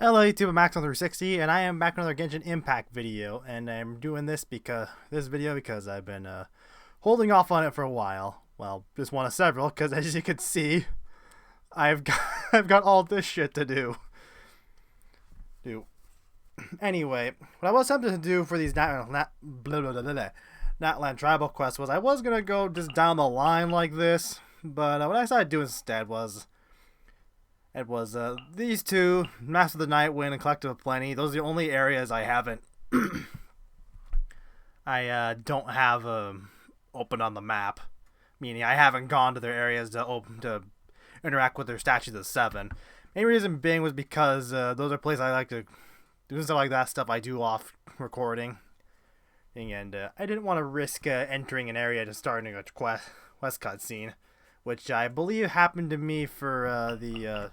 Hello YouTube, I'm Max360 and I am back with another Genshin Impact video, and I'm doing this because I've been holding off on it for a while. Well, just one of several, because as you can see, I've got all this shit to do. Anyway, what I was tempted to do for these Natlan tribal quests was I was gonna go just down the line like this, but what I decided to do instead was these two, Master of the Nightwind and Collective of Plenty. Those are the only areas I haven't I don't have open on the map, meaning I haven't gone to their areas to interact with their statues of 7. Main reason being was because those are places I like to do stuff like that stuff I do off recording, and I didn't want to risk entering an area to starting a quest cutscene, which I believe happened to me for the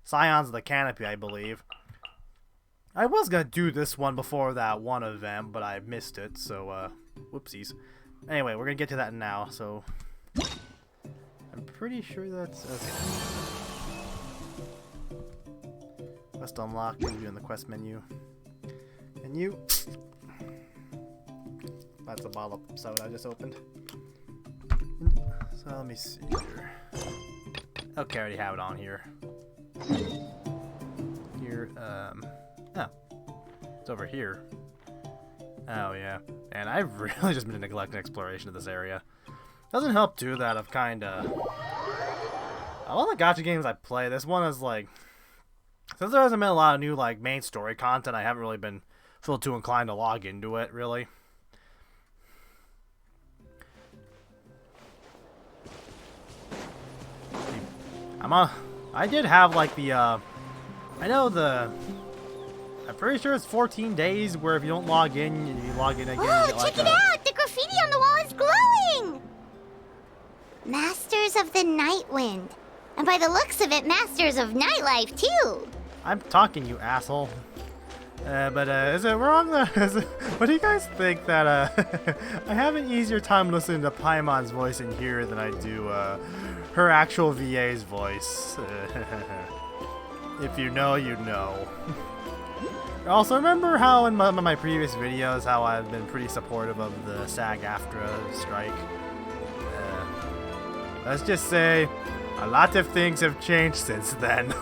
Scions of the Canopy, I believe. I was going to do this one before that one event, but I missed it, so whoopsies. Anyway, we're going to get to that now, so I'm pretty sure that's quest unlock. We'll do in the quest menu. That's a bottle of soda I just opened. So let me see here. Okay, I already have it on here. Oh, it's over here. Oh yeah, and I've really just been neglecting exploration of this area. Doesn't help too that I've kinda all the gacha games I play. This one is like, since there hasn't been a lot of new like main story content, I haven't really been feel too inclined to log into it really. I did have like the I'm pretty sure it's 14 days where if you don't log in, you log in again. Oh, you get, like, check it out! The graffiti on the wall is glowing! Masters of the Nightwind. And by the looks of it, Masters of Nightlife, too. I'm talking, you asshole. But is it wrong that, what do you guys think that I have an easier time listening to Paimon's voice in here than I do her actual VA's voice? If you know, you know. Also, remember how in my previous videos how I've been pretty supportive of the SAG-AFTRA strike? Let's just say a lot of things have changed since then.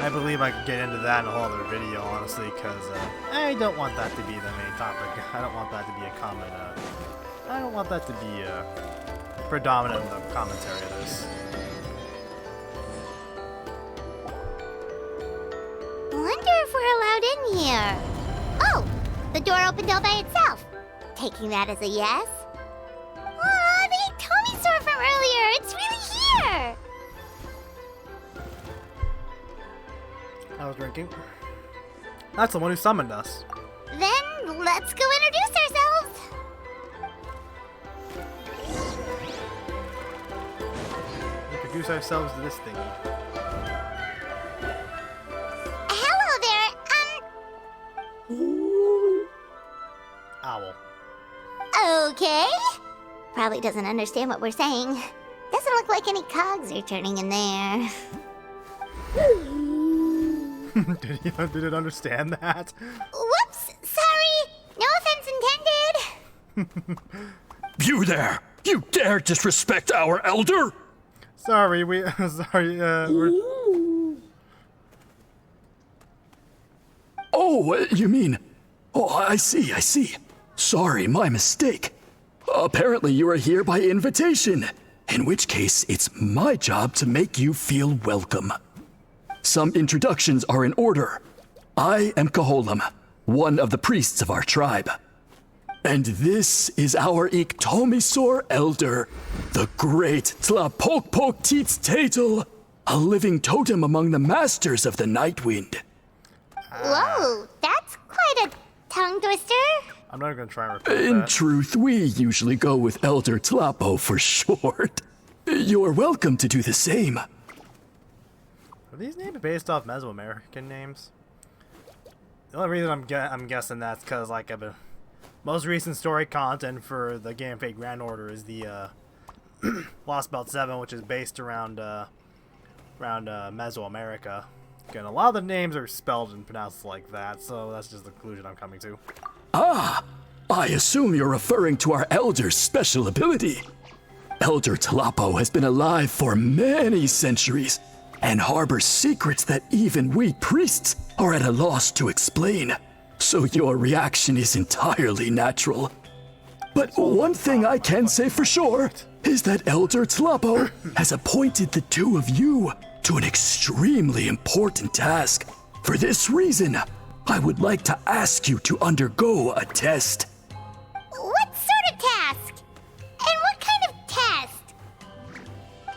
I believe I could get into that in a whole other video, honestly, because I don't want that to be the main topic. I don't want that to be a comment. I don't want that to be predominant in the commentary of this. Wonder if we're allowed in here. Oh, the door opened all by itself. Taking that as a yes. Aw, the Tommy store from earlier. It's really here. I was drinking. That's the one who summoned us. Then let's go introduce ourselves. Introduce ourselves to this thingy. Hello there, Owl. Okay. Probably doesn't understand what we're saying. Doesn't look like any cogs are turning in there. Did it understand that? Whoops, sorry. No offense intended. You there! You dare disrespect our elder? Sorry, we're... Oh, you mean... Oh, I see. Sorry, my mistake. Apparently you are here by invitation, in which case it's my job to make you feel welcome. Some introductions are in order. I am Kaholam, one of the priests of our tribe. And this is our Iktomisor elder, the great Tlapokpok Teets Tatel, a living totem among the masters of the Nightwind. Whoa, that's quite a tongue twister. I'm not gonna try and repeat In that. truth, we usually go with Elder Tlapo for short. You're welcome to do the same. Are these names based off Mesoamerican names? The only reason I'm guessing that's because like most recent story content for the Game Fate Grand Order is the Lost Belt 7, which is based around Mesoamerica. Again, a lot of the names are spelled and pronounced like that, so that's just the conclusion I'm coming to. Ah, I assume you're referring to our Elder's special ability. Elder Talapo has been alive for many centuries and harbors secrets that even we priests are at a loss to explain. So your reaction is entirely natural. But one thing I can say for sure is that Elder Talapo has appointed the two of you to an extremely important task. For this reason, I would like to ask you to undergo a test. What sort of task? And what kind of test?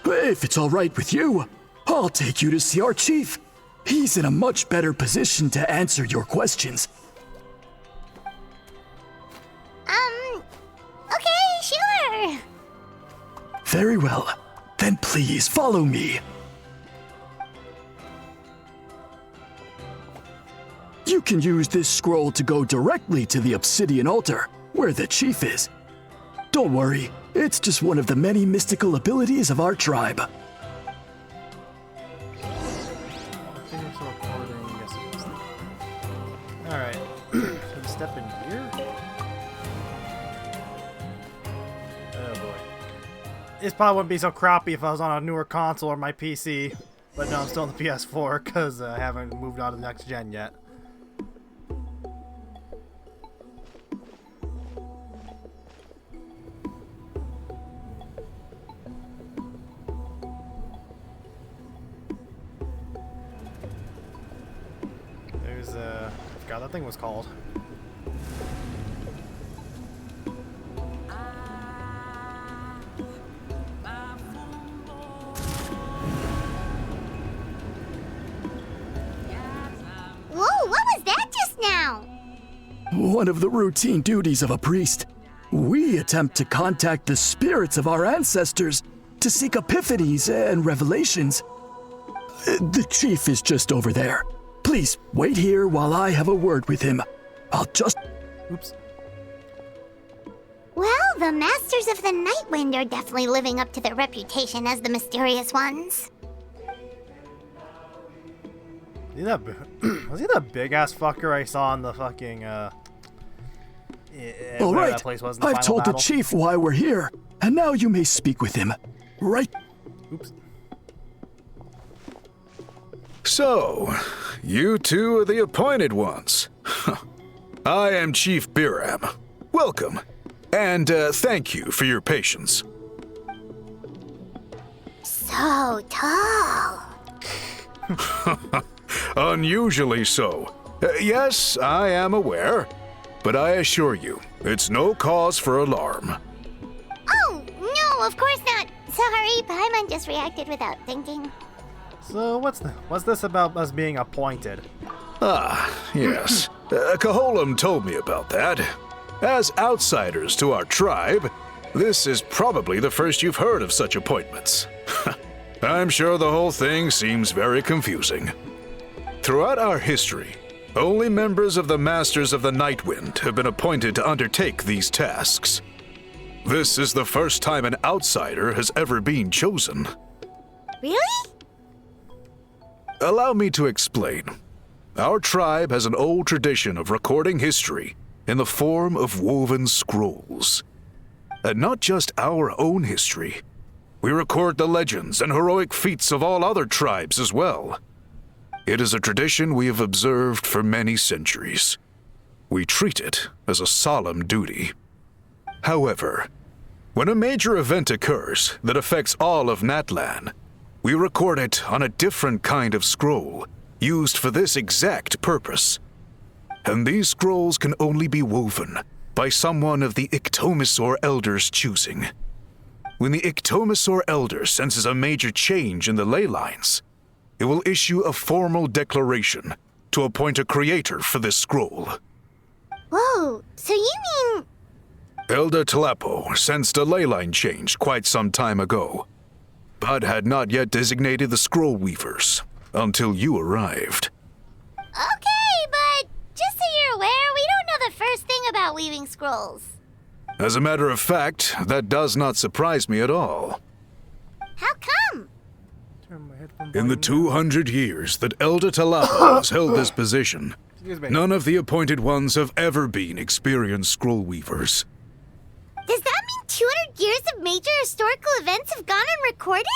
If it's all right with you, I'll take you to see our chief. He's in a much better position to answer your questions. Okay, sure. Very well. Then please follow me. You can use this scroll to go directly to the obsidian altar, where the chief is. Don't worry, it's just one of the many mystical abilities of our tribe. Alright. Can we step in here? Oh boy. This probably wouldn't be so crappy if I was on a newer console or my PC. But no, I'm still on the PS4 because I haven't moved on to the next gen yet. There's I forgot that thing was called. Whoa, what was that just now? One of the routine duties of a priest. We attempt to contact the spirits of our ancestors to seek epiphanies and revelations. The chief is just over there. Please wait here while I have a word with him. I'll just... Oops. Well, the Masters of the Nightwind are definitely living up to their reputation as the mysterious ones. Was he that big ass fucker I saw in the fucking All whatever right, that place was in the I've final told battle? the chief why we're here, and now you may speak with him. Right? Oops. So, you two are the appointed ones. I am Chief Biram. Welcome, and thank you for your patience. So tall. Unusually so. Yes, I am aware, but I assure you, it's no cause for alarm. Oh, no, of course not. Sorry, Paimon just reacted without thinking. So what's this about us being appointed? Ah, yes. Kaholam told me about that. As outsiders to our tribe, this is probably the first you've heard of such appointments. I'm sure the whole thing seems very confusing. Throughout our history, only members of the Masters of the Nightwind have been appointed to undertake these tasks. This is the first time an outsider has ever been chosen. Really? Allow me to explain. Our tribe has an old tradition of recording history in the form of woven scrolls. And not just our own history. We record the legends and heroic feats of all other tribes as well. It is a tradition we have observed for many centuries. We treat it as a solemn duty. However, when a major event occurs that affects all of Natlan, we record it on a different kind of scroll, used for this exact purpose. And these scrolls can only be woven by someone of the Iktomisor Elder's choosing. When the Iktomisor Elder senses a major change in the ley lines, it will issue a formal declaration to appoint a creator for this scroll. Whoa, so you mean... Elder Talapo sensed a ley line change quite some time ago, but had not yet designated the scroll weavers until you arrived. Okay, but just so you're aware, we don't know the first thing about weaving scrolls. As a matter of fact, that does not surprise me at all. How come? Turn my headphone In the volume 200 years that Elder Talapa has held this position, down. Excuse me. none of the appointed ones have ever been experienced scroll weavers. Does that mean 200 years of major historical events have gone unrecorded?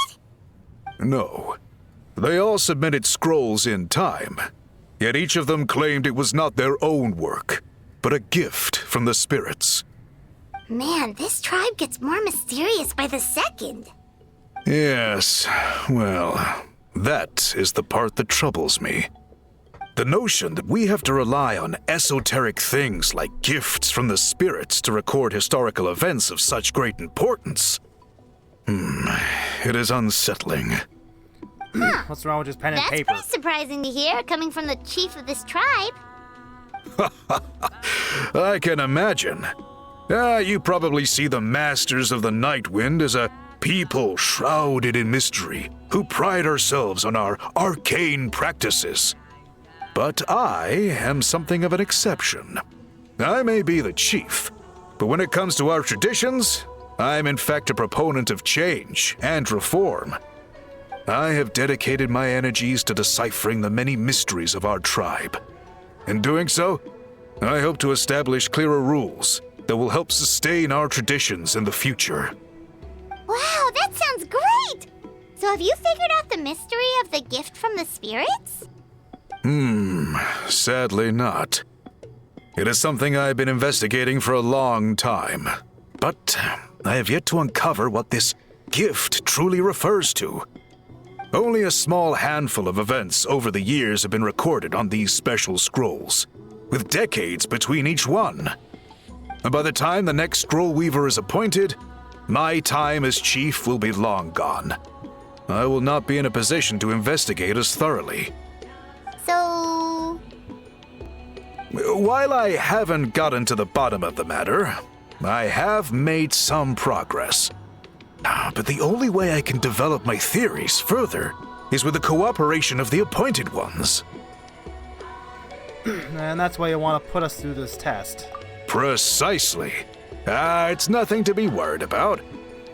No. They all submitted scrolls in time, yet each of them claimed it was not their own work, but a gift from the spirits. Man, this tribe gets more mysterious by the second. Yes, well, that is the part that troubles me. The notion that we have to rely on esoteric things like gifts from the spirits to record historical events of such great importance. It is unsettling. What's wrong with just pen and That's paper? pretty surprising to hear, coming from the chief of this tribe. I can imagine. You probably see the masters of the Nightwind as a people shrouded in mystery, who pride ourselves on our arcane practices. But I am something of an exception. I may be the chief, but when it comes to our traditions, I'm in fact a proponent of change and reform. I have dedicated my energies to deciphering the many mysteries of our tribe. In doing so, I hope to establish clearer rules that will help sustain our traditions in the future. Wow, that sounds great! So have you figured out the mystery of the gift from the spirits? Sadly not. It is something I've been investigating for a long time, but I have yet to uncover what this gift truly refers to. Only a small handful of events over the years have been recorded on these special scrolls, with decades between each one. And by the time the next scroll weaver is appointed, my time as chief will be long gone. I will not be in a position to investigate as thoroughly. So... While I haven't gotten to the bottom of the matter, I have made some progress. But the only way I can develop my theories further is with the cooperation of the appointed ones. And that's why you want to put us through this test. Precisely. It's nothing to be worried about.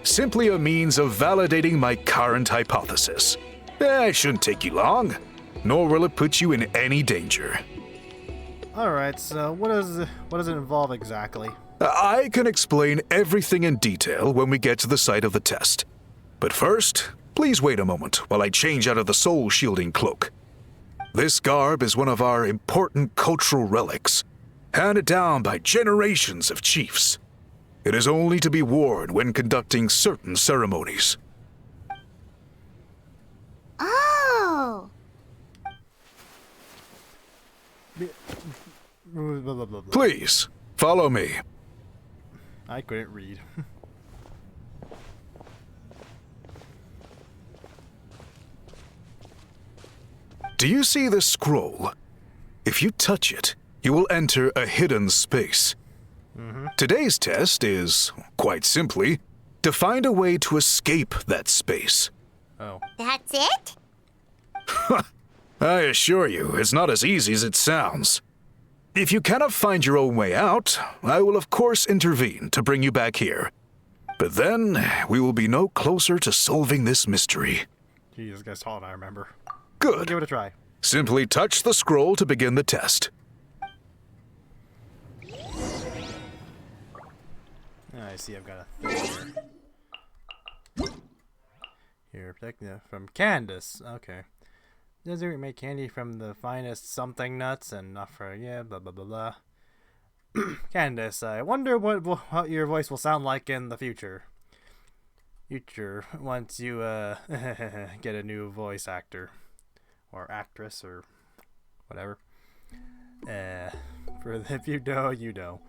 Simply a means of validating my current hypothesis. It shouldn't take you long, nor will it put you in any danger. Alright, so what does it involve exactly? I can explain everything in detail when we get to the site of the test. But first, please wait a moment while I change out of the soul-shielding cloak. This garb is one of our important cultural relics, handed down by generations of chiefs. It is only to be worn when conducting certain ceremonies. Oh! Please, follow me. I couldn't read. Do you see this scroll? If you touch it, you will enter a hidden space. Today's test is, quite simply, to find a way to escape that space. Oh. That's it? I assure you, it's not as easy as it sounds. If you cannot find your own way out, I will of course intervene to bring you back here. But then, we will be no closer to solving this mystery. Jesus, guys, all I remember. Good. Give it a try. Simply touch the scroll to begin the test. I see I've got a thing here. Here, protect you from Candace. Okay. Desert make candy from the finest something nuts and not for, yeah, blah, blah, blah, blah. Candace, I wonder what your voice will sound like in the future. Once you, get a new voice actor. Or actress, or whatever. If you know, you know.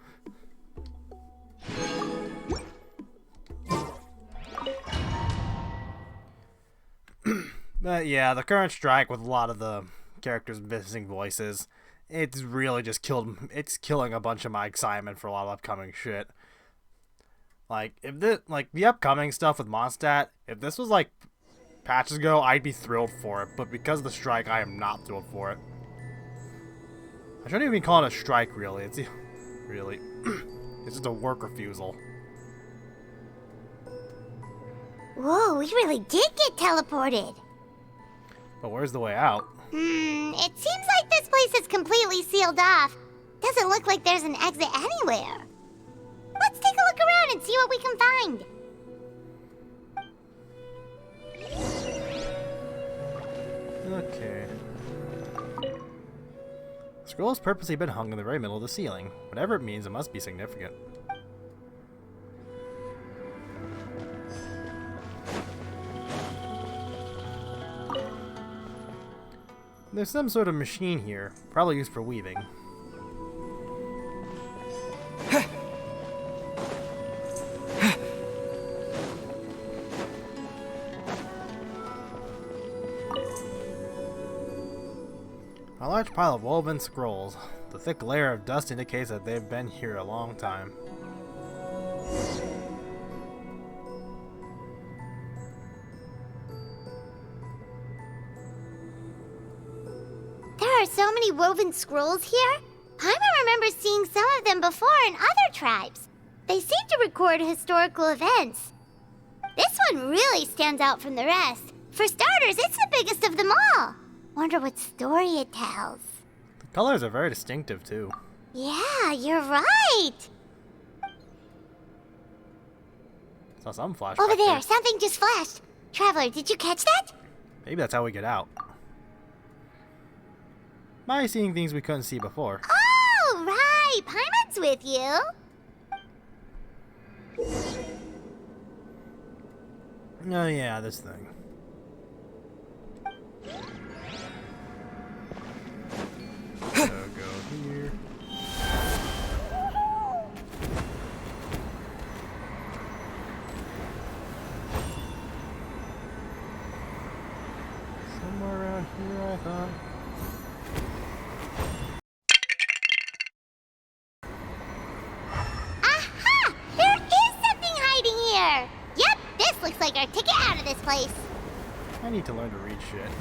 But yeah, the current strike with a lot of the characters missing voices, it's really just killing a bunch of my excitement for a lot of upcoming shit. Like, if this, like, the upcoming stuff with Mondstadt, if this was like patches ago, I'd be thrilled for it, but because of the strike, I am not thrilled for it. I shouldn't even call it a strike, really. It's really It's just a work refusal. Whoa, we really did get teleported. But where's the way out? It seems like this place is completely sealed off. Doesn't look like there's an exit anywhere. Let's take a look around and see what we can find. Okay. The scroll has purposely been hung in the very middle of the ceiling. Whatever it means, it must be significant. There's some sort of machine here, probably used for weaving. A large pile of woven scrolls. The thick layer of dust indicates that they've been here a long time. There are so many woven scrolls here. Paimon remembers seeing some of them before in other tribes. They seem to record historical events. This one really stands out from the rest. For starters, it's the biggest of them all. Wonder what story it tells. The colors are very distinctive, too. Yeah, you're right. Saw some flashback Over there, something just flashed. Traveler, did you catch that? Maybe that's how we get out. By seeing things we couldn't see before. Oh, right. Paimon's with you. Oh yeah, this thing. So go here. Somewhere around here, I thought. Aha! There is something hiding here. Yep, this looks like our ticket out of this place. I need to learn to read shit.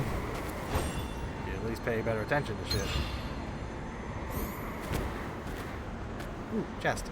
At least pay better attention to shit. Ooh, chest.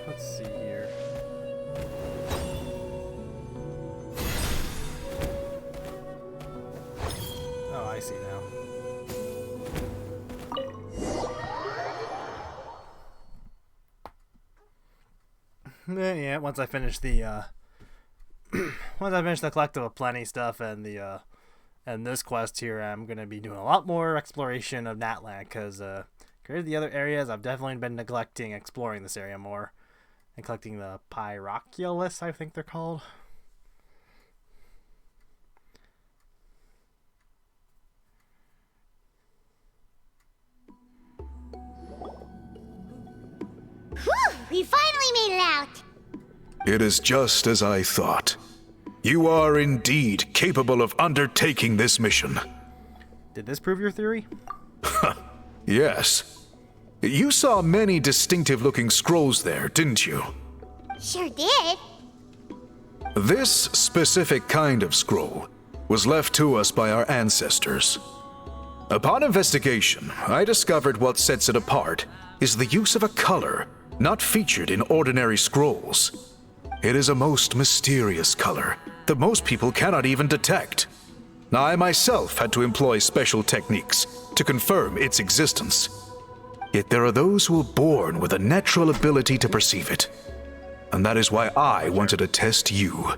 Let's see here. Oh, I see now. Yeah, once I finish the once I finish the Collective of Plenty stuff and the and this quest here, I'm gonna be doing a lot more exploration of Natlan because compared to the other areas, I've definitely been neglecting exploring this area more and collecting the Pyroculus, I think they're called. Whew! We finally made it out. It is just as I thought. You are indeed capable of undertaking this mission. Did this prove your theory? Yes. You saw many distinctive-looking scrolls there, didn't you? Sure did. This specific kind of scroll was left to us by our ancestors. Upon investigation, I discovered what sets it apart is the use of a color not featured in ordinary scrolls. It is a most mysterious color that most people cannot even detect. I myself had to employ special techniques to confirm its existence. Yet there are those who are born with a natural ability to perceive it. And that is why I wanted to test you.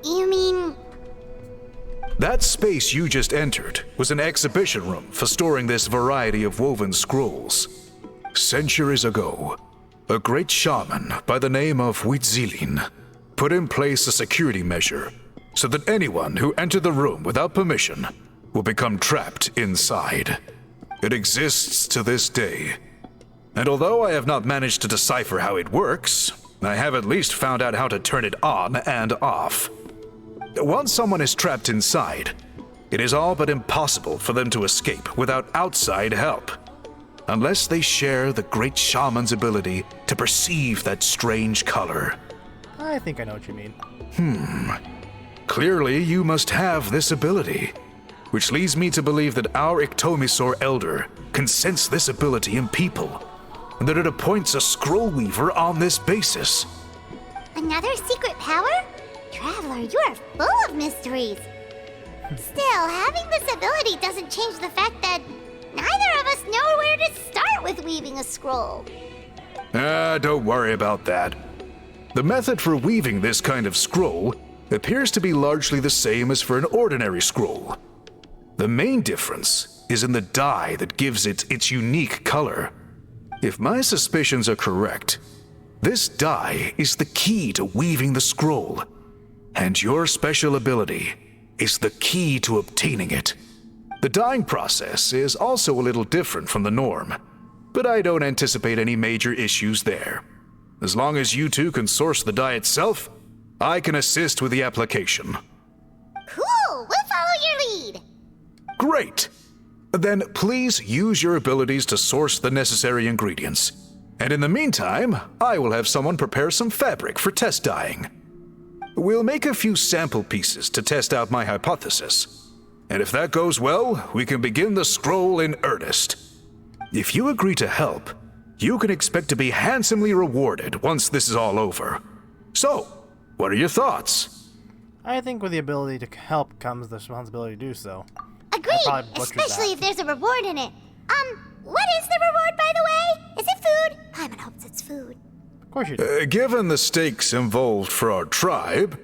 You mean... That space you just entered was an exhibition room for storing this variety of woven scrolls. Centuries ago, a great shaman by the name of Huitzilin put in place a security measure so that anyone who entered the room without permission will become trapped inside. It exists to this day. And although I have not managed to decipher how it works, I have at least found out how to turn it on and off. Once someone is trapped inside, it is all but impossible for them to escape without outside help, unless they share the great shaman's ability to perceive that strange color. I think I know what you mean. Clearly, you must have this ability, which leads me to believe that our Ictomisaur Elder can sense this ability in people, and that it appoints a scroll weaver on this basis. Another secret power? Traveler, you are full of mysteries. Still, having this ability doesn't change the fact that neither of us know where to start with weaving a scroll. Don't worry about that. The method for weaving this kind of scroll appears to be largely the same as for an ordinary scroll. The main difference is in the dye that gives it its unique color. If my suspicions are correct, this dye is the key to weaving the scroll, and your special ability is the key to obtaining it. The dyeing process is also a little different from the norm, but I don't anticipate any major issues there. As long as you two can source the dye itself, I can assist with the application. Cool! We'll follow your lead! Great! Then please use your abilities to source the necessary ingredients. And in the meantime, I will have someone prepare some fabric for test dyeing. We'll make a few sample pieces to test out my hypothesis. And if that goes well, we can begin the scroll in earnest. If you agree to help, you can expect to be handsomely rewarded once this is all over. So, what are your thoughts? I think with the ability to help comes the responsibility to do so. Agreed! probably butchered Especially that. if there's a reward in it. What is the reward, by the way? Is it food? Paimon hopes it's food. Of course you do. Given the stakes involved for our tribe,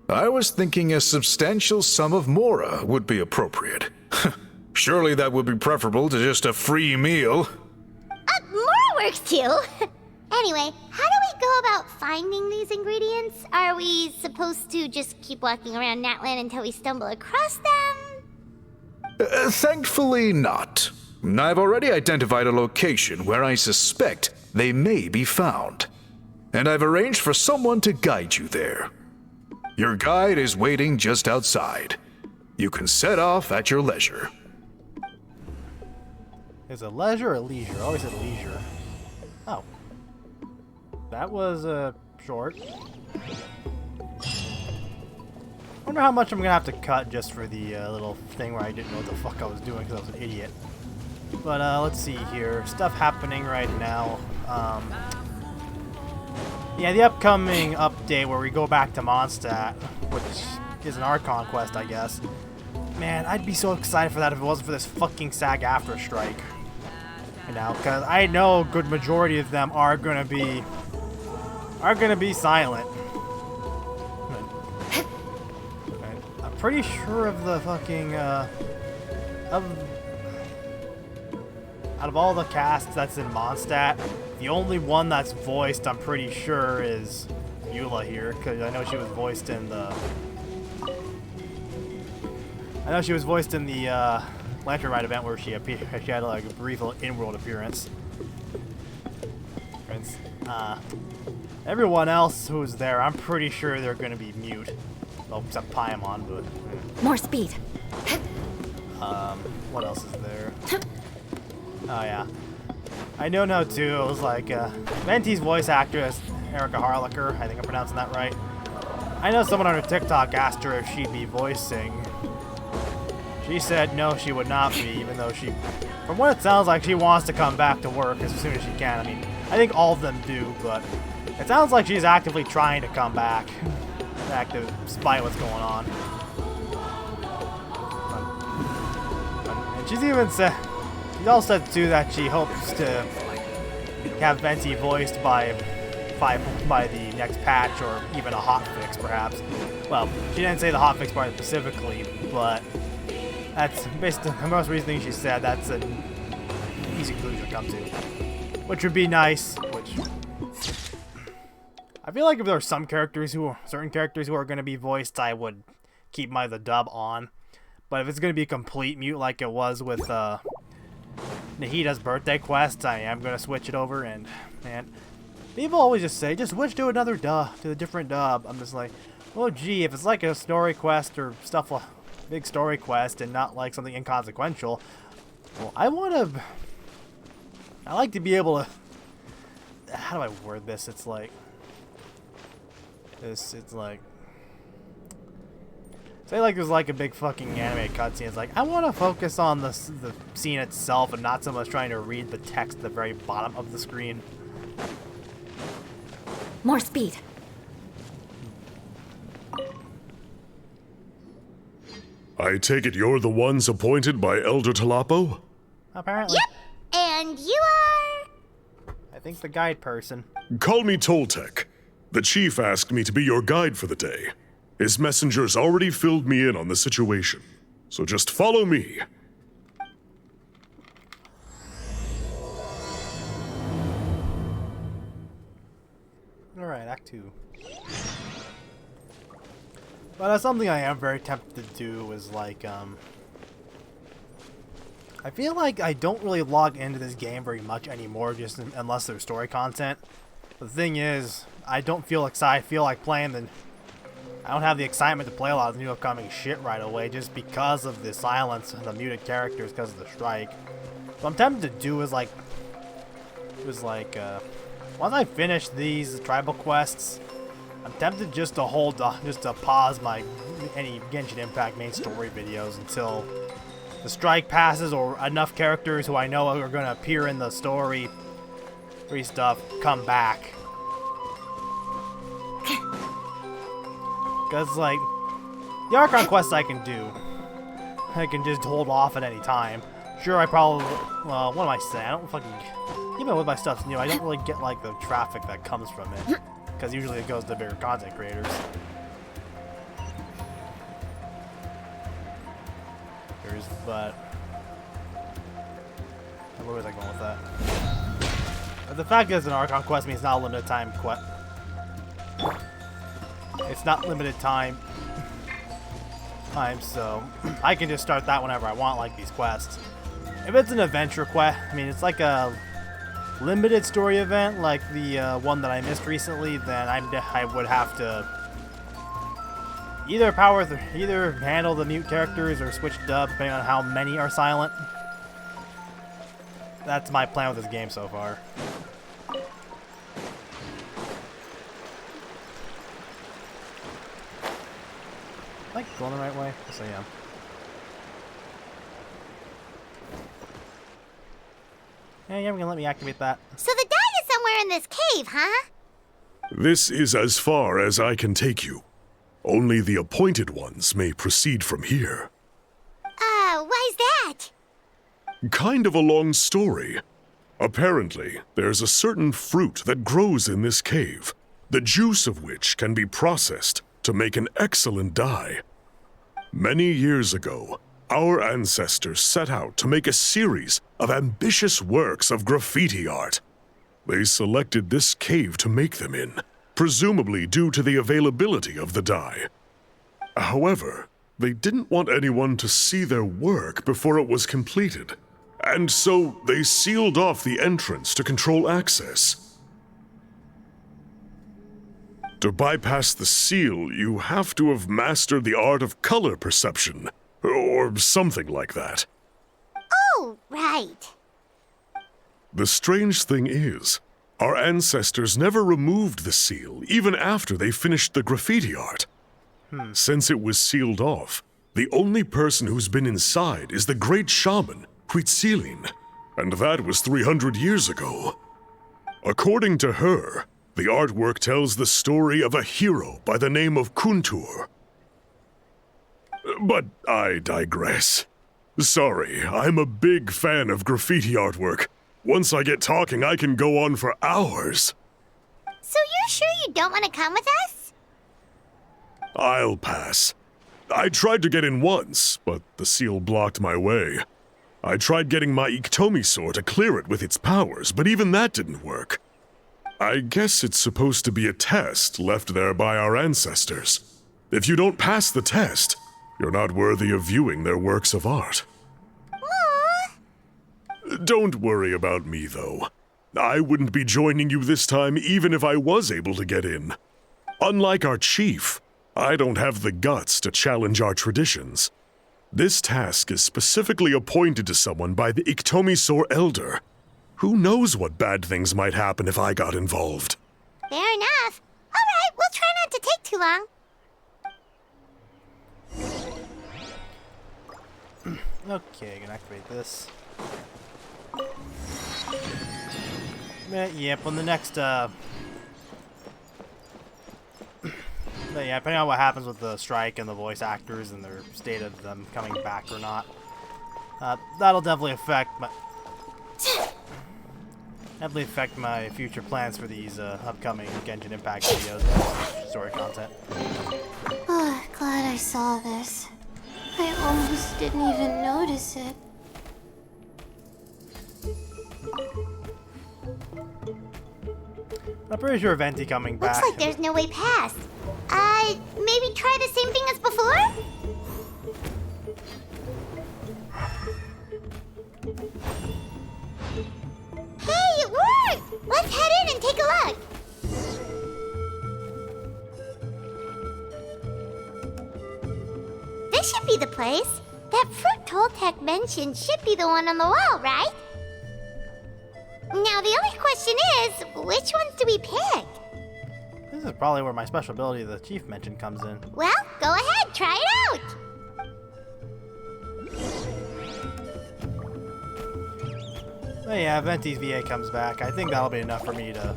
I was thinking a substantial sum of mora would be appropriate. Surely that would be preferable to just a free meal. More works too. Anyway, how do we go about finding these ingredients? Are we supposed to just keep walking around Natlan until we stumble across them? Thankfully not. I've already identified a location where I suspect they may be found. And I've arranged for someone to guide you there. Your guide is waiting just outside. You can set off at your leisure. Is it leisure or leisure? I always said leisure. Oh. That was, short. Wonder how much I'm gonna have to cut just for the, little thing where I didn't know what the fuck I was doing because I was an idiot. But, let's see here. Stuff happening right now. Yeah, the upcoming update where we go back to Mondstadt, which is an Archon quest, I guess. Man, I'd be so excited for that if it wasn't for this fucking SAG-AFTRA strike. You know, because I know a good majority of them are gonna be silent. I'm pretty sure of the fucking out of all the casts that's in Mondstadt, the only one that's voiced, I'm pretty sure, is Eula here, because I know she was voiced in the Lantern Ride event where she had like a brief little in-world appearance. Everyone else who's there, I'm pretty sure they're going to be mute. Well, except Paimon, but... More speed. What else is there? Oh, yeah. I know now, too. It was like, Venti's voice actress, Erica Harlacher. I think I'm pronouncing that right. I know someone on her TikTok asked her if she'd be voicing. She said no, she would not be, even though she... From what it sounds like, she wants to come back to work as soon as she can. I mean, I think all of them do, but it sounds like she's actively trying to come back. Despite what's going on. And she's even said... She also said, too, that she hopes to have Venti voiced by the next patch, or even a hotfix, perhaps. Well, she didn't say the hotfix part specifically, but that's basically the most recent thing she said. That's an easy conclusion to come to. Which would be nice, which feel like if there are certain characters who are going to be voiced, I would keep the dub on. But if it's going to be a complete mute like it was with Nahida's birthday quest, I am going to switch it over. And man, people always just say, just switch to another dub, to a different dub. I'm just like, well, gee, if it's like a story quest or stuff like big story quest and not like something inconsequential, well, I like to be able to, how do I word this? It's like say like there's like a big fucking anime cutscene. It's like, I want to focus on the scene itself and not so much trying to read the text at the very bottom of the screen. More speed. I take it you're the ones appointed by Elder Talapo? Apparently. Yep. And you are? I think the guide person. Call me Toltec. The chief asked me to be your guide for the day. His messengers already filled me in on the situation. So just follow me. Alright, Act 2. But something I am very tempted to do is like, I feel like I don't really log into this game very much anymore, just unless there's story content. But the thing is, I don't feel excited. I feel like playing I don't have the excitement to play a lot of the new upcoming shit right away, just because of the silence and the muted characters because of the strike. What I'm tempted to do is like, once I finish these tribal quests, I'm tempted just to pause any Genshin Impact main story videos until the strike passes or enough characters who I know are going to appear in the story stuff come back. Because, like, the Archon quests I can do. I can just hold off at any time. Sure, I probably, well, what am I saying? I don't fucking, even with my stuff's new, I don't really get, like, the traffic that comes from it. Because usually it goes to bigger content creators. But where was I going with that? But the fact is, an Archon quest means not a limited time quest. It's not limited time, so I can just start that whenever I want, like these quests. If it's an adventure quest, I mean, it's like a limited story event, like the one that I missed recently, then I would have to either handle the mute characters or switch dub, depending on how many are silent. That's my plan with this game so far. Am I going the right way? Yes, I am. Yeah, you're gonna let me activate that. So the dye is somewhere in this cave, huh? This is as far as I can take you. Only the appointed ones may proceed from here. Why's that? Kind of a long story. Apparently, there's a certain fruit that grows in this cave, the juice of which can be processed to make an excellent dye. Many years ago, our ancestors set out to make a series of ambitious works of graffiti art. They selected this cave to make them in, presumably due to the availability of the dye. However, they didn't want anyone to see their work before it was completed, and so they sealed off the entrance to control access. To bypass the seal, you have to have mastered the art of color perception, or something like that. Oh, right. The strange thing is, our ancestors never removed the seal, even after they finished the graffiti art. Since it was sealed off, the only person who's been inside is the great shaman, Huitzilin, and that was 300 years ago. According to her, the artwork tells the story of a hero by the name of Kuntur. But I digress. Sorry, I'm a big fan of graffiti artwork. Once I get talking, I can go on for hours. So you're sure you don't want to come with us? I'll pass. I tried to get in once, but the seal blocked my way. I tried getting my Iktomi sword to clear it with its powers, but even that didn't work. I guess it's supposed to be a test left there by our ancestors. If you don't pass the test, you're not worthy of viewing their works of art. Aww. Don't worry about me, though. I wouldn't be joining you this time even if I was able to get in. Unlike our chief, I don't have the guts to challenge our traditions. This task is specifically appointed to someone by the Iktomisor Elder. Who knows what bad things might happen if I got involved? Fair enough. All right, we'll try not to take too long. Okay, gonna activate this. Yep, on the next, but yeah, depending on what happens with the strike and the voice actors and their state of them coming back or not, that'll definitely affect my future plans for these upcoming Genshin Impact videos and story content. Oh, glad I saw this. I almost didn't even notice it. I'm pretty sure Venti coming back. Looks like there's no way past. Maybe try the same thing as before? Hey, it worked! Let's head in and take a look. This should be the place. That fruit Toltec mentioned should be the one on the wall, right? Now the only question is, which ones do we pick? This is probably where my special ability the chief mentioned comes in. Well, go ahead, try it out. But yeah, Venti's VA comes back. I think that'll be enough for me to...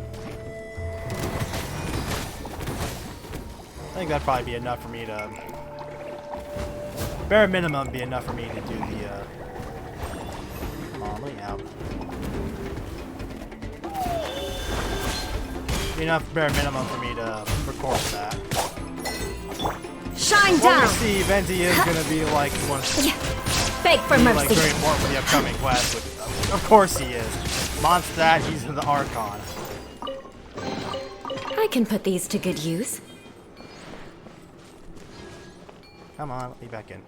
I think that'd probably be enough for me to... Bare minimum be enough for me to do the, Come on, let me out. Be enough bare minimum for me to record that. Shine Well, down! we see Venti is gonna be like one... Beg for Like mercy. very important for the upcoming quest, which of course he is. Mondstadt, he's in the Archon. I can put these to good use. Come on, let me back in.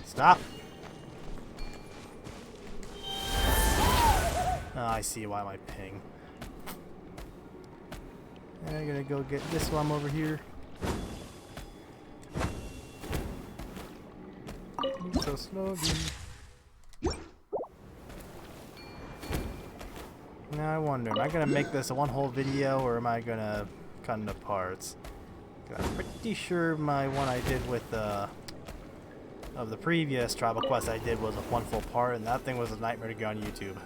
Stop. Oh, I see why my ping. And I'm gonna go get this one over here. So slowly. Now I wonder, am I gonna make this a one whole video or am I gonna cut into parts? I'm pretty sure my one I did with of the previous tribal quest I did was a one full part, and that thing was a nightmare to get on YouTube.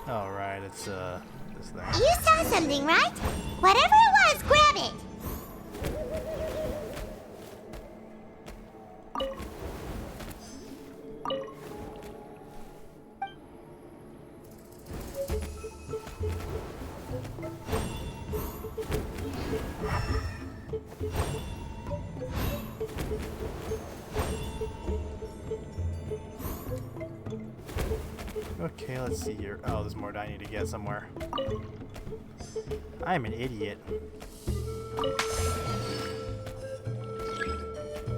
Alright, it's this thing. You saw something, right? Whatever it was, grab it. Okay, let's see here. Oh, there's more that I need to get somewhere. I am an idiot.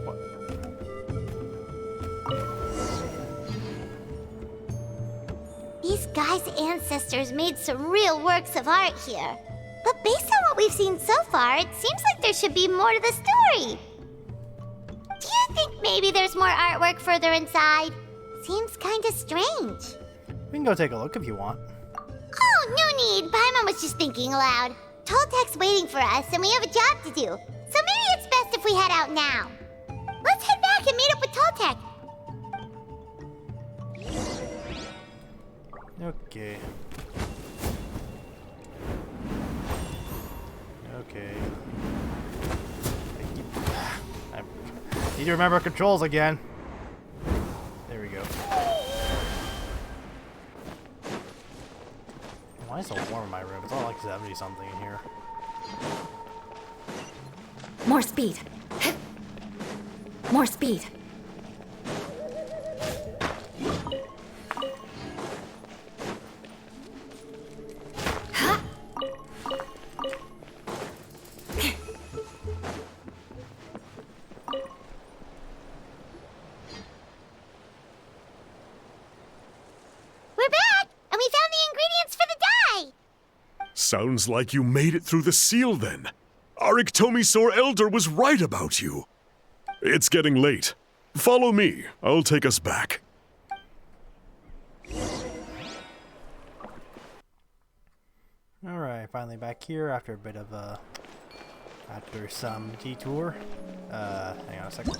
What? These guys' ancestors made some real works of art here. But based on what we've seen so far, it seems like there should be more to the story. Do you think maybe there's more artwork further inside? Seems kinda strange. We can go take a look if you want. Oh, no need. Paimon was just thinking aloud. Toltec's waiting for us, and we have a job to do. So maybe it's best if we head out now. Let's head back and meet up with Toltec. Okay. Okay. I need to remember controls again. There we go. Why is it so warm in my room? It's all like 70 something in here. More speed. More speed. Sounds like you made it through the seal then. Our Iktomisaur Elder was right about you. It's getting late. Follow me. I'll take us back. Alright, finally back here after a bit of after some detour. Hang on a second.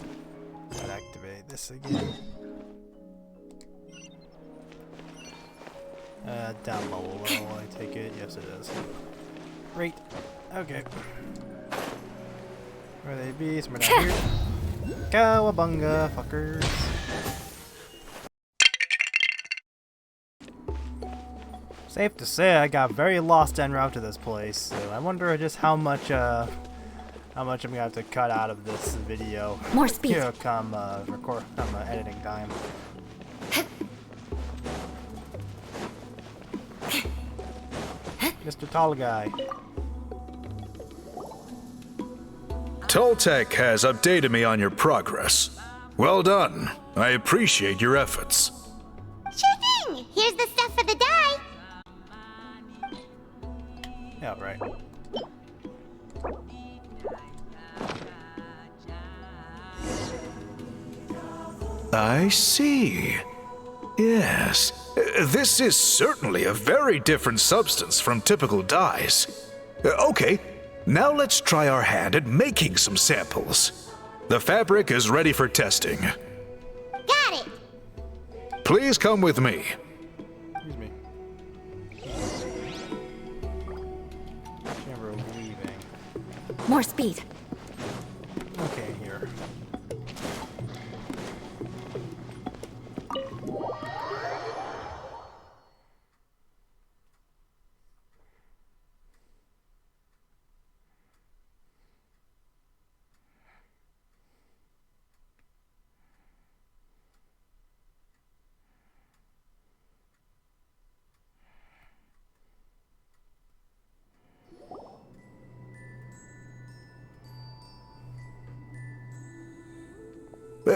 I'd activate this again. Down low level, I take it. Yes, it is. Great. Okay. Where they be? Somewhere down here. Cowabunga, fuckers. Safe to say, I got very lost en route to this place, so I wonder just how much I'm gonna have to cut out of this video. More speed. Here come editing time. Mr. Tall Guy. Toltec has updated me on your progress. Well done. I appreciate your efforts. Sure thing. Here's the stuff for the dye. Yeah, right. I see. Yes. This is certainly a very different substance from typical dyes. Okay, now let's try our hand at making some samples. The fabric is ready for testing. Got it. Please come with me. Excuse me. Never leaving. More speed. Okay, here.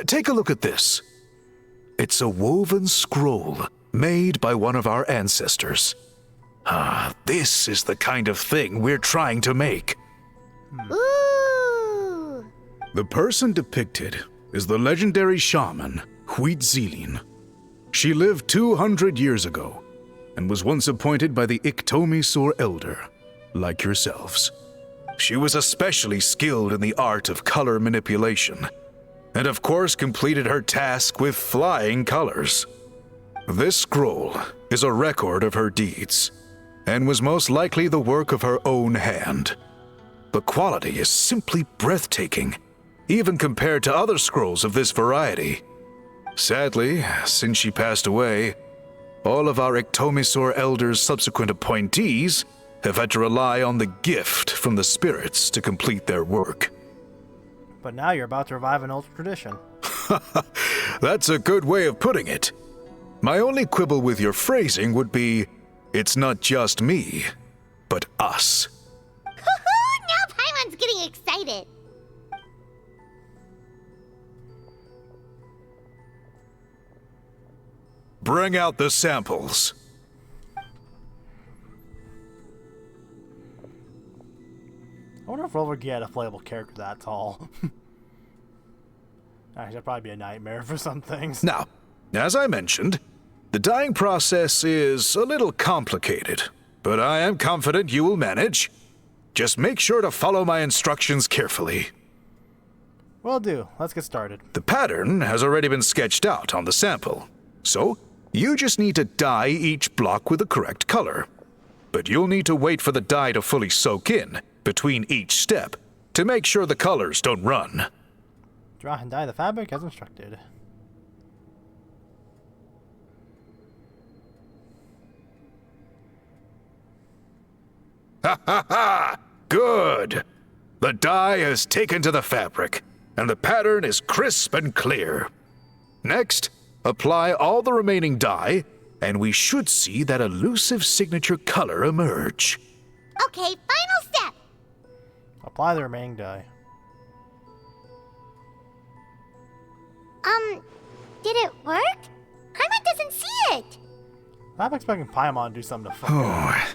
Take a look at this. It's a woven scroll made by one of our ancestors. This is the kind of thing we're trying to make. Ooh. The person depicted is the legendary shaman, Huitzilin. She lived 200 years ago and was once appointed by the Iktomisaur Elder, like yourselves. She was especially skilled in the art of color manipulation, and of course completed her task with flying colors. This scroll is a record of her deeds, and was most likely the work of her own hand. The quality is simply breathtaking, even compared to other scrolls of this variety. Sadly, since she passed away, all of our Iktomisaur Elder's subsequent appointees have had to rely on the gift from the spirits to complete their work. But now you're about to revive an old tradition. That's a good way of putting it. My only quibble with your phrasing would be, it's not just me, but us. Now Paimon's getting excited. Bring out the samples. I wonder if we'll ever get a playable character that tall. Actually, that'd probably be a nightmare for some things. Now, as I mentioned, the dyeing process is a little complicated, but I am confident you will manage. Just make sure to follow my instructions carefully. Will do. Let's get started. The pattern has already been sketched out on the sample, so you just need to dye each block with the correct color. But you'll need to wait for the dye to fully soak in between each step to make sure the colors don't run. Draw and dye the fabric as instructed. Ha ha ha! Good! The dye is taken to the fabric, and the pattern is crisp and clear. Next, apply all the remaining dye, and we should see that elusive signature color emerge. Okay, final step. Apply the remaining dye. Did it work? Paimon doesn't see it. I'm expecting Paimon to do something to fuck up. Oh,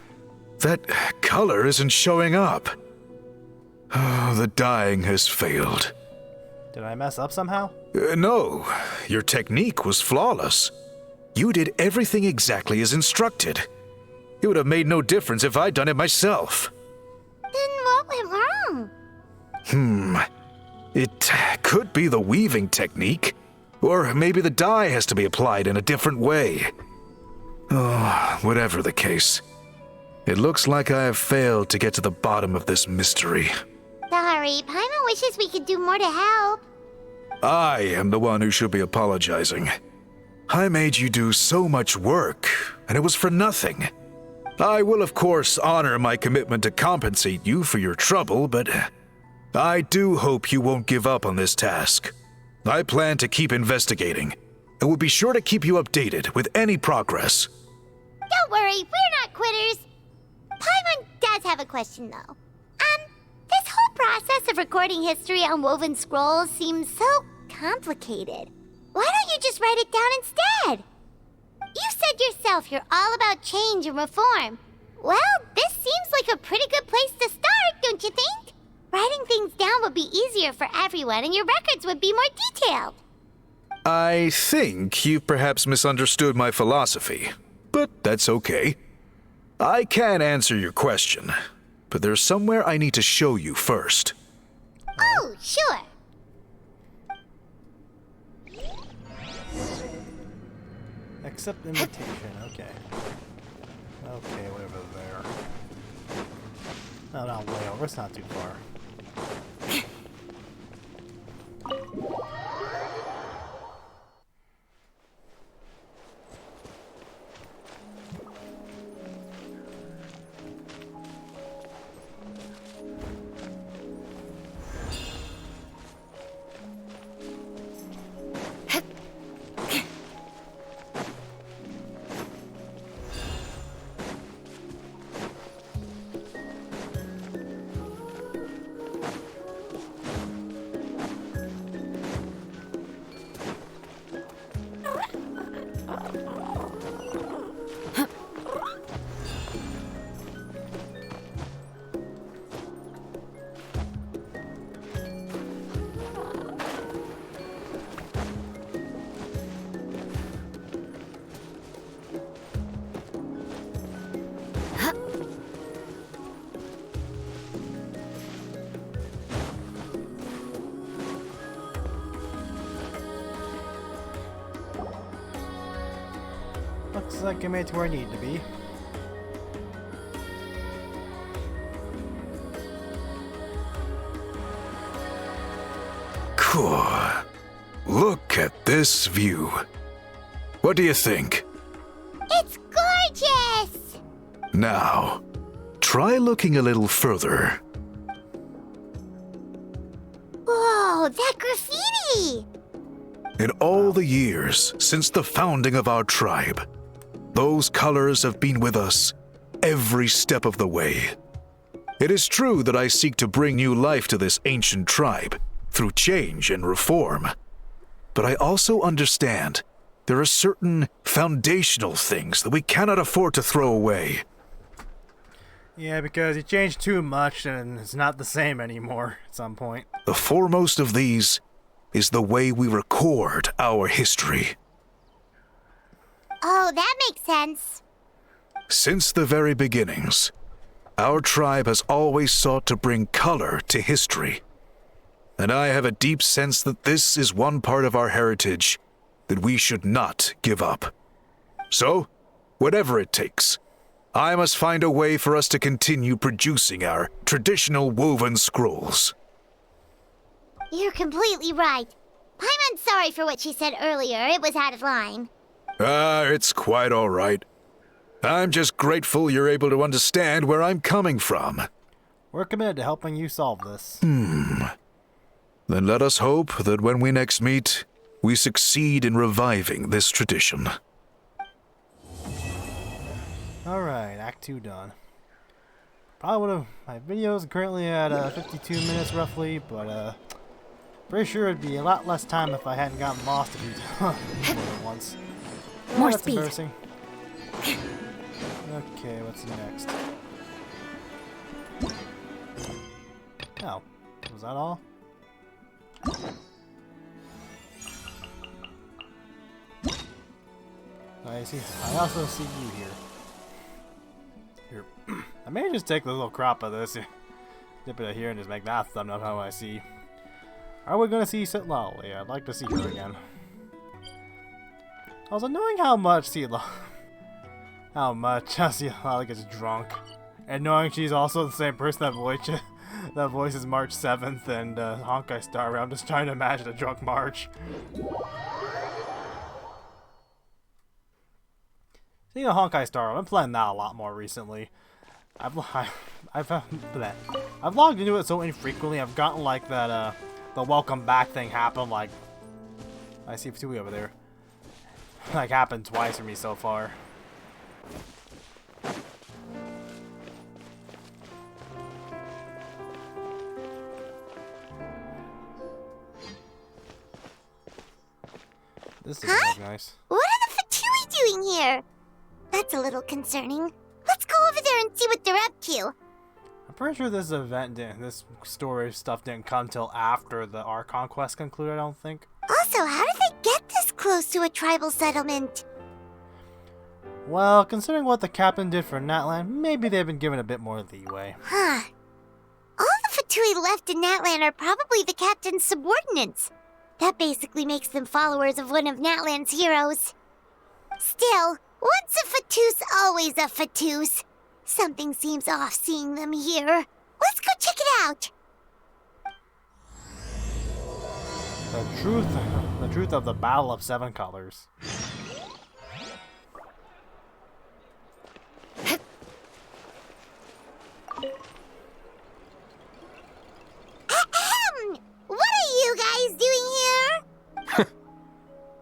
That color isn't showing up. Oh, the dyeing has failed. Did I mess up somehow? No, your technique was flawless. You did everything exactly as instructed. It would have made no difference if I'd done it myself. Then what went wrong? It could be the weaving technique, or maybe the dye has to be applied in a different way. Oh, whatever the case, it looks like I have failed to get to the bottom of this mystery. Sorry, Paimon wishes we could do more to help. I am the one who should be apologizing. I made you do so much work, and it was for nothing. I will, of course, honor my commitment to compensate you for your trouble, but I do hope you won't give up on this task. I plan to keep investigating, and will be sure to keep you updated with any progress. Don't worry, we're not quitters. Paimon does have a question, though. This whole process of recording history on woven scrolls seems so complicated. Why don't you just write it down instead? You said yourself you're all about change and reform. Well, this seems like a pretty good place to start, don't you think? Writing things down would be easier for everyone and your records would be more detailed. I think you've perhaps misunderstood my philosophy, but that's okay. I can answer your question, but there's somewhere I need to show you first. Oh, sure. Accept invitation, okay. Okay, whatever there. No, not way over, it's not too far. Looks like I made it to where I need to be. Cool. Look at this view. What do you think? It's gorgeous! Now, try looking a little further. Whoa, that graffiti! In all the years since the founding of our tribe, those colors have been with us every step of the way. It is true that I seek to bring new life to this ancient tribe through change and reform, but I also understand there are certain foundational things that we cannot afford to throw away. Yeah, because you change too much and it's not the same anymore at some point. The foremost of these is the way we record our history. Oh, that makes sense. Since the very beginnings, our tribe has always sought to bring color to history. And I have a deep sense that this is one part of our heritage that we should not give up. So, whatever it takes, I must find a way for us to continue producing our traditional woven scrolls. You're completely right. Paimon's sorry for what she said earlier. It was out of line. It's quite all right. I'm just grateful you're able to understand where I'm coming from. We're committed to helping you solve this. Then let us hope that when we next meet, we succeed in reviving this tradition. Alright, Act 2 done. Probably would have. My video's currently at 52 minutes roughly, but pretty sure it'd be a lot less time if I hadn't gotten lost a few times once. More That's speed. embarrassing. Okay, what's next? Oh, was that all? I see. I also see you here. Here. I may just take the little crop of this, dip it here, and just make that thumbnail how I see. Are we gonna see Sitlali? I'd like to see her again. I was annoying how much Sitlali gets drunk, and knowing she's also the same person that voices March 7th and Honkai Star. I'm just trying to imagine a drunk March. Speaking of Honkai Star, I've been playing that a lot more recently. I've logged into it so infrequently. I've gotten like that the welcome back thing happen. Like I see Fatui over there. Like happened twice for me so far. This doesn't look nice. What are the Fatui doing here? That's a little concerning. Let's go over there and see what they're up to. I'm pretty sure this story stuff didn't come till after the Archon quest concluded, I don't think. Also, how did they get this close to a tribal settlement? Well, considering what the captain did for Natlan, maybe they've been given a bit more leeway. Huh. All the Fatui left in Natlan are probably the captain's subordinates. That basically makes them followers of one of Natlan's heroes. Still, once a Fatus, always a Fatus. Something seems off seeing them here. Let's go check it out. The truth of the Battle of Seven Colors. Ahem! What are you guys doing here?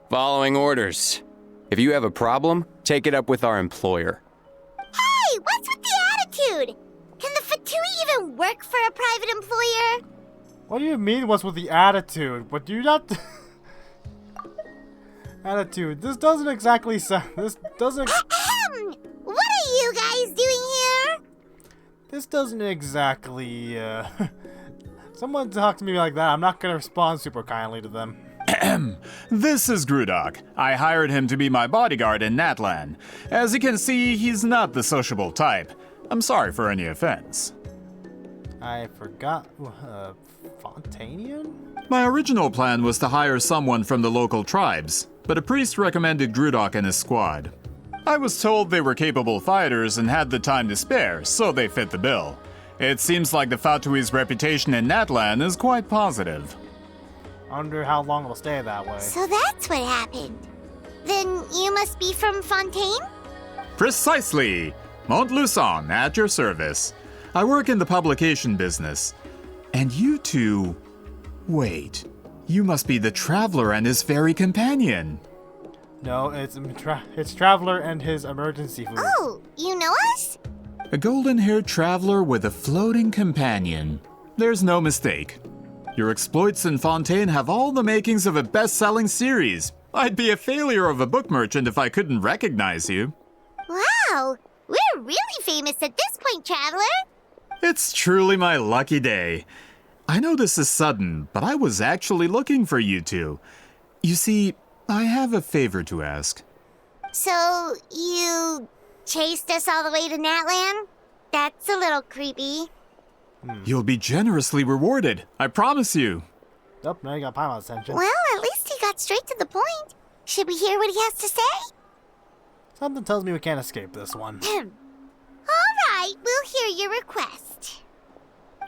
Following orders. If you have a problem, take it up with our employer. Hey, what's with the attitude? Can the Fatui even work for a private employer? What do you mean, what's with the attitude? What do you not... Attitude. This doesn't exactly sound... This doesn't... Ahem! What are you guys doing here? This doesn't exactly, Someone talk to me like that, I'm not gonna respond super kindly to them. This is Grudok. I hired him to be my bodyguard in Natlan. As you can see, he's not the sociable type. I'm sorry for any offense. I forgot... Fontanian? My original plan was to hire someone from the local tribes, but a priest recommended Grudok and his squad. I was told they were capable fighters and had the time to spare, so they fit the bill. It seems like the Fatui's reputation in Natlan is quite positive. I wonder how long it'll stay that way. So that's what happened. Then you must be from Fontaine? Precisely! Montluçon, at your service. I work in the publication business. And you two... Wait, you must be the Traveler and his fairy companion. No, it's Traveler and his emergency food. Oh, you know us? A golden-haired traveler with a floating companion. There's no mistake. Your exploits in Fontaine have all the makings of a best-selling series. I'd be a failure of a book merchant if I couldn't recognize you. Wow, we're really famous at this point, Traveler. It's truly my lucky day. I know this is sudden, but I was actually looking for you two. You see, I have a favor to ask. So, you chased us all the way to Natlan? That's a little creepy. You'll be generously rewarded, I promise you. Oh, now you got Paimon's attention. Well, at least he got straight to the point. Should we hear what he has to say? Something tells me we can't escape this one. All right, we'll hear your request.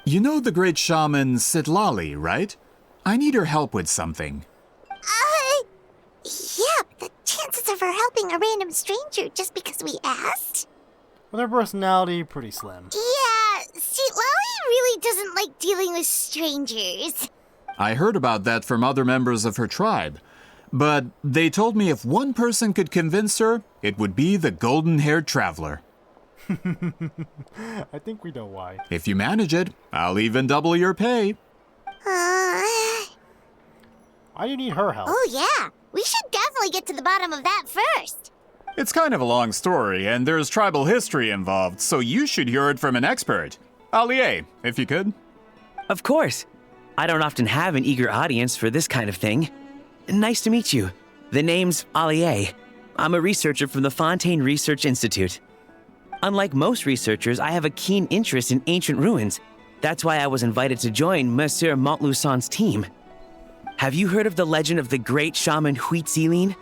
You know the great shaman Sitlali, right? I need her help with something. Yeah, but the chances of her helping a random stranger just because we asked? With her personality, pretty slim. Yeah, see, Lolly really doesn't like dealing with strangers. I heard about that from other members of her tribe. But they told me if one person could convince her, it would be the golden-haired traveler. I think we know why. If you manage it, I'll even double your pay. Why do you need her help? Oh yeah, we should definitely get to the bottom of that first. It's kind of a long story, and there's tribal history involved, so you should hear it from an expert. Allier, if you could. Of course. I don't often have an eager audience for this kind of thing. Nice to meet you. The name's Allier. I'm a researcher from the Fontaine Research Institute. Unlike most researchers, I have a keen interest in ancient ruins. That's why I was invited to join Monsieur Montluçon's team. Have you heard of the legend of the great shaman Huitzilin?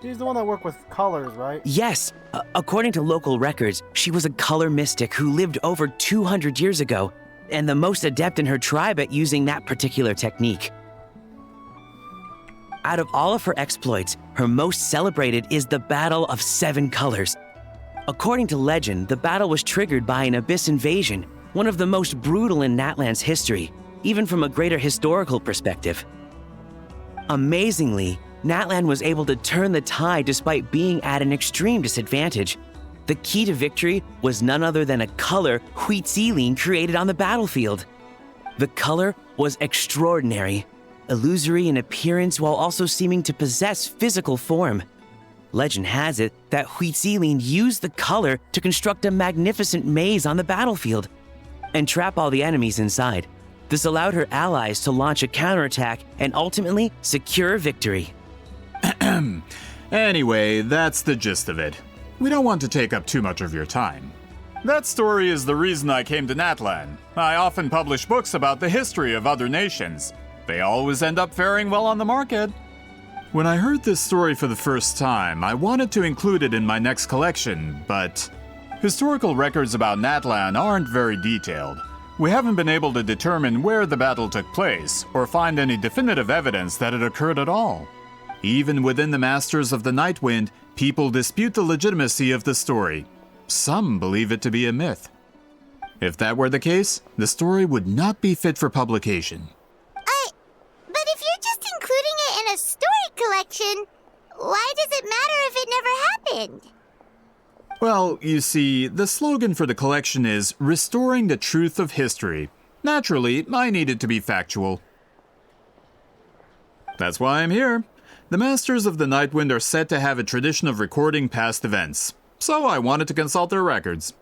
She's the one that worked with colors, right? Yes. According to local records, she was a color mystic who lived over 200 years ago, and the most adept in her tribe at using that particular technique. Out of all of her exploits, her most celebrated is the Battle of Seven Colors. According to legend, the battle was triggered by an abyss invasion, one of the most brutal in Natlan's history, even from a greater historical perspective. Amazingly, Natlan was able to turn the tide despite being at an extreme disadvantage. The key to victory was none other than a color Huitzilin created on the battlefield. The color was extraordinary, illusory in appearance while also seeming to possess physical form. Legend has it that Huitzilin used the color to construct a magnificent maze on the battlefield and trap all the enemies inside. This allowed her allies to launch a counterattack and ultimately secure victory. Anyway, that's the gist of it. We don't want to take up too much of your time. That story is the reason I came to Natlan. I often publish books about the history of other nations. They always end up faring well on the market. When I heard this story for the first time, I wanted to include it in my next collection, but historical records about Natlan aren't very detailed. We haven't been able to determine where the battle took place or find any definitive evidence that it occurred at all. Even within the Masters of the Nightwind, people dispute the legitimacy of the story. Some believe it to be a myth. If that were the case, the story would not be fit for publication. But if you're just including it in a story collection, why does it matter if it never happened? Well, you see, the slogan for the collection is Restoring the Truth of History. Naturally, I needed to be factual. That's why I'm here. The Masters of the Nightwind are said to have a tradition of recording past events, so I wanted to consult their records.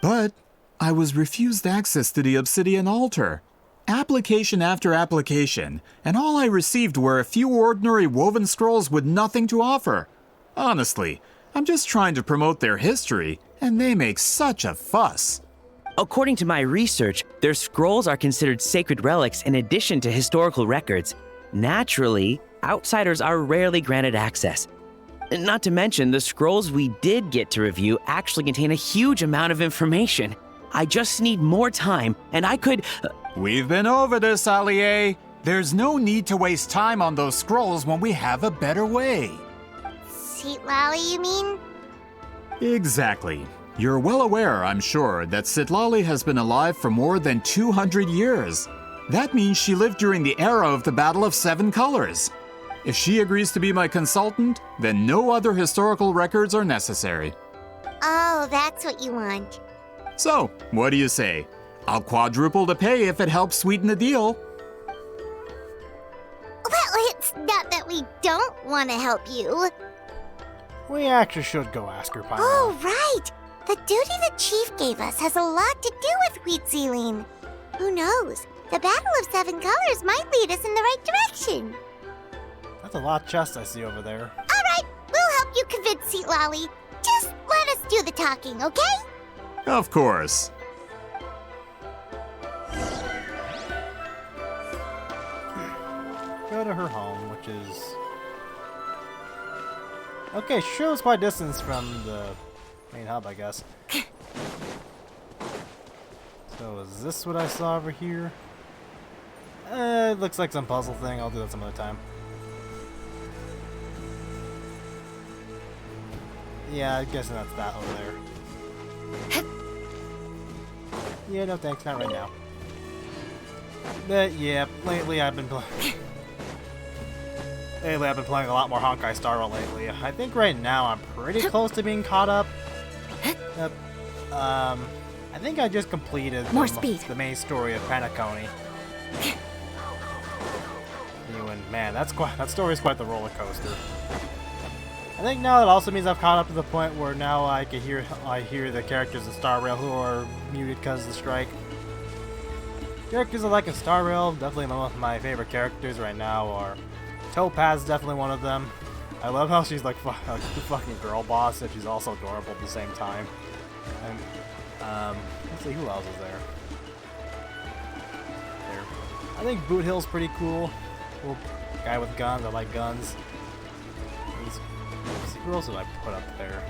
But I was refused access to the Obsidian Altar. Application after application, and all I received were a few ordinary woven scrolls with nothing to offer. Honestly, I'm just trying to promote their history, and they make such a fuss. According to my research, their scrolls are considered sacred relics in addition to historical records. Naturally, outsiders are rarely granted access. Not to mention, the scrolls we did get to review actually contain a huge amount of information. I just need more time, and I could... We've been over this, Allier. There's no need to waste time on those scrolls when we have a better way. Citlali, you mean? Exactly. You're well aware, I'm sure, that Citlali has been alive for more than 200 years. That means she lived during the era of the Battle of Seven Colors. If she agrees to be my consultant, then no other historical records are necessary. Oh, that's what you want. So, what do you say? I'll quadruple the pay if it helps sweeten the deal. Well, it's not that we don't want to help you. We actually should go ask her, Pyro. Oh, right! The duty the chief gave us has a lot to do with Huitzilin. Who knows? The Battle of Seven Colors might lead us in the right direction. That's a lot of chests I see over there. All right, we'll help you convince Citlali. Just let us do the talking, okay? Of course. Go to her home, which is... Okay, sure, it's quite a distance from the main hub, I guess. So is this what I saw over here? It looks like some puzzle thing. I'll do that some other time. Yeah, I'm guessing that's that over there. Yeah, no thanks, not right now. But yeah, lately I've been playing a lot more Honkai Star Rail lately. I think right now I'm pretty close to being caught up. I think I just completed the main story of Panaconi. And man, that story is quite the roller coaster. I think now that also means I've caught up to the point where now I hear the characters of Star Rail who are muted because of the strike. Characters I like in Star Rail, definitely one of my favorite characters right now are Topaz, definitely one of them. I love how she's like the fucking girl boss, and she's also adorable at the same time. And let's see who else is there. I think Boot Hill's pretty cool. Cool guy with guns. I like guns. Who else did I put up there?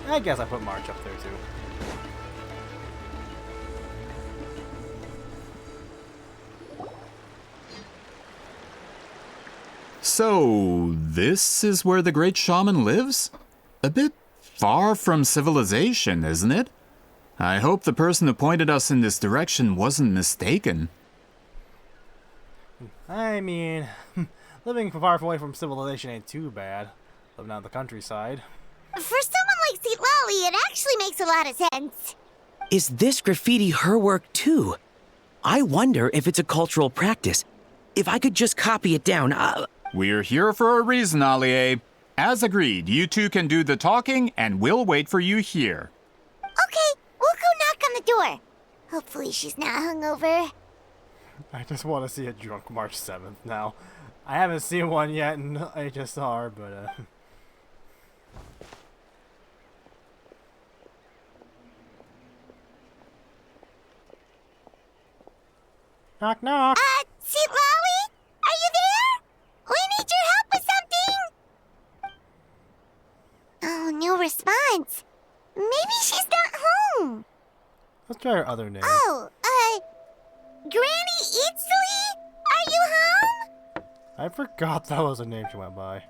I guess I put March up there too. So, this is where the great shaman lives? A bit far from civilization, isn't it? I hope the person who pointed us in this direction wasn't mistaken. I mean, living far away from civilization ain't too bad. Living out in the countryside. For someone like Seat Lolly, it actually makes a lot of sense. Is this graffiti her work too? I wonder if it's a cultural practice. If I could just copy it down, We're here for a reason, Allie. As agreed, you two can do the talking, and we'll wait for you here. Okay, we'll go knock on the door. Hopefully she's not hungover. I just want to see a drunk March 7th now. I haven't seen one yet in HSR, but Knock, knock. Seat Lolly? Are you there? We need your help with something. Oh, no response. Maybe she's not home. Let's try her other name. Oh, Granny Eatsley? Are you home? I forgot that was a name she went by.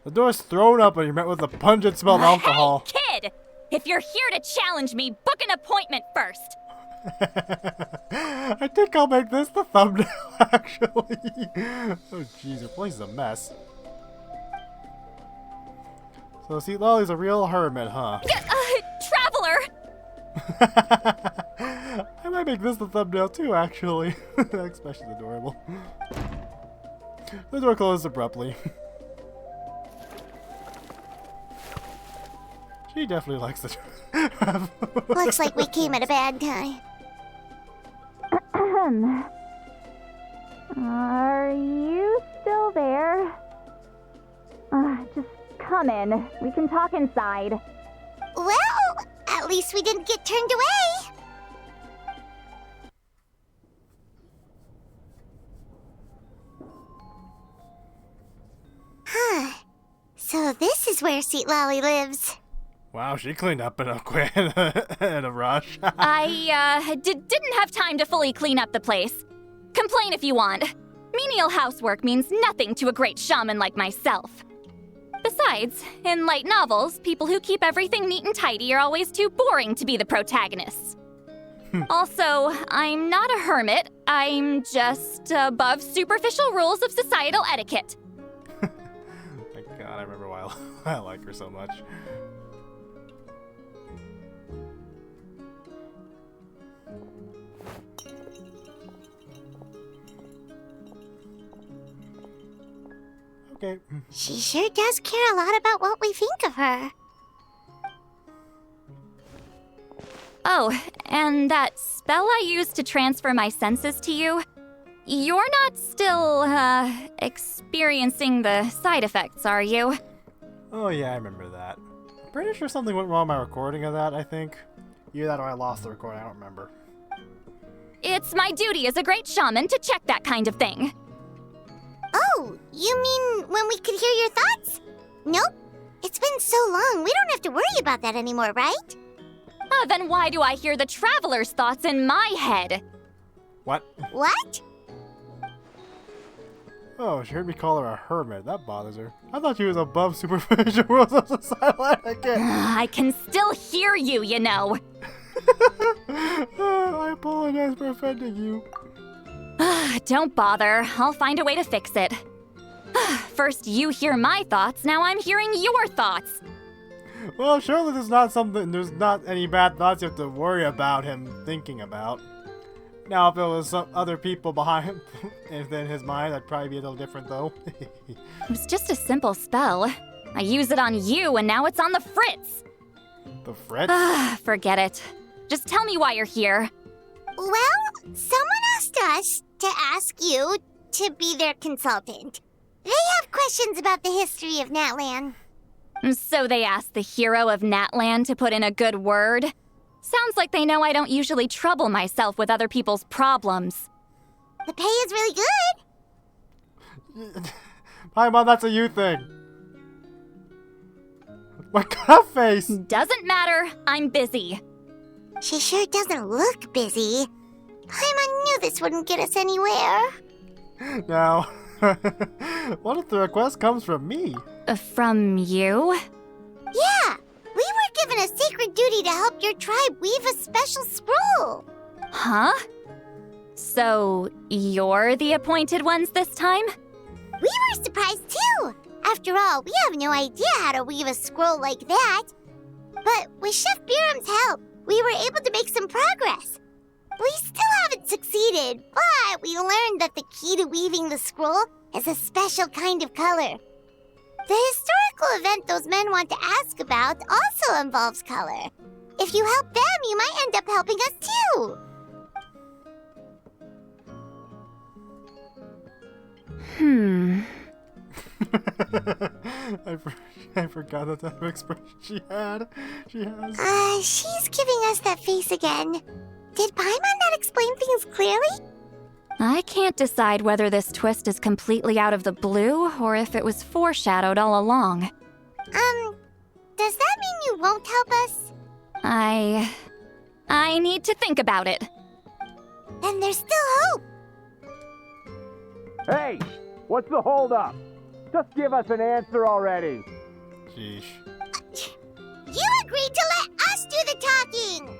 The door's thrown up and you're met with a pungent smell of alcohol. Hey, kid! If you're here to challenge me, book an appointment first. I think I'll make this the thumbnail, actually. Oh, jeez, the place is a mess. So, see, Lolly's a real hermit, huh? Traveler! I might make this the thumbnail, too, actually. Especially adorable. The door closed abruptly. She definitely likes the Looks like we came at a bad time. Are you still there? Just come in. We can talk inside. Well, at least we didn't get turned away. Huh. So this is where Seat Lolly lives. Wow, she cleaned up in a rush. I didn't have time to fully clean up the place. Complain if you want. Menial housework means nothing to a great shaman like myself. Besides, in light novels, people who keep everything neat and tidy are always too boring to be the protagonists. Also, I'm not a hermit. I'm just above superficial rules of societal etiquette. Thank God, I remember why I like her so much. Okay. She sure does care a lot about what we think of her. Oh, and that spell I used to transfer my senses to you, you're not still, experiencing the side effects, are you? Oh yeah, I remember that. I'm pretty sure something went wrong with my recording of that, I think. Either that or I lost the recording, I don't remember. It's my duty as a great shaman to check that kind of thing. Oh, you mean when we could hear your thoughts? Nope. It's been so long, we don't have to worry about that anymore, right? Then why do I hear the traveler's thoughts in my head? What? What? Oh, she heard me call her a hermit. That bothers her. I thought she was above superficial rules of society etiquette. I can still hear you, you know. I apologize for offending you. Don't bother. I'll find a way to fix it. First you hear my thoughts, now I'm hearing your thoughts. Well, surely there's not any bad thoughts you have to worry about him thinking about. Now, if it was some other people behind him, in his mind, that'd probably be a little different, though. It was just a simple spell. I use it on you, and now it's on the Fritz. The Fritz? Forget it. Just tell me why you're here. Well, someone asked us to ask you to be their consultant. They have questions about the history of Natlan. So they asked the hero of Natlan to put in a good word? Sounds like they know I don't usually trouble myself with other people's problems. The pay is really good. Hi, Mom, that's a you thing. What kind of face? Doesn't matter. I'm busy. She sure doesn't look busy. Paimon knew this wouldn't get us anywhere. Now, what if the request comes from me? From you? Yeah, we were given a sacred duty to help your tribe weave a special scroll. Huh? So, you're the appointed ones this time? We were surprised too. After all, we have no idea how to weave a scroll like that. But with Chef Biram's help, we were able to make some progress. We still haven't succeeded, but we learned that the key to weaving the scroll is a special kind of color. The historical event those men want to ask about also involves color. If you help them, you might end up helping us too. I forgot the type of expression she has. She's giving us that face again. Did Paimon not explain things clearly? I can't decide whether this twist is completely out of the blue or if it was foreshadowed all along. Does that mean you won't help us? I need to think about it. Then there's still hope. Hey, what's the holdup? Just give us an answer already. Sheesh. You agreed to let us do the talking!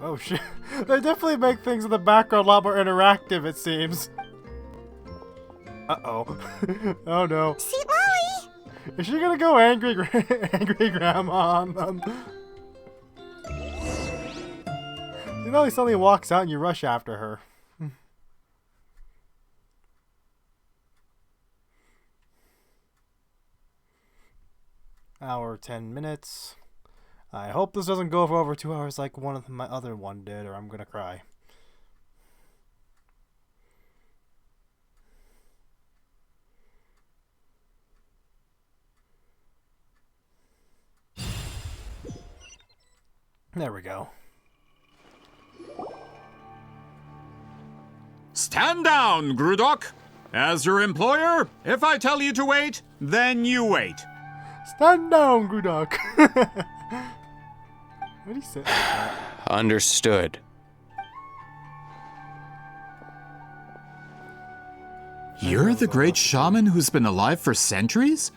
Oh shit. They definitely make things in the background a lot more interactive, it seems. Uh-oh. Oh no. See, Lolly? Is she gonna go angry grandma on them? You know, he suddenly walks out and you rush after her. Hour 10 minutes. I hope this doesn't go for over 2 hours like one of my other one did, or I'm gonna cry. There we go. Stand down, Grudok. As your employer, if I tell you to wait, then you wait. Stand down, Grudok. What did he say? Understood. You're the great shaman who's been alive for centuries?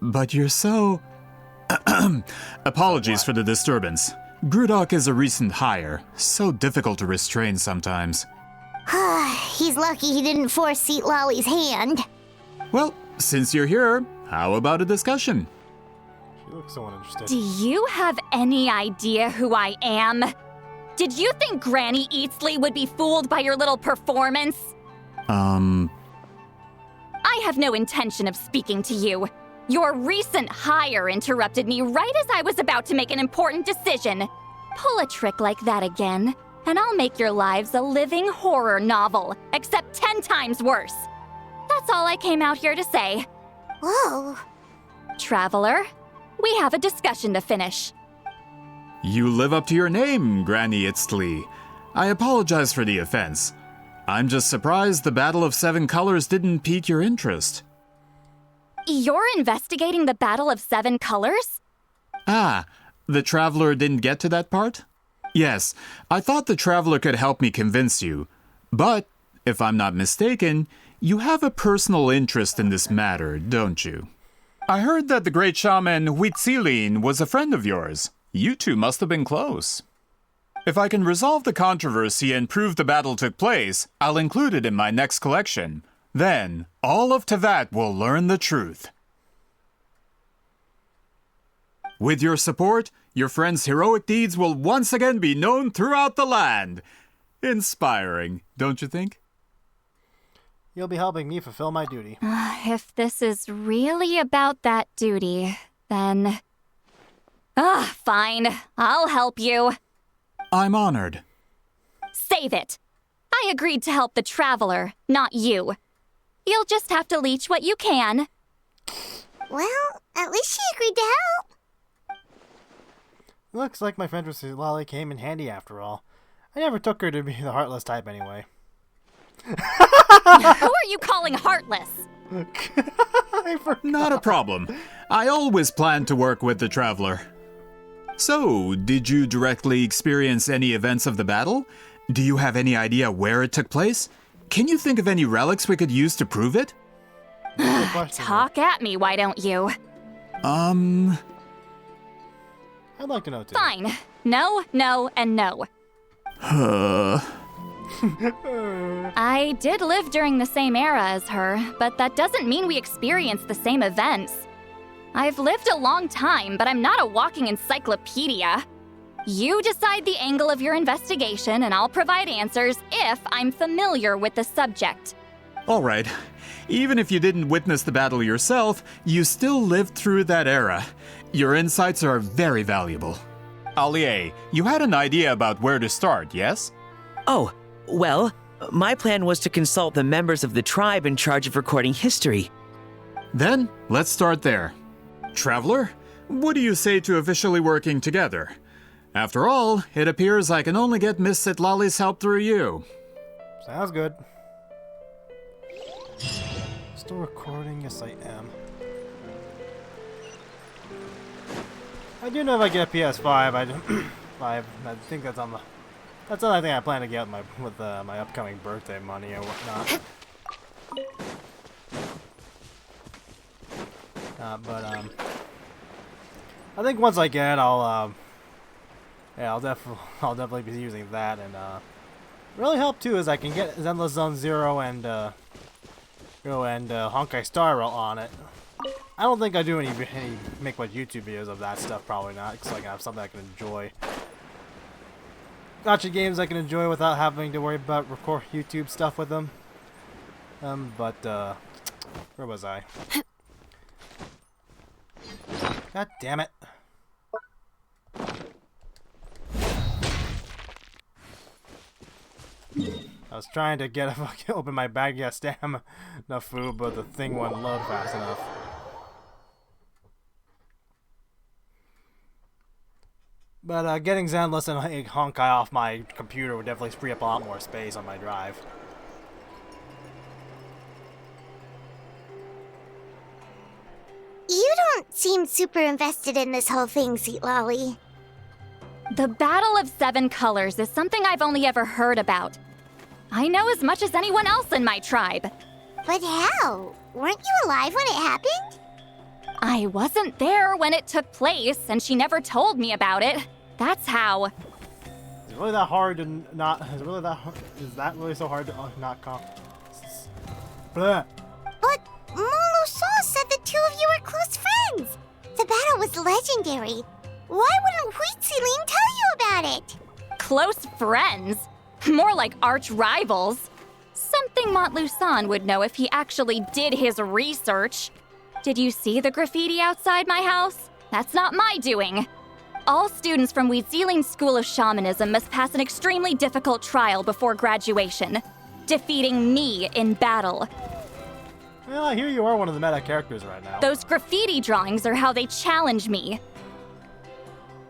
But you're so... Apologies for the disturbance. Grudok is a recent hire, so difficult to restrain sometimes. He's lucky he didn't force Seat Lolly's hand. Well, since you're here, how about a discussion? She looks so uninterested. Do you have any idea who I am? Did you think Granny Eatsley would be fooled by your little performance? I have no intention of speaking to you. Your recent hire interrupted me right as I was about to make an important decision. Pull a trick like that again, and I'll make your lives a living horror novel, except 10 times worse. That's all I came out here to say. Whoa. Traveler, we have a discussion to finish. You live up to your name, Granny Itztli. I apologize for the offense. I'm just surprised the Battle of Seven Colors didn't pique your interest. You're investigating the Battle of Seven Colors? Ah, the Traveler didn't get to that part? Yes, I thought the Traveler could help me convince you. But, if I'm not mistaken, you have a personal interest in this matter, don't you? I heard that the great shaman Huitzilin was a friend of yours. You two must have been close. If I can resolve the controversy and prove the battle took place, I'll include it in my next collection. Then, all of Tevat will learn the truth. With your support, your friend's heroic deeds will once again be known throughout the land. Inspiring, don't you think? You'll be helping me fulfill my duty. If this is really about that duty, then... fine. I'll help you. I'm honored. Save it. I agreed to help the Traveler, not you. You'll just have to leech what you can. Well, at least she agreed to help. Looks like my friend with Lolly came in handy after all. I never took her to be the heartless type anyway. Who are you calling heartless? Not a problem. I always planned to work with the Traveler. So, did you directly experience any events of the battle? Do you have any idea where it took place? Can you think of any relics we could use to prove it? Talk at me, why don't you? I'd like to know too. Fine. No, no, and no. I did live during the same era as her, but that doesn't mean we experienced the same events. I've lived a long time, but I'm not a walking encyclopedia. You decide the angle of your investigation, and I'll provide answers if I'm familiar with the subject. All right. Even if you didn't witness the battle yourself, you still lived through that era. Your insights are very valuable. Allie, you had an idea about where to start, yes? Oh, well, my plan was to consult the members of the tribe in charge of recording history. Then, let's start there. Traveler, what do you say to officially working together? After all, it appears I can only get Miss Sitlali's help through you. Sounds good. Still recording? Yes, I am. I do know if I get a PS5, I think that's on the. That's another thing I plan to get with my upcoming birthday money and whatnot. I think once I get it, I'll definitely be using that, and really help too is I can get Zenless Zone Zero and Honkai Star Rail on it. I don't think I do any make much YouTube videos of that stuff, probably not, because I can have something I can enjoy. Gotcha games I can enjoy without having to worry about record YouTube stuff with them. Where was I? God damn it. I was trying to get a fucking open my bag, yeah, stamina enough food, but the thing wouldn't load fast enough. But getting Zenless and Honkai off my computer would definitely free up a lot more space on my drive. You don't seem super invested in this whole thing, Seatlolly. The Battle of Seven Colors is something I've only ever heard about. I know as much as anyone else in my tribe. But how? Weren't you alive when it happened? I wasn't there when it took place, and she never told me about it. That's how. Is it really that hard to not? Is it really that? Is that really so hard to not come? Blah. But Molo-san said the two of you were close friends. The battle was legendary. Why wouldn't Huitziling tell you about it? Close friends? More like arch rivals. Something Montlusan would know if he actually did his research. Did you see the graffiti outside my house? That's not my doing. All students from Huitziling's School of Shamanism must pass an extremely difficult trial before graduation, defeating me in battle. Well, I hear you are one of the meta characters right now. Those graffiti drawings are how they challenge me.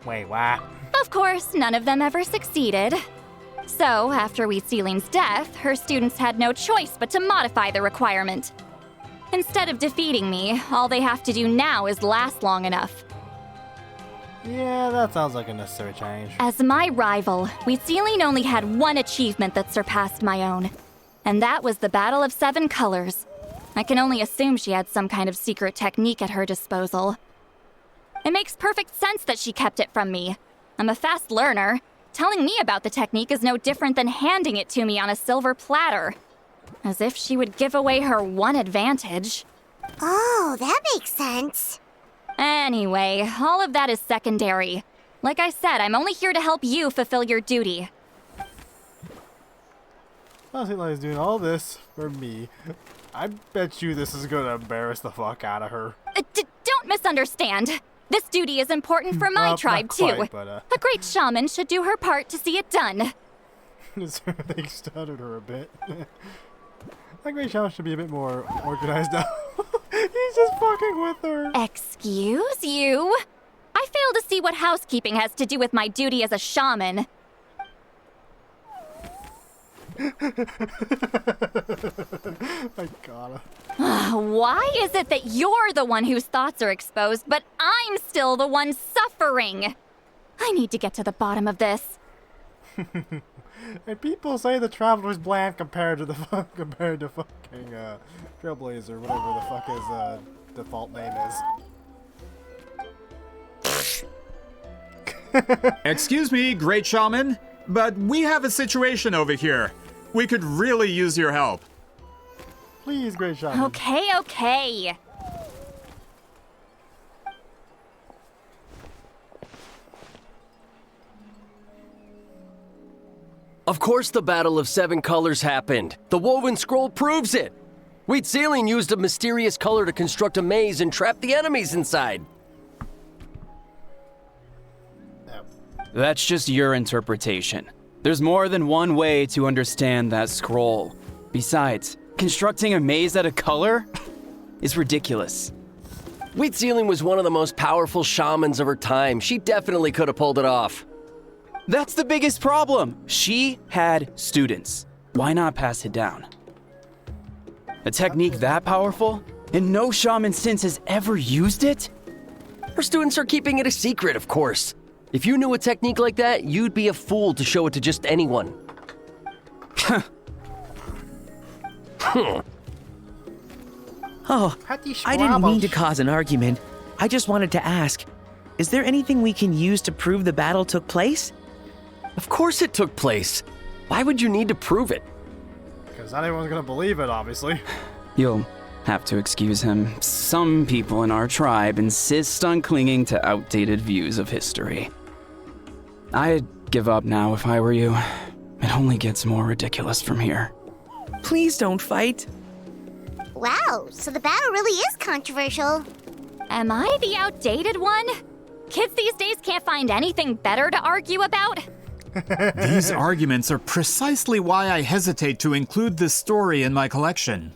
Wait, what? Of course, none of them ever succeeded. So, after Huitziling's death, her students had no choice but to modify the requirement. Instead of defeating me, all they have to do now is last long enough. Yeah, that sounds like a necessary change. As my rival, Huitziling only had one achievement that surpassed my own. And that was the Battle of Seven Colors. I can only assume she had some kind of secret technique at her disposal. It makes perfect sense that she kept it from me. I'm a fast learner. Telling me about the technique is no different than handing it to me on a silver platter. As if she would give away her one advantage. Oh, that makes sense. Anyway, all of that is secondary. Like I said, I'm only here to help you fulfill your duty. Seatlolly's doing all this for me. I bet you this is gonna embarrass the fuck out of her. Don't misunderstand. This duty is important for my Well, tribe, not quite, too. but, A great shaman should do her part to see it done. They stuttered her a bit. I think Shaman should be a bit more organized now. He's just fucking with her. Excuse you? I fail to see what housekeeping has to do with my duty as a shaman. I gotta. Why is it that you're the one whose thoughts are exposed, but I'm still the one suffering? I need to get to the bottom of this. And people say the Traveler's bland compared to fucking Trailblazer, whatever the fuck his default name is. Excuse me, Great Shaman, but we have a situation over here. We could really use your help. Please, Great Shaman. Okay. Of course the Battle of Seven Colors happened. The woven scroll proves it. Wheat Ceiling used a mysterious color to construct a maze and trap the enemies inside. That's just your interpretation. There's more than one way to understand that scroll. Besides, constructing a maze out of color is ridiculous. Wheat Ceiling was one of the most powerful shamans of her time. She definitely could have pulled it off. That's the biggest problem. She had students. Why not pass it down? A technique that powerful, and no shaman since has ever used it? Her students are keeping it a secret, of course. If you knew a technique like that, you'd be a fool to show it to just anyone. Oh, I didn't mean to cause an argument. I just wanted to ask, is there anything we can use to prove the battle took place? Of course it took place. Why would you need to prove it? Because not everyone's gonna believe it, obviously. You'll have to excuse him. Some people in our tribe insist on clinging to outdated views of history. I'd give up now if I were you. It only gets more ridiculous from here. Please don't fight. Wow, so the battle really is controversial. Am I the outdated one? Kids these days can't find anything better to argue about? These arguments are precisely why I hesitate to include this story in my collection.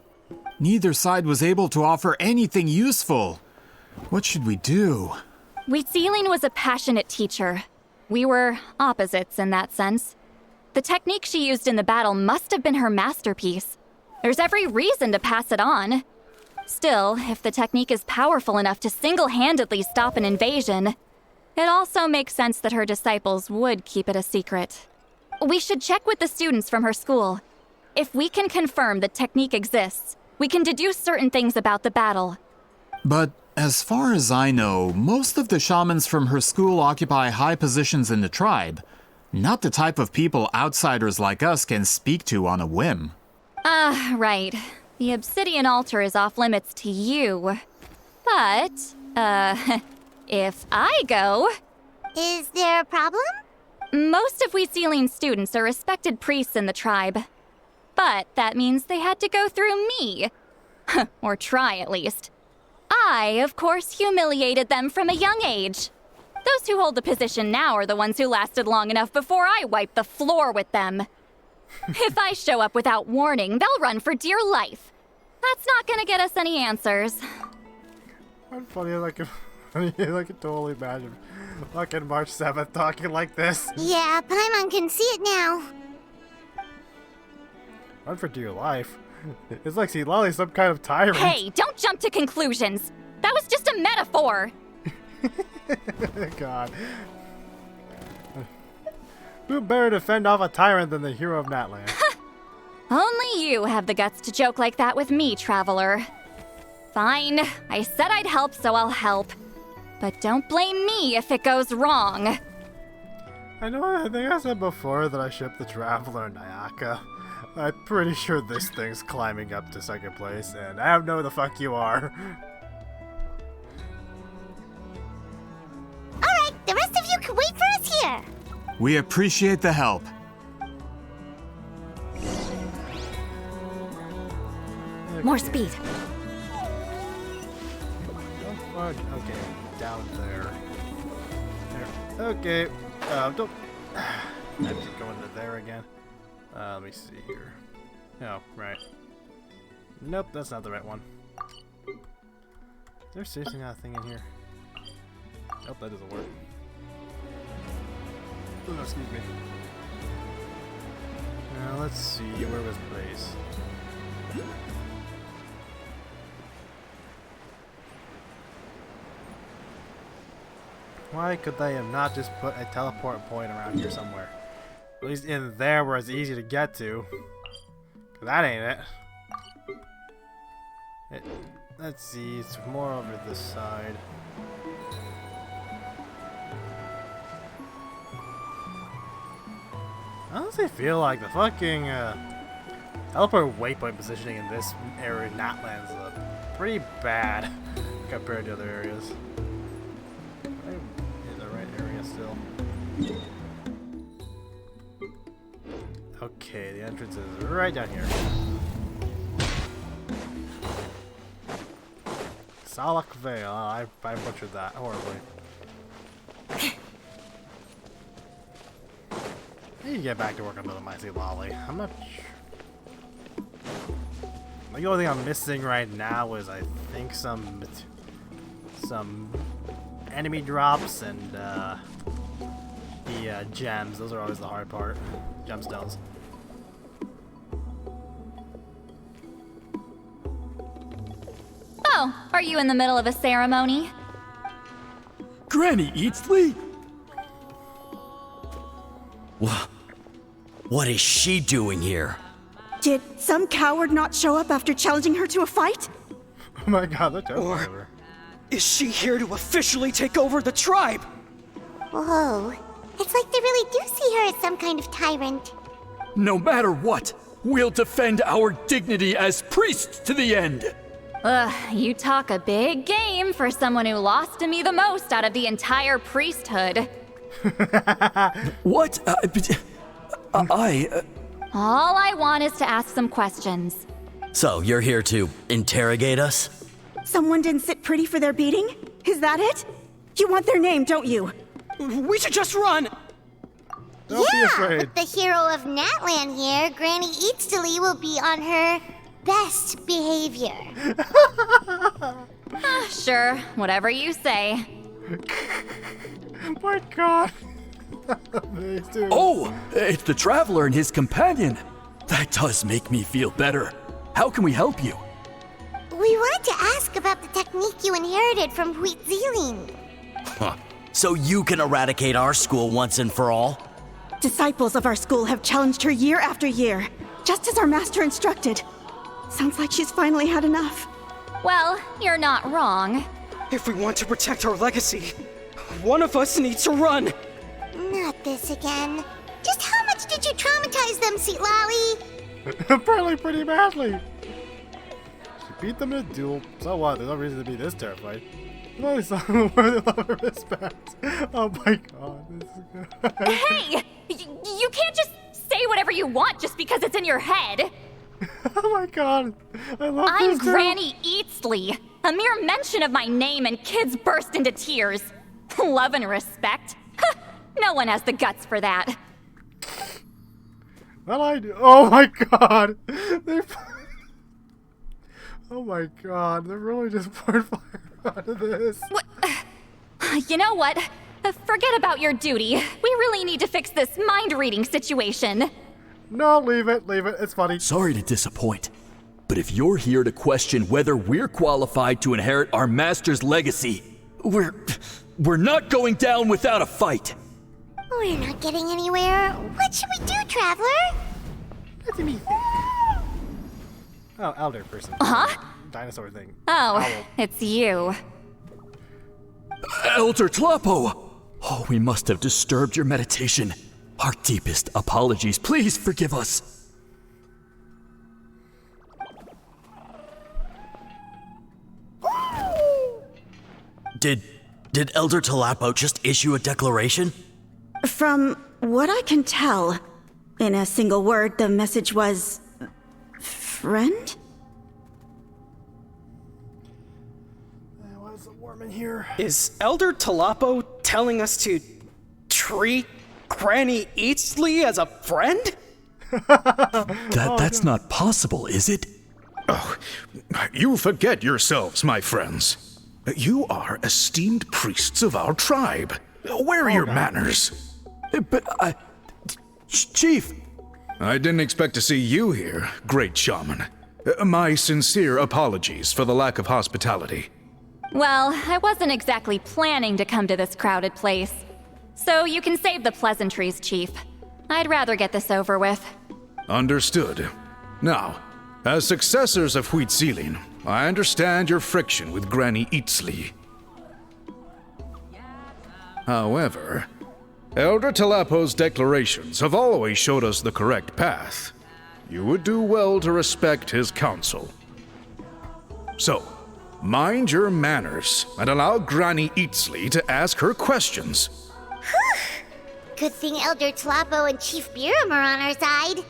Neither side was able to offer anything useful. What should we do? Wheat Ceiling was a passionate teacher. We were opposites in that sense. The technique she used in the battle must have been her masterpiece. There's every reason to pass it on. Still, if the technique is powerful enough to single-handedly stop an invasion, it also makes sense that her disciples would keep it a secret. We should check with the students from her school. If we can confirm the technique exists, we can deduce certain things about the battle. But as far as I know, most of the shamans from her school occupy high positions in the tribe. Not the type of people outsiders like us can speak to on a whim. Right. The obsidian altar is off limits to you. But, if I go... Is there a problem? Most of Wheat Ceiling students are respected priests in the tribe. But that means they had to go through me. Or try, at least. I, of course, humiliated them from a young age. Those who hold the position now are the ones who lasted long enough before I wiped the floor with them. If I show up without warning, they'll run for dear life. That's not gonna get us any answers. What funny, I could totally imagine fucking March 7th talking like this. Yeah, Paimon can see it now. Run for dear life. It's like Lolly's some kind of tyrant. Hey, don't jump to conclusions. That was just a metaphor. God. Who better to fend off a tyrant than the hero of Natlan? Only you have the guts to joke like that with me, Traveler. Fine, I said I'd help, so I'll help. But don't blame me if it goes wrong. I think I said before that I shipped the Traveler and Nayaka. I'm pretty sure this thing's climbing up to second place, and I don't know who the fuck you are. Alright, the rest of you can wait for us here. We appreciate the help. More speed. Okay. down there. There. Okay. Don't. I have to go into there again. Let me see here. Oh, right. Nope, that's not the right one. Is there seriously not a thing in here? Nope, that doesn't work. Oh, excuse me. Now let's see, where was the place? Why could they have not just put a teleport point around here somewhere? At least in there where it's easy to get to. 'Cause that ain't it. Let's see, it's more over this side. I honestly feel like the fucking teleport waypoint positioning in this area, Natlan, is pretty bad compared to other areas. I'm in the right area still. Okay, the entrance is right down here. Salak Vale. Oh, I butchered that horribly. I need to get back to work on the Mighty Lolly. I'm not sure. The only thing I'm missing right now is I think some enemy drops and the gems. Those are always the hard part. Gemstones. Oh, are you in the middle of a ceremony? Granny Eatsley? What is she doing here? Did some coward not show up after challenging her to a fight? Oh my god, that's Or is she here to officially take over the tribe? Whoa. It's like they really do see her as some kind of tyrant. No matter what, we'll defend our dignity as priests to the end. Ugh, you talk a big game for someone who lost to me the most out of the entire priesthood. What? All I want is to ask some questions. So, you're here to interrogate us? Someone didn't sit pretty for their beating? Is that it? You want their name, don't you? We should just run! Don't be afraid. With the hero of Natlan here, Granny Eatsley will be on her best behavior. Sure, whatever you say. My god. Oh, it's the Traveler and his companion. That does make me feel better. How can we help you? We wanted to ask about the technique you inherited from Huitziling. Huh. So you can eradicate our school once and for all? Disciples of our school have challenged her year after year, just as our master instructed. Sounds like she's finally had enough. Well, you're not wrong. If we want to protect our legacy, one of us needs to run. Not this again. Just how much did you traumatize them, Sweet Lolly? Apparently pretty badly. She beat them in a duel. So what? There's no reason to be this terrified. No, it's not worthy of her respect. Oh my god. This is good. Hey! You can't just say whatever you want just because it's in your head. Oh my god. I love I'm this too. Granny Eatsley. A mere mention of my name and kids burst into tears. Love and respect? No one has the guts for that. Well, I do. Oh my god. Oh my god. They're really just pouring fire onto this. What? You know what? Forget about your duty. We really need to fix this mind-reading situation. No, leave it. Leave it. It's funny. Sorry to disappoint, but if you're here to question whether we're qualified to inherit our master's legacy, we're not going down without a fight. We're not getting anywhere. What should we do, Traveler? What do you mean? Oh, elder person. Huh? Dinosaur thing. Oh, Owl. it's you. Elder Tlapo! Oh, we must have disturbed your meditation. Our deepest apologies. Please forgive us. Did Elder Tlapo just issue a declaration? From what I can tell, in a single word, the message was... friend? Why is it warming in here. Is Elder Talapo telling us to treat Granny Eatsley as a friend? That's not possible, is it? Oh, you forget yourselves, my friends. You are esteemed priests of our tribe. Where are your manners? But Chief! I didn't expect to see you here, great shaman. My sincere apologies for the lack of hospitality. Well, I wasn't exactly planning to come to this crowded place. So you can save the pleasantries, Chief. I'd rather get this over with. Understood. Now, as successors of Huitzilin, I understand your friction with Granny Eatsley. However, Elder Talapo's declarations have always showed us the correct path. You would do well to respect his counsel. So, mind your manners and allow Granny Eatsley to ask her questions. Good thing Elder Talapo and Chief Biram are on our side.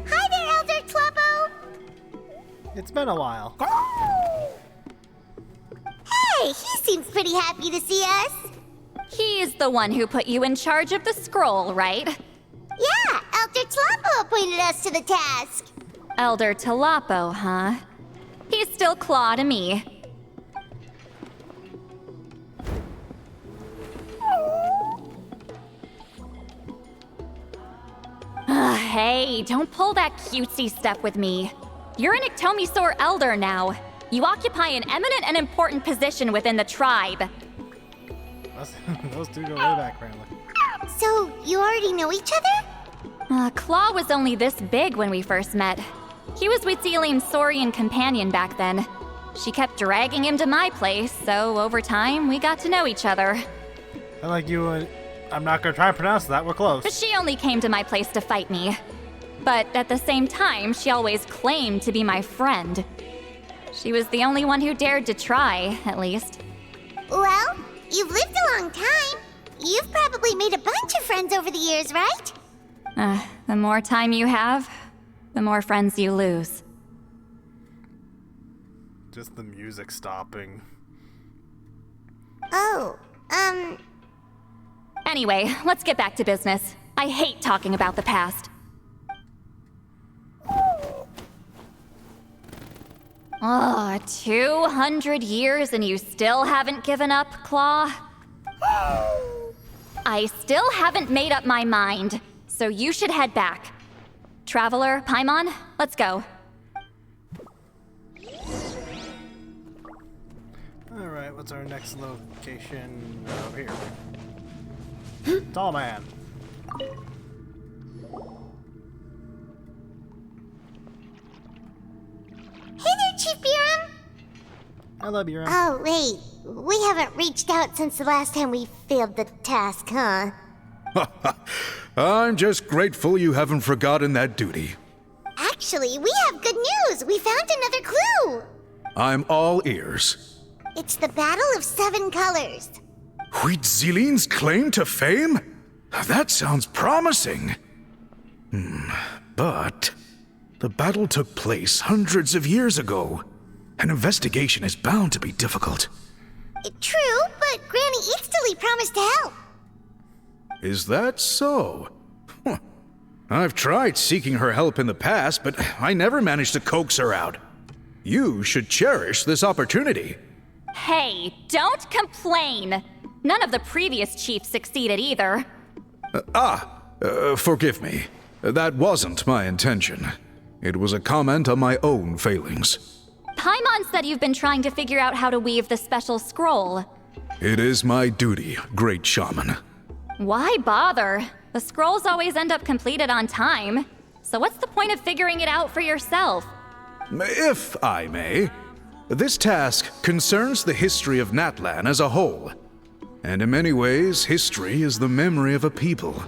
Hi there, Elder Talapo! It's been a while. Hey, he seems pretty happy to see us. He's the one who put you in charge of the scroll, right? Yeah, Elder Talapo appointed us to the task. Elder Talapo, huh? He's still Claw to me. Hey, don't pull that cutesy stuff with me. You're an Iktomi Elder now. You occupy an eminent and important position within the tribe. Those two go way back, apparently. So, you already know each other? Claw was only this big when we first met. He was Huitzilin's Saurian companion back then. She kept dragging him to my place, so over time, we got to know each other. I like you and... I'm not gonna try and pronounce that, we're close. But she only came to my place to fight me. But at the same time, she always claimed to be my friend. She was the only one who dared to try, at least. Well, you've lived a long time. You've probably made a bunch of friends over the years, right? The more time you have, the more friends you lose. Just the music stopping. Oh, Anyway, let's get back to business. I hate talking about the past. 200 years and you still haven't given up, Claw? I still haven't made up my mind, so you should head back. Traveler, Paimon, let's go. Alright, what's our next location? Over here. Tall man. Hey there, Chief Biram! Hello, Biram. Oh, wait. We haven't reached out since the last time we failed the task, huh? I'm just grateful you haven't forgotten that duty. Actually, we have good news! We found another clue! I'm all ears. It's the Battle of 7 Colors. Huitzilin's claim to fame? That sounds promising. But the battle took place hundreds of years ago. An investigation is bound to be difficult. True, but Granny Eatsley promised to help. Is that so? I've tried seeking her help in the past, but I never managed to coax her out. You should cherish this opportunity. Hey, don't complain! None of the previous chiefs succeeded either. Forgive me. That wasn't my intention. It was a comment on my own failings. Paimon said you've been trying to figure out how to weave the special scroll. It is my duty, great shaman. Why bother? The scrolls always end up completed on time. So what's the point of figuring it out for yourself? If I may, this task concerns the history of Natlan as a whole. And in many ways, history is the memory of a people.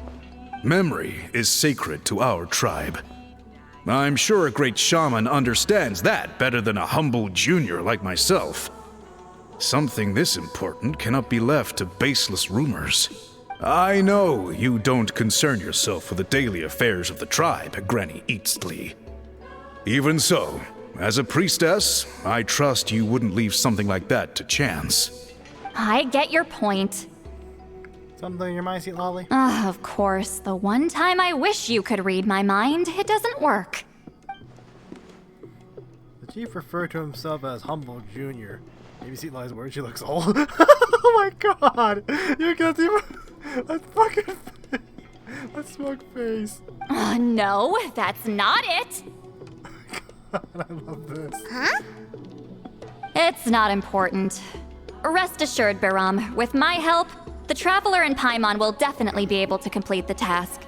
Memory is sacred to our tribe. I'm sure a great shaman understands that better than a humble junior like myself. Something this important cannot be left to baseless rumors. I know you don't concern yourself with the daily affairs of the tribe, Granny Eatsley. Even so, as a priestess, I trust you wouldn't leave something like that to chance. I get your point. Something your mind, Lolly? Of course. The one time I wish you could read my mind, it doesn't work. The chief referred to himself as Humble Junior. Maybe see Lolly's word, she looks old. Oh my god! You can't see that fucking face. That smug face. No, that's not it. God, I love this. Huh? It's not important. Rest assured, Biram, with my help, the Traveler and Paimon will definitely be able to complete the task.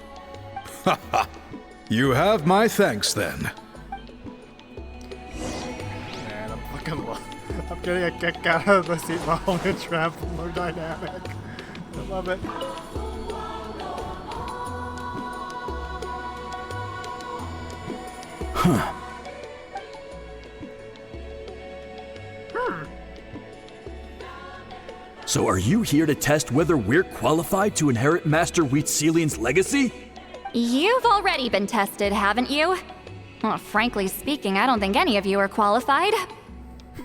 You have my thanks then. Man, I'm getting a kick out of the seat while and Traveler dynamic. I love it. Huh. So are you here to test whether we're qualified to inherit Master Wheatselian's legacy? You've already been tested, haven't you? Well, frankly speaking, I don't think any of you are qualified.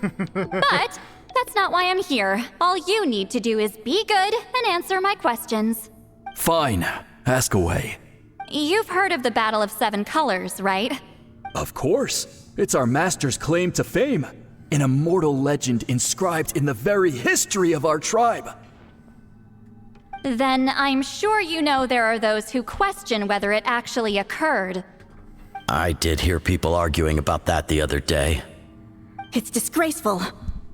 But that's not why I'm here. All you need to do is be good and answer my questions. Fine. Ask away. You've heard of the Battle of Seven Colors, right? Of course. It's our master's claim to fame. An immortal legend inscribed in the very history of our tribe. Then I'm sure you know there are those who question whether it actually occurred. I did hear people arguing about that the other day. It's disgraceful.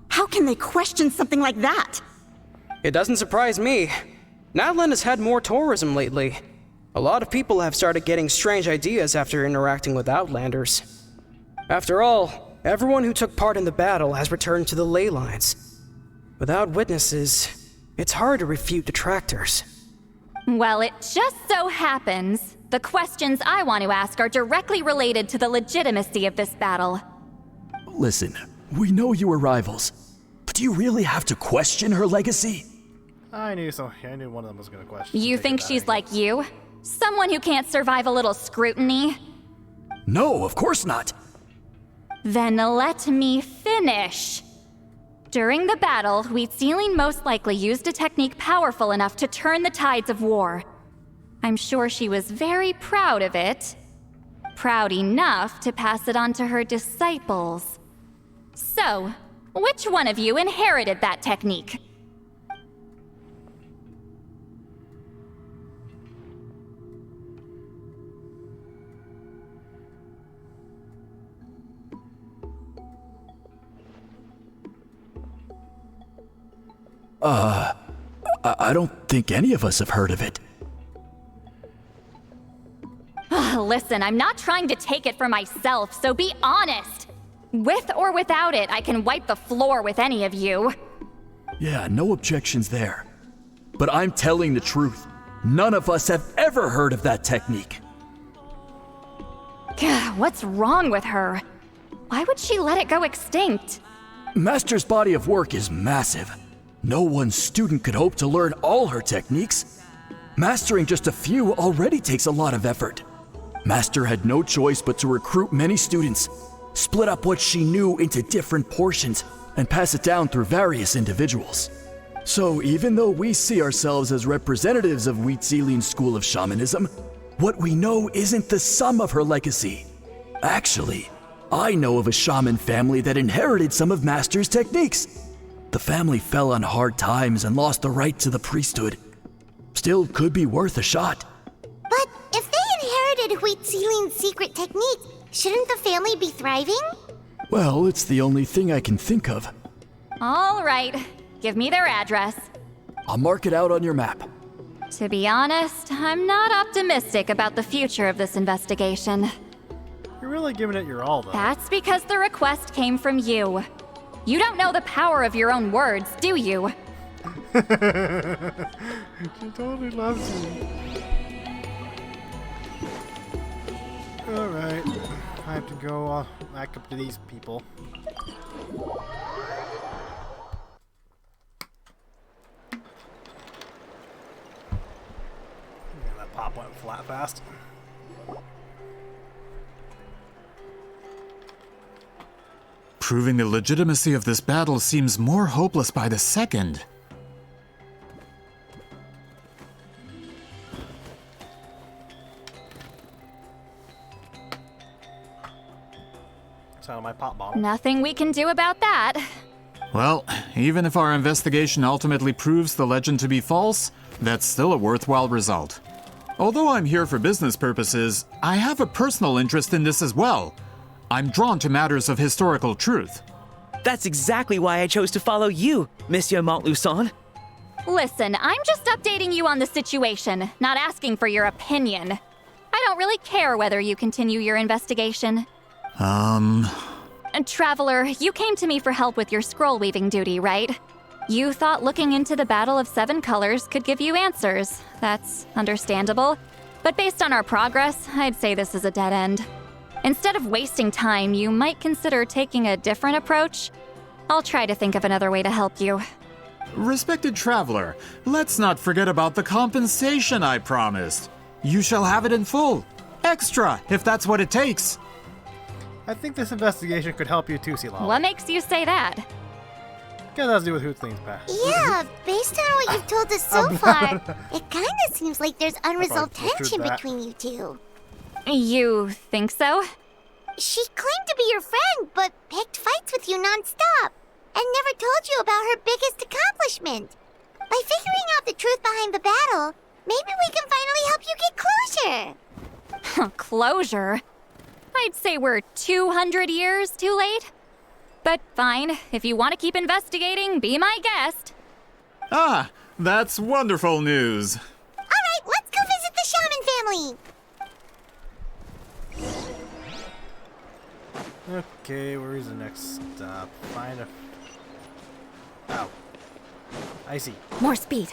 How can they question something like that? It doesn't surprise me. Natlan has had more tourism lately. A lot of people have started getting strange ideas after interacting with Outlanders. After all, everyone who took part in the battle has returned to the ley lines. Without witnesses, it's hard to refute detractors. Well, it just so happens the questions I want to ask are directly related to the legitimacy of this battle. Listen, we know you were rivals, but do you really have to question her legacy? I knew one of them was going to question. You think she's like you? Someone who can't survive a little scrutiny? No, of course not. Then let me finish. During the battle, Wheatsealing most likely used a technique powerful enough to turn the tides of war. I'm sure she was very proud of it. Proud enough to pass it on to her disciples. So, which one of you inherited that technique? I don't think any of us have heard of it. Listen, I'm not trying to take it for myself, so be honest. With or without it, I can wipe the floor with any of you. Yeah, no objections there. But I'm telling the truth. None of us have ever heard of that technique. What's wrong with her? Why would she let it go extinct? Master's body of work is massive. No one student could hope to learn all her techniques. Mastering just a few already takes a lot of effort. Master had no choice but to recruit many students, split up what she knew into different portions, and pass it down through various individuals. So even though we see ourselves as representatives of Wheatsealing's school of shamanism, what we know isn't the sum of her legacy. Actually, I know of a shaman family that inherited some of Master's techniques. The family fell on hard times and lost the right to the priesthood. Still could be worth a shot. But if they inherited Wheatsealing's secret technique, shouldn't the family be thriving? Well, it's the only thing I can think of. All right, give me their address. I'll mark it out on your map. To be honest, I'm not optimistic about the future of this investigation. You're really giving it your all, though. That's because the request came from you. You don't know the power of your own words, do you? She totally loves you. Alright, I have to go back up to these people. map went flat fast. Proving the legitimacy of this battle seems more hopeless by the second. It's out of my pop bottle. Nothing we can do about that. Well, even if our investigation ultimately proves the legend to be false, that's still a worthwhile result. Although I'm here for business purposes, I have a personal interest in this as well. I'm drawn to matters of historical truth. That's exactly why I chose to follow you, Monsieur Montluçon. Listen, I'm just updating you on the situation, not asking for your opinion. I don't really care whether you continue your investigation. Traveler, you came to me for help with your scroll weaving duty, right? You thought looking into the Battle of Seven Colors could give you answers. That's understandable. But based on our progress, I'd say this is a dead end. Instead of wasting time, you might consider taking a different approach. I'll try to think of another way to help you. Respected traveler, let's not forget about the compensation I promised. You shall have it in full. Extra, if that's what it takes. I think this investigation could help you too, Silal. What makes you say that? Guess it has to do with Hootling's past. Yeah, based on what you've told us so far, it kind of seems like there's unresolved tension between you two. You think so? She claimed to be your friend, but picked fights with you nonstop, and never told you about her biggest accomplishment. By figuring out the truth behind the battle, maybe we can finally help you get closure. Closure? I'd say we're 200 years too late. But fine, if you want to keep investigating, be my guest. Ah, that's wonderful news. All right, let's go visit the Shaman family. Okay, where is the next stop? Find a... Oh. I see. More speed.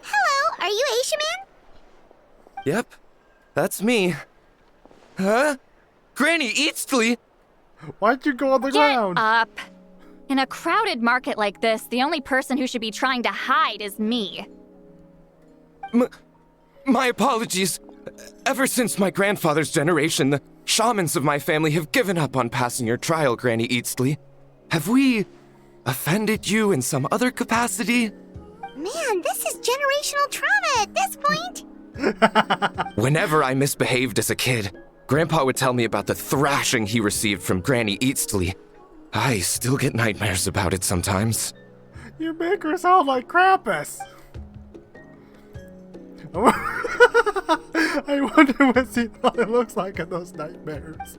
Hello, are you Aishaman? Yep, that's me. Huh? Granny Eastly? Why'd you go on the ground? Get up. In a crowded market like this, the only person who should be trying to hide is me. My apologies. Ever since my grandfather's generation, the shamans of my family have given up on passing your trial, Granny Eastly. Have we offended you in some other capacity? Man, this is generational trauma at this point. Whenever I misbehaved as a kid, Grandpa would tell me about the thrashing he received from Granny Eastly. I still get nightmares about it sometimes. You make her sound like Krampus. I wonder what Silal looks like in those nightmares.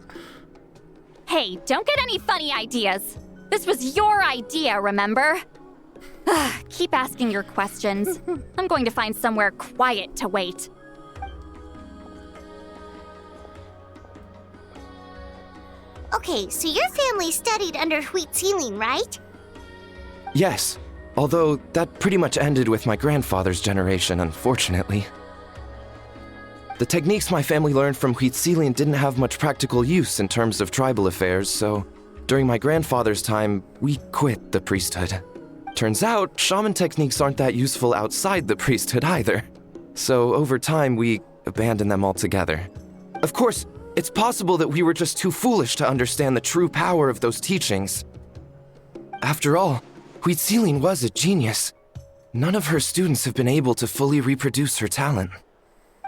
Hey, don't get any funny ideas. This was your idea, remember? Keep asking your questions. I'm going to find somewhere quiet to wait. Okay, so your family studied under Huitzilin, right? Yes, although that pretty much ended with my grandfather's generation, unfortunately. The techniques my family learned from Huitzilin didn't have much practical use in terms of tribal affairs, so during my grandfather's time, we quit the priesthood. Turns out, shaman techniques aren't that useful outside the priesthood either. So over time, we abandoned them altogether. Of course, it's possible that we were just too foolish to understand the true power of those teachings. After all, Huitzilin was a genius. None of her students have been able to fully reproduce her talent.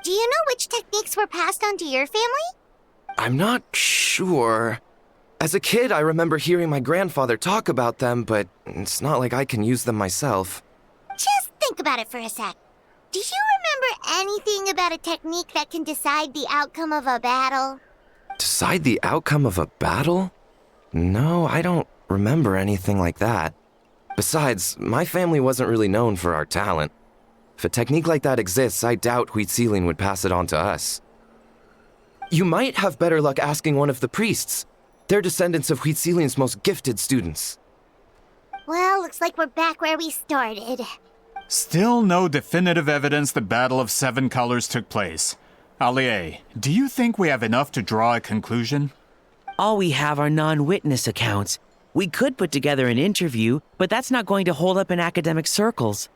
Do you know which techniques were passed on to your family? I'm not sure. As a kid, I remember hearing my grandfather talk about them, but it's not like I can use them myself. Just think about it for a sec. Do you remember anything about a technique that can decide the outcome of a battle? Decide the outcome of a battle? No, I don't remember anything like that. Besides, my family wasn't really known for our talent. If a technique like that exists, I doubt Huitzilin would pass it on to us. You might have better luck asking one of the priests. They're descendants of Huitzilin's most gifted students. Well, looks like we're back where we started. Still no definitive evidence the Battle of Seven Colors took place. Allier, do you think we have enough to draw a conclusion? All we have are non-witness accounts. We could put together an interview, but that's not going to hold up in academic circles.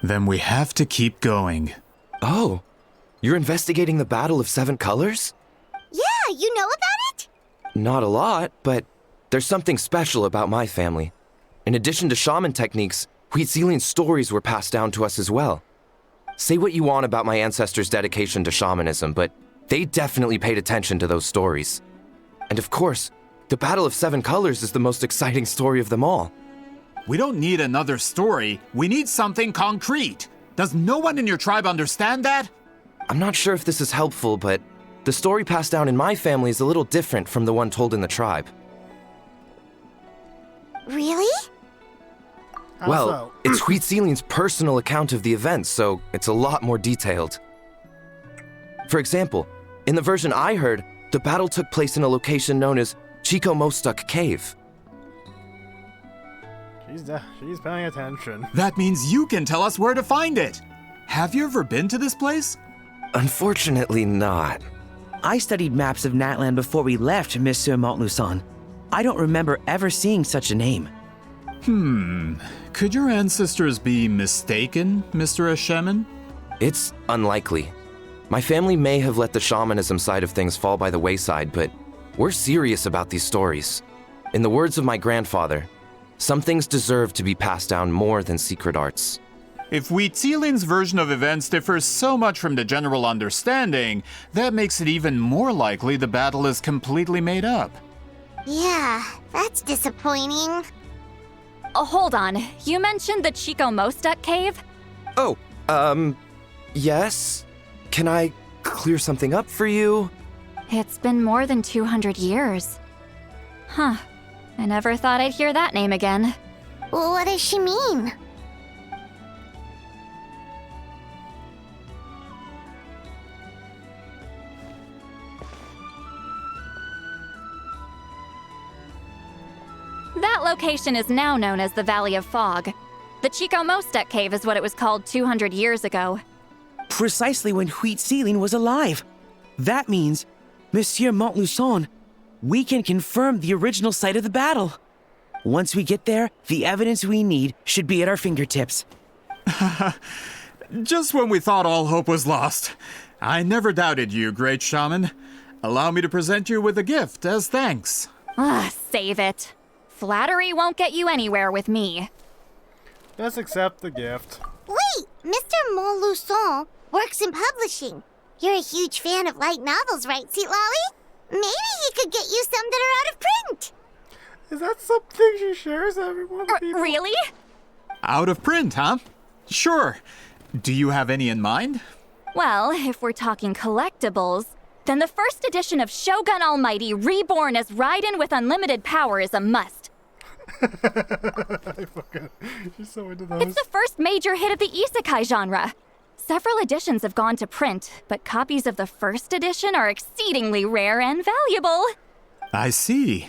Then we have to keep going. Oh, you're investigating the Battle of Seven Colors? Yeah, you know about it? Not a lot, but there's something special about my family. In addition to shaman techniques, Huitzilian stories were passed down to us as well. Say what you want about my ancestors' dedication to shamanism, but they definitely paid attention to those stories. And of course, the Battle of Seven Colors is the most exciting story of them all. We don't need another story. We need something concrete. Does no one in your tribe understand that? I'm not sure if this is helpful, but the story passed down in my family is a little different from the one told in the tribe. Really? Well, it's Huitzilian's personal account of the events, so it's a lot more detailed. For example, in the version I heard, the battle took place in a location known as Chico Mostuk Cave. She's paying attention. That means you can tell us where to find it. Have you ever been to this place? Unfortunately not. I studied maps of Natlan before we left, Monsieur Montluçon. I don't remember ever seeing such a name. Could your ancestors be mistaken, Mr. Ashemin? It's unlikely. My family may have let the shamanism side of things fall by the wayside, but we're serious about these stories. In the words of my grandfather, some things deserve to be passed down more than secret arts. If Huitzilian's version of events differs so much from the general understanding, that makes it even more likely the battle is completely made up. Yeah, that's disappointing. Oh, hold on. You mentioned the Chico Mostuk cave? Oh, yes? Can I clear something up for you? It's been more than 200 years. Huh. I never thought I'd hear that name again. What does she mean? That location is now known as the Valley of Fog. The Chico Mostuk cave is what it was called 200 years ago. Precisely when Huitzilian was alive. That means, Monsieur Montluçon, we can confirm the original site of the battle. Once we get there, the evidence we need should be at our fingertips. Just when we thought all hope was lost. I never doubted you, great shaman. Allow me to present you with a gift as thanks. Save it. Flattery won't get you anywhere with me. Just accept the gift. Wait, Mr. Montluçon works in publishing. You're a huge fan of light novels, right, Seatlolly? Maybe he could get you some that are out of print. Is that something she shares everyone with people? Really? Out of print, huh? Sure. Do you have any in mind? Well, if we're talking collectibles, then the first edition of Shogun Almighty reborn as Raiden with unlimited power is a must. She's so into those. It's the first major hit of the isekai genre. Several editions have gone to print, but copies of the first edition are exceedingly rare and valuable. I see.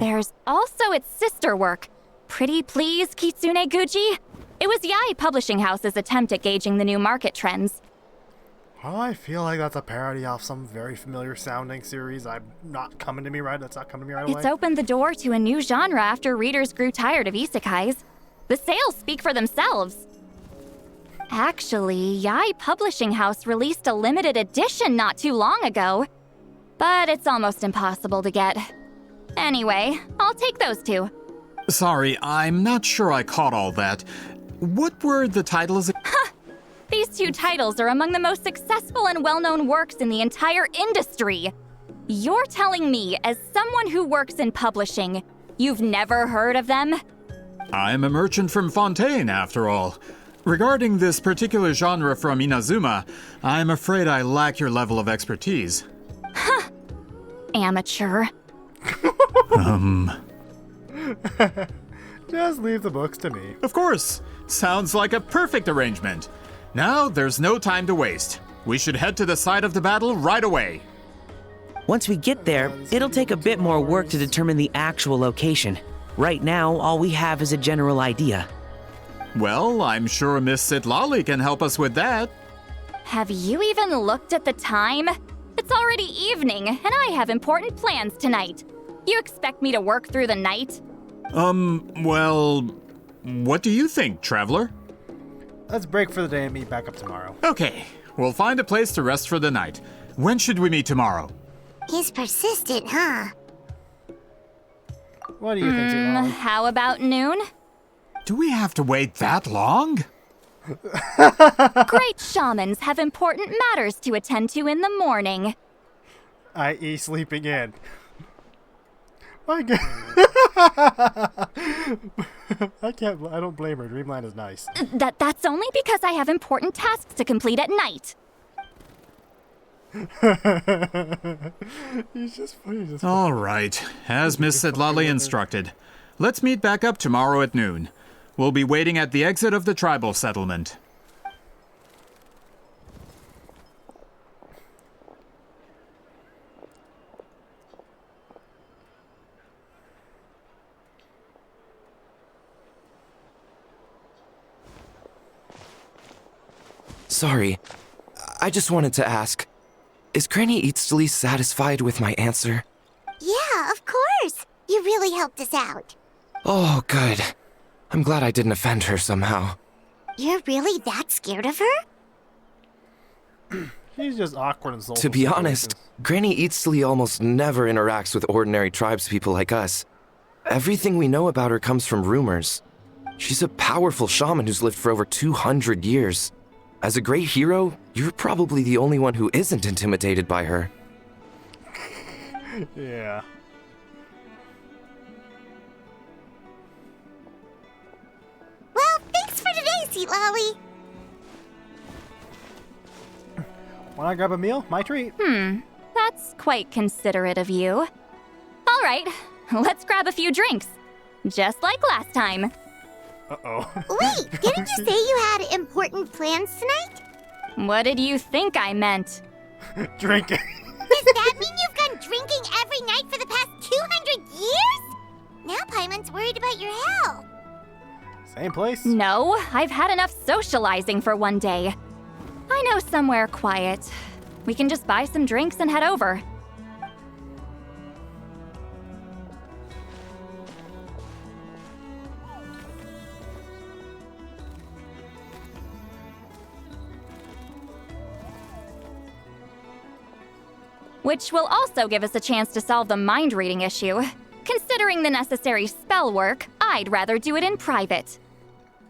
There's also its sister work, Pretty Please Kitsune Guji. It was Yai Publishing House's attempt at gauging the new market trends. Well, I feel like that's a parody off some very familiar sounding series. That's not coming to me right away. It's opened the door to a new genre after readers grew tired of isekais. The sales speak for themselves. Actually, Yai Publishing House released a limited edition not too long ago, but it's almost impossible to get. Anyway, I'll take those two. Sorry, I'm not sure I caught all that. What were the titles? These two titles are among the most successful and well-known works in the entire industry. You're telling me, as someone who works in publishing, you've never heard of them? I'm a merchant from Fontaine, after all. Regarding this particular genre from Inazuma, I'm afraid I lack your level of expertise. Amateur. Just leave the books to me. Of course. Sounds like a perfect arrangement. Now, there's no time to waste. We should head to the site of the battle right away. Once we get there, it'll take a bit more work to determine the actual location. Right now, all we have is a general idea. Well, I'm sure Miss Sitlali can help us with that. Have you even looked at the time? It's already evening, and I have important plans tonight. You expect me to work through the night? Well, what do you think, traveler? let's break for the day and meet back up tomorrow. Okay, we'll find a place to rest for the night. When should we meet tomorrow? He's persistent, huh? What do you think, Lolly? How about noon? Do we have to wait that long? Great shamans have important matters to attend to in the morning. i.e. sleeping in. My God. I don't blame her. Dreamland is nice. That's only because I have important tasks to complete at night. He's just funny. All right, as Miss Sitlali instructed. Let's meet back up tomorrow at noon. We'll be waiting at the exit of the tribal settlement. Sorry, I just wanted to ask, is Granny Eatsley satisfied with my answer? Yeah, of course. You really helped us out. Oh, good. I'm glad I didn't offend her somehow. You're really that scared of her? She's just awkward and social. To be honest, Granny Eatsley almost never interacts with ordinary tribespeople like us. Everything we know about her comes from rumors. She's a powerful shaman who's lived for over 200 years. As a great hero, you're probably the only one who isn't intimidated by her. Yeah. Well, thanks for today, Sweet Lolly. Wanna grab a meal? My treat. That's quite considerate of you. All right, let's grab a few drinks. Just like last time. Uh-oh. Wait, didn't you say you had important plans tonight? What did you think I meant? Drinking. Does that mean you've gone drinking every night for the past 200 years? Now Paimon's worried about your health. Same place? No, I've had enough socializing for one day. I know somewhere quiet. We can just buy some drinks and head over. Which will also give us a chance to solve the mind-reading issue. Considering the necessary spell work, I'd rather do it in private.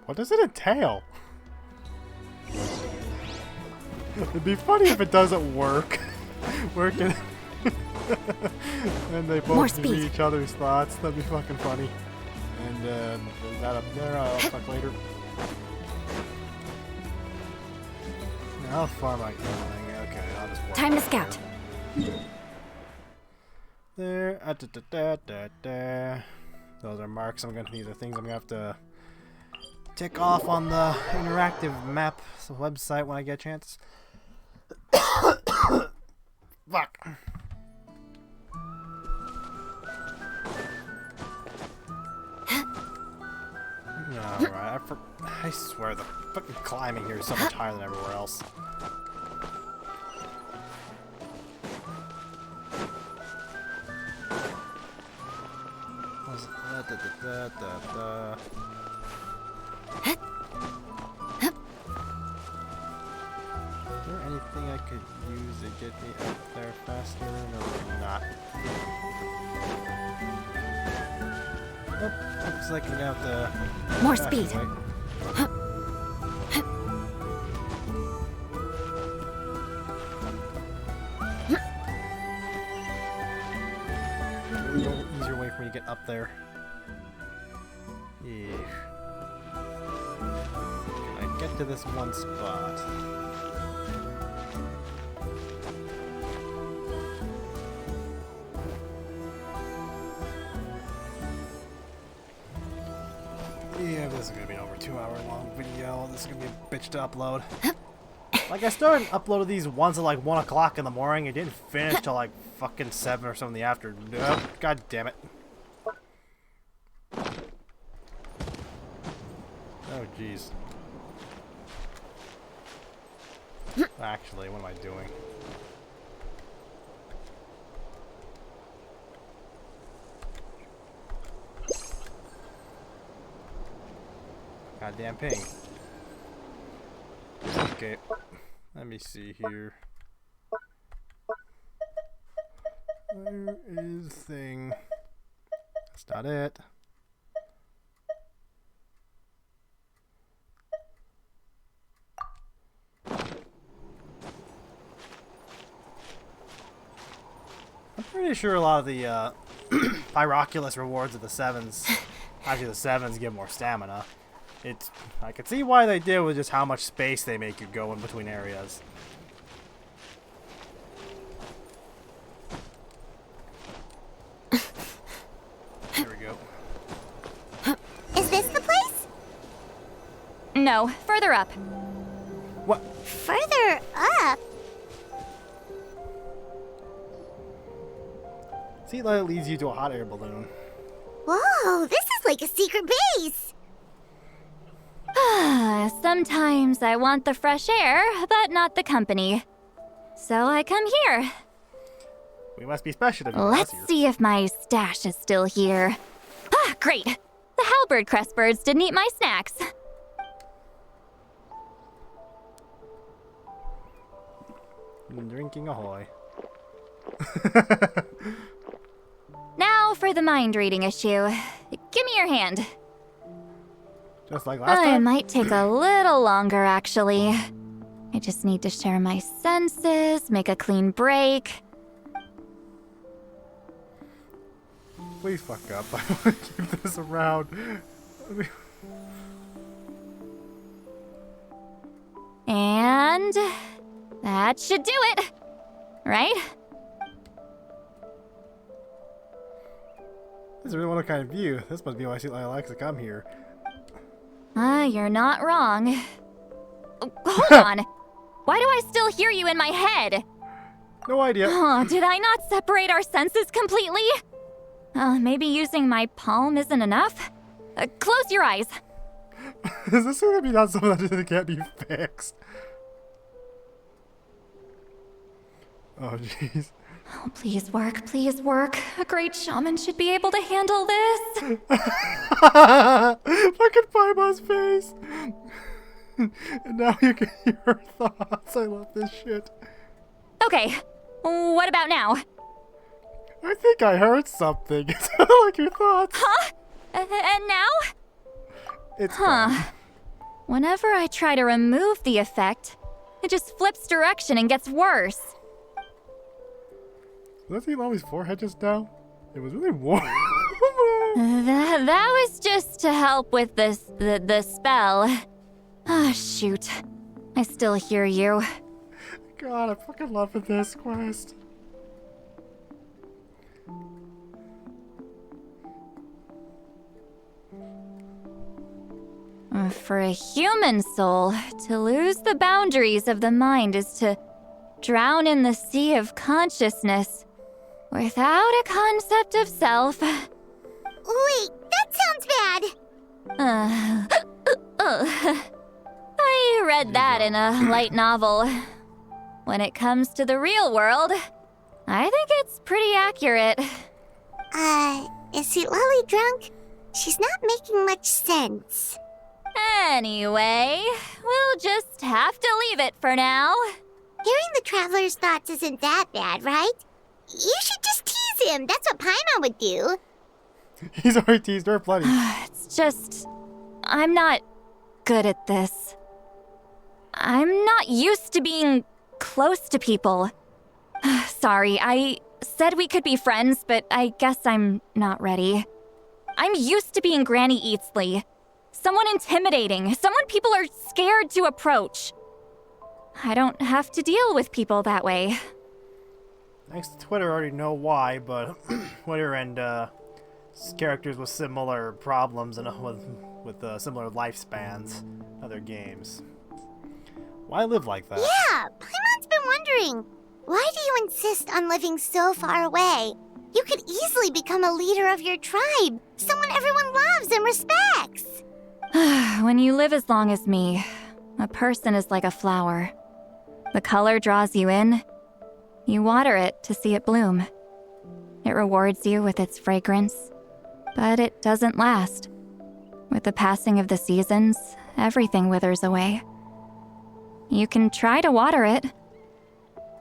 What does it entail? It'd be funny if it doesn't work. Working. And they both read each other's thoughts. That'd be fucking funny. And is that up there? I'll fuck later. How far am I going? Okay, I'll just work. Time to scout. There. Those are marks. These are things I'm gonna have to tick off on the interactive map website when I get a chance. Fuck. Alright, I swear the fucking climbing here is so much higher than everywhere else. Is there anything I could use to get me up there faster? No, there's not. Nope, looks like I'm gonna have to... More speed. No easier way for me to get up there. Yeah. Can I get to this one spot? Yeah, this is gonna be an over 2 hour long video. This is gonna be a bitch to upload. Like, I started uploading these once at like 1 o'clock in the morning. It didn't finish till like fucking 7 or something in the afternoon. God damn it. Oh, jeez. Actually, what am I doing? Goddamn ping. Okay, let me see here. Where is the thing? That's not it. I'm pretty sure a lot of the Pyroculus rewards of the 7s, actually the 7s give more stamina. I could see why they did with just how much space they make you go in between areas. There we go. Is this the place? No, further up. What? Further up? See, that leads you to a hot air balloon. Whoa, this is like a secret base. Sometimes I want the fresh air, but not the company. So I come here. We must be special to be Let's see if my stash is still here. Ah, great. The halberd crest birds didn't eat my snacks. Drinking ahoy. Now for the mind reading issue. Give me your hand. Just like last time? It might take a little longer, actually. I just need to share my senses, make a clean break. Please fuck up. I want to keep this around. And that should do it. Right? This is really one kind of view. This must be why I like to come here. You're not wrong. Hold on. Why do I still hear you in my head? No idea. Oh, did I not separate our senses completely? Maybe using my palm isn't enough? Close your eyes. Is this going to be not something that can't be fixed? Oh, jeez. Oh, please work, please work. A great shaman should be able to handle this. Fucking Paima's face. And now you can hear her thoughts. I love this shit. Okay, what about now? I think I heard something. It's like your thoughts. Huh? And now? It's gone. Whenever I try to remove the effect, it just flips direction and gets worse. Did I see Mommy's forehead just now? It was really warm. That was just to help with the spell. Ah, shoot. I still hear you. God, I'm fucking loving this quest. For a human soul, to lose the boundaries of the mind is to drown in the sea of consciousness without a concept of self. Wait, that sounds bad. I read that in a light novel. When it comes to the real world, I think it's pretty accurate. Is Lily drunk? She's not making much sense. Anyway, we'll just have to leave it for now. Hearing the traveler's thoughts isn't that bad, right? You should just tease him. That's what Paimon would do. He's already teased her plenty. It's just... I'm not good at this. I'm not used to being close to people. Sorry, I said we could be friends, but I guess I'm not ready. I'm used to being Granny Eatsley. Someone intimidating, someone people are scared to approach. I don't have to deal with people that way. Thanks to Twitter, I already know why, but Twitter and characters with similar problems and with similar lifespans, other games. Why live like that? Yeah, Paimon's been wondering. Why do you insist on living so far away? You could easily become a leader of your tribe, someone everyone loves and respects. When you live as long as me, a person is like a flower. The color draws you in. You water it to see it bloom. It rewards you with its fragrance, but it doesn't last. With the passing of the seasons, everything withers away. You can try to water it,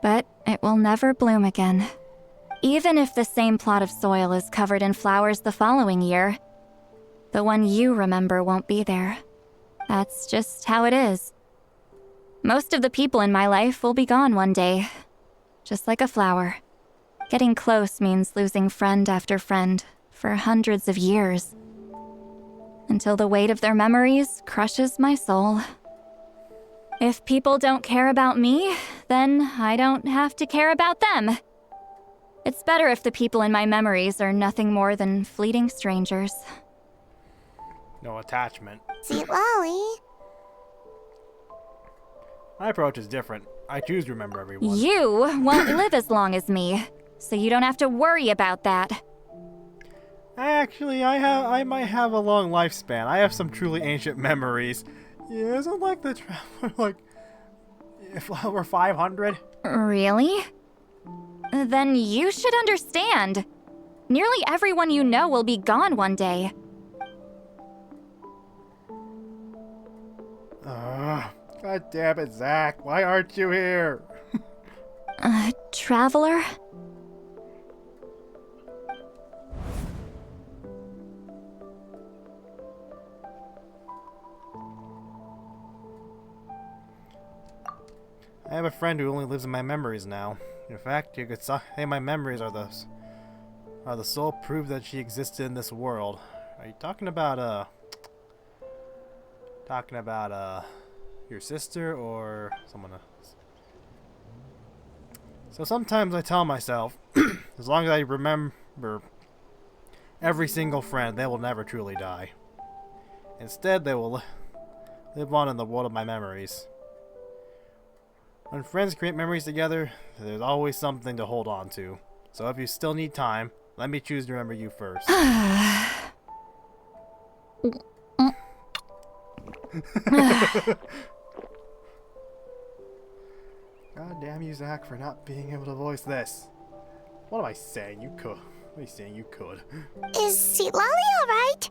but it will never bloom again. Even if the same plot of soil is covered in flowers the following year, the one you remember won't be there. That's just how it is. Most of the people in my life will be gone one day, just like a flower. Getting close means losing friend after friend for hundreds of years, until the weight of their memories crushes my soul. If people don't care about me, then I don't have to care about them. It's better if the people in my memories are nothing more than fleeting strangers. No attachment. Sweet Lolly. My approach is different. I choose to remember everyone. You won't live as long as me, so you don't have to worry about that. Actually, I might have a long lifespan. I have some truly ancient memories. Yeah, isn't like the traveler like if we're 500? Really? Then you should understand. Nearly everyone you know will be gone one day. God damn it, Zach. Why aren't you here? Traveler? I have a friend who only lives in my memories now. In fact, you could say my memories are the sole proof that she existed in this world. Are you talking about your sister or someone else? So sometimes I tell myself, as long as I remember every single friend, they will never truly die. Instead, they will live on in the world of my memories. When friends create memories together, there's always something to hold on to. So if you still need time, let me choose to remember you first. God damn you, Zach, for not being able to voice this. What am I saying? You could. What are you saying? You could. Is Sweet Lolly alright?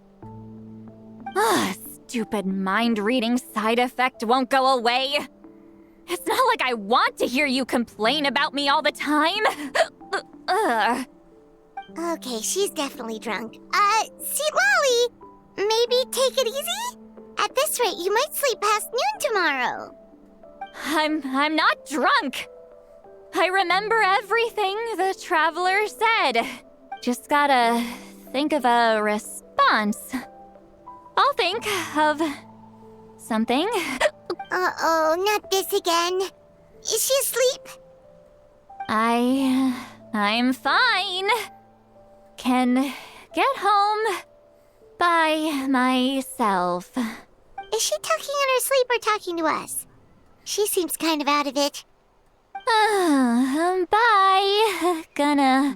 Stupid mind-reading side effect won't go away. It's not like I want to hear you complain about me all the time. Okay, she's definitely drunk. Sweet Lolly, maybe take it easy? At this rate, you might sleep past noon tomorrow. I'm not drunk. I remember everything the traveler said. Just gotta think of a response. I'll think of something. Uh-oh, not this again. Is she asleep? I'm fine. Can get home by myself. Is she talking in her sleep or talking to us? She seems kind of out of it. Bye. Gonna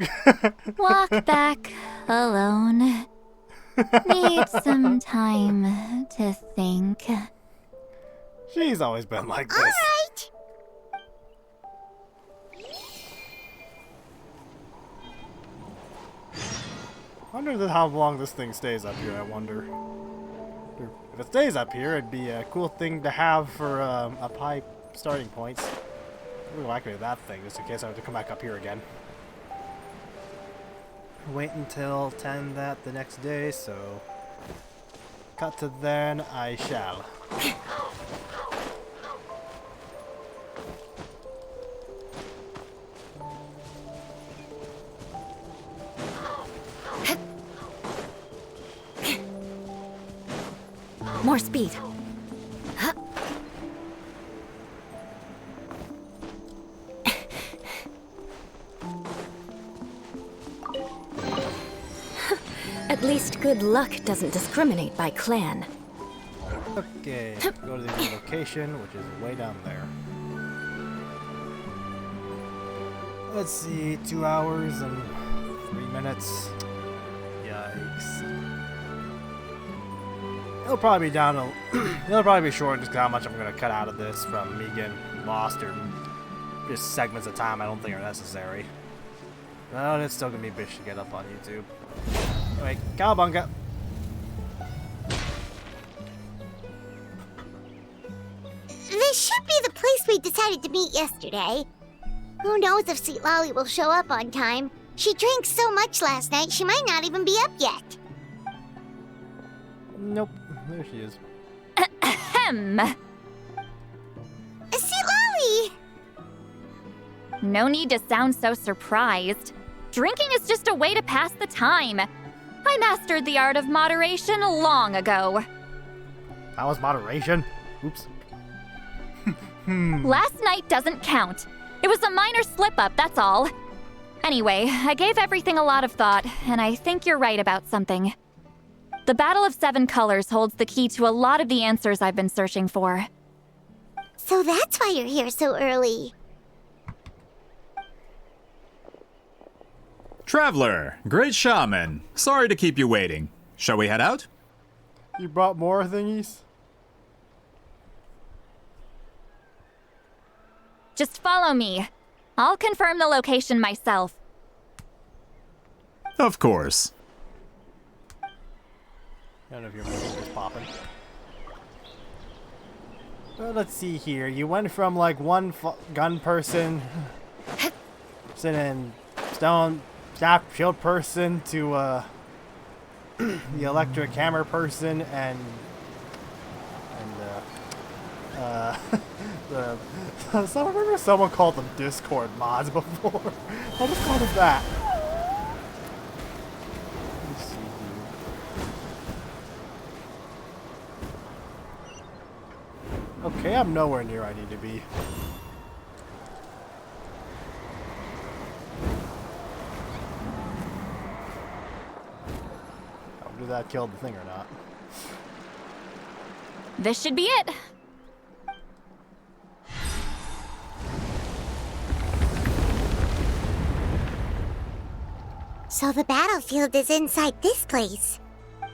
walk back alone. Need some time to think. She's always been like this. Alright. I wonder how long this thing stays up here, I wonder. If it stays up here, it'd be a cool thing to have for up high starting points. Ooh, I could do that thing, just in case I have to come back up here again. Wait until 10 that the next day, so... Cut to then, I shall. More speed. At least good luck doesn't discriminate by clan. Okay, go to the new location, which is way down there. Let's see, 2 hours and 3 minutes. Yikes. It'll probably be down a... it'll probably be short just how much I'm going to cut out of this from me getting lost or just segments of time I don't think are necessary. But it's still going to be a bitch to get up on YouTube. Anyway, cowabunga! This should be the place we decided to meet yesterday. Who knows if Sweet Lolly will show up on time? She drank so much last night, she might not even be up yet. Nope. There she is. Ahem. Sweet Lolly! No need to sound so surprised. Drinking is just a way to pass the time. I mastered the art of moderation long ago. That was moderation? Oops. Last night doesn't count. It was a minor slip-up, that's all. Anyway, I gave everything a lot of thought, and I think you're right about something. The Battle of Seven Colors holds the key to a lot of the answers I've been searching for. So that's why you're here so early. Traveler, great shaman. Sorry to keep you waiting. Shall we head out? You brought more thingies? Just follow me. I'll confirm the location myself. Of course. I don't know if your music is popping. Well, let's see here. You went from like one gun person, sitting stone staff shield person to the electric hammer person and I remember someone called them Discord mods before. I'll just call them that. Let's see here. Okay, I'm nowhere near I need to be. Did that kill the thing or not? This should be it. So the battlefield is inside this place.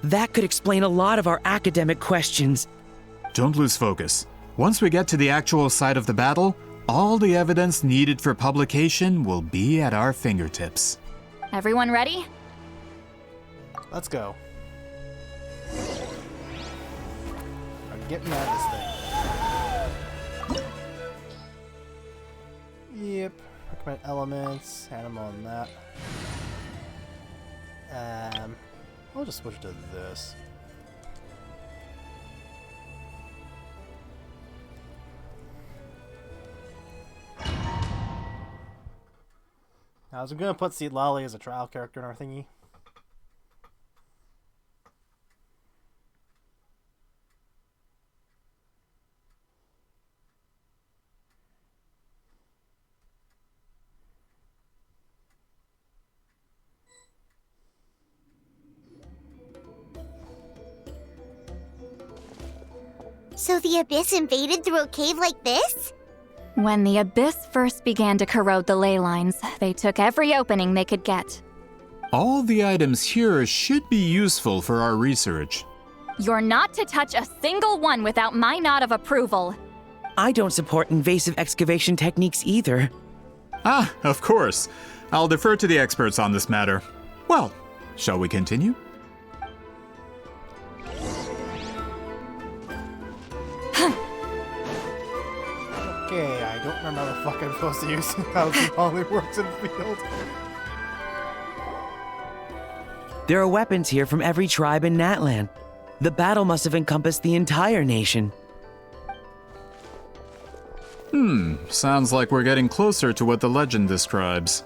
That could explain a lot of our academic questions. Don't lose focus. Once we get to the actual site of the battle, all the evidence needed for publication will be at our fingertips. Everyone ready? Let's go. I'm getting out of this thing. Yep. Recommend elements. Animal on that. I'll just switch to this. I was gonna put Seed Lolly as a trial character in our thingy. So the Abyss invaded through a cave like this? When the Abyss first began to corrode the ley lines, they took every opening they could get. All the items here should be useful for our research. You're not to touch a single one without my nod of approval. I don't support invasive excavation techniques either. Ah, of course. I'll defer to the experts on this matter. Well, shall we continue? Okay, I don't remember how the fuck I'm supposed to use how it only works in field. There are weapons here from every tribe in Natlan. The battle must have encompassed the entire nation. Sounds like we're getting closer to what the legend describes.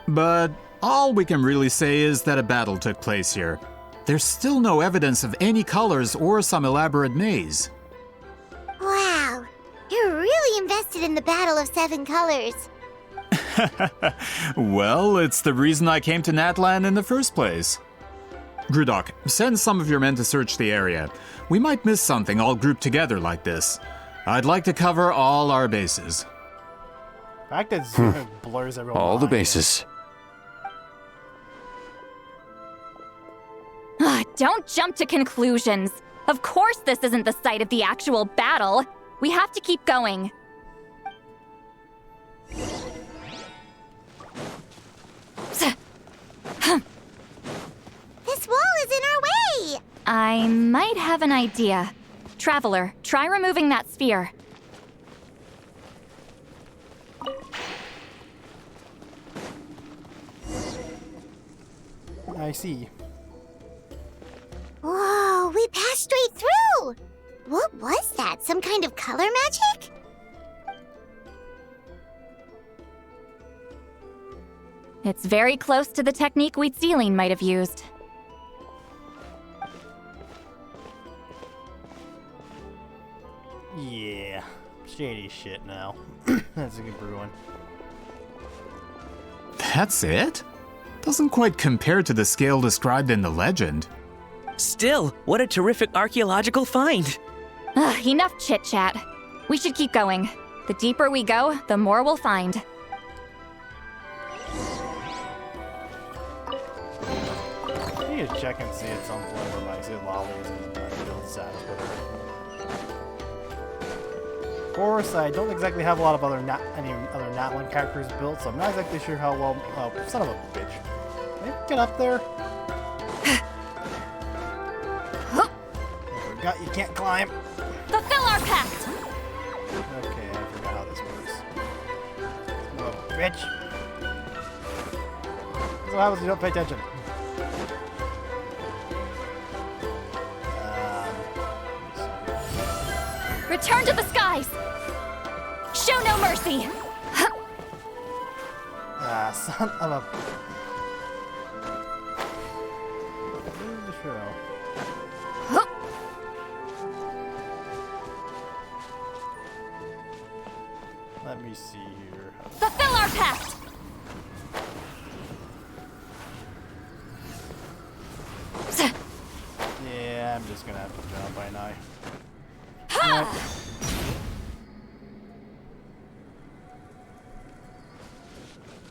But all we can really say is that a battle took place here. There's still no evidence of any colors or some elaborate maze. Wow, you're really invested in the Battle of Seven Colors. Well, it's the reason I came to Natlan in the first place. Grudok, send some of your men to search the area. We might miss something all grouped together like this. I'd like to cover all our bases. The fact that zooming blurs everyone. All the bases. Don't jump to conclusions. Of course this isn't the site of the actual battle. We have to keep going. This wall is in our way! I might have an idea. Traveler, try removing that sphere. I see. Whoa, we passed straight through! What was that? Some kind of color magic? It's very close to the technique Wheatsealing might have used. Yeah, shady shit now. That's a good brewing. That's it? Doesn't quite compare to the scale described in the legend. Still, what a terrific archaeological find. Enough chit-chat. We should keep going. The deeper we go, the more we'll find. I need to check and see at some point where my lollies and build status with her. Of course, I don't exactly have a lot of any other Natlan characters built, so I'm not exactly sure how well. Oh, son of a bitch! Can I get up there? I forgot you can't climb. Fulfill our pact. Okay, I forgot how this works. Oh, bitch! That's what happens when you don't pay attention. Return to the skies! Show no mercy! Son of a... Where's the show? Let me see here. Fulfill our pact! Yeah, I'm just gonna have to jump, ain't I?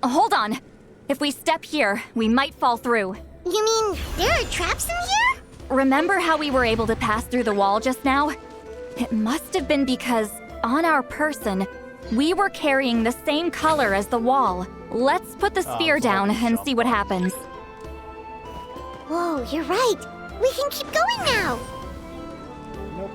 Hold on. If we step here, we might fall through. You mean there are traps in here? Remember how we were able to pass through the wall just now? It must have been because, on our person, we were carrying the same color as the wall. Let's put the spear down and see what happens. Whoa, you're right. We can keep going now. Nope.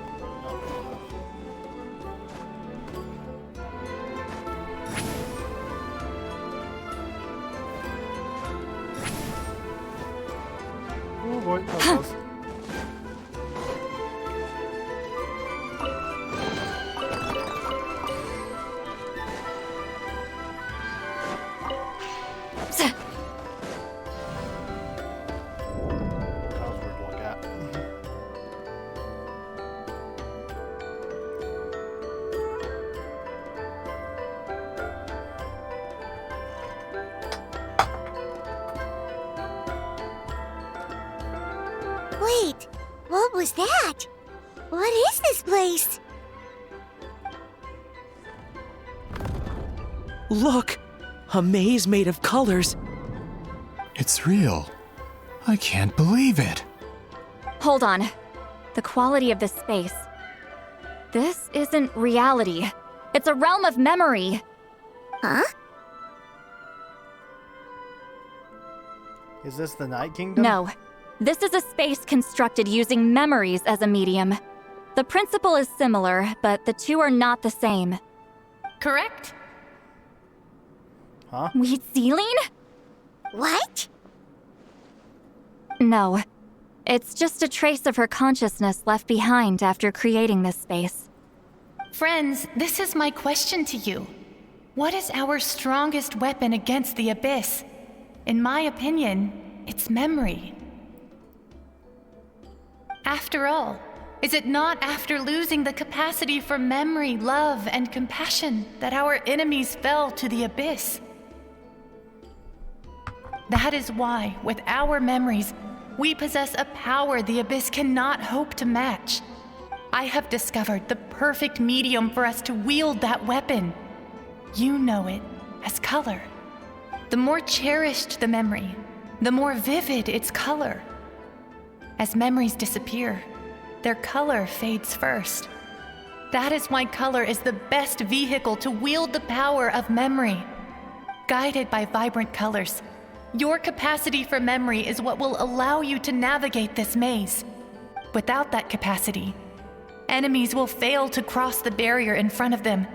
Oh boy, that was close. Wait, what was that? What is this place? Look! A maze made of colors. It's real. I can't believe it. Hold on. The quality of this space. This isn't reality. It's a realm of memory. Huh? Is this the Night Kingdom? No. This is a space constructed using memories as a medium. The principle is similar, but the two are not the same. Correct? Huh? Wheatsealing? What? No. It's just a trace of her consciousness left behind after creating this space. Friends, this is my question to you. What is our strongest weapon against the Abyss? In my opinion, it's memory. After all, is it not after losing the capacity for memory, love, and compassion that our enemies fell to the Abyss? That is why, with our memories, we possess a power the Abyss cannot hope to match. I have discovered the perfect medium for us to wield that weapon. You know it as color. The more cherished the memory, the more vivid its color. As memories disappear, their color fades first. That is why color is the best vehicle to wield the power of memory. Guided by vibrant colors, your capacity for memory is what will allow you to navigate this maze. Without that capacity, enemies will fail to cross the barrier in front of them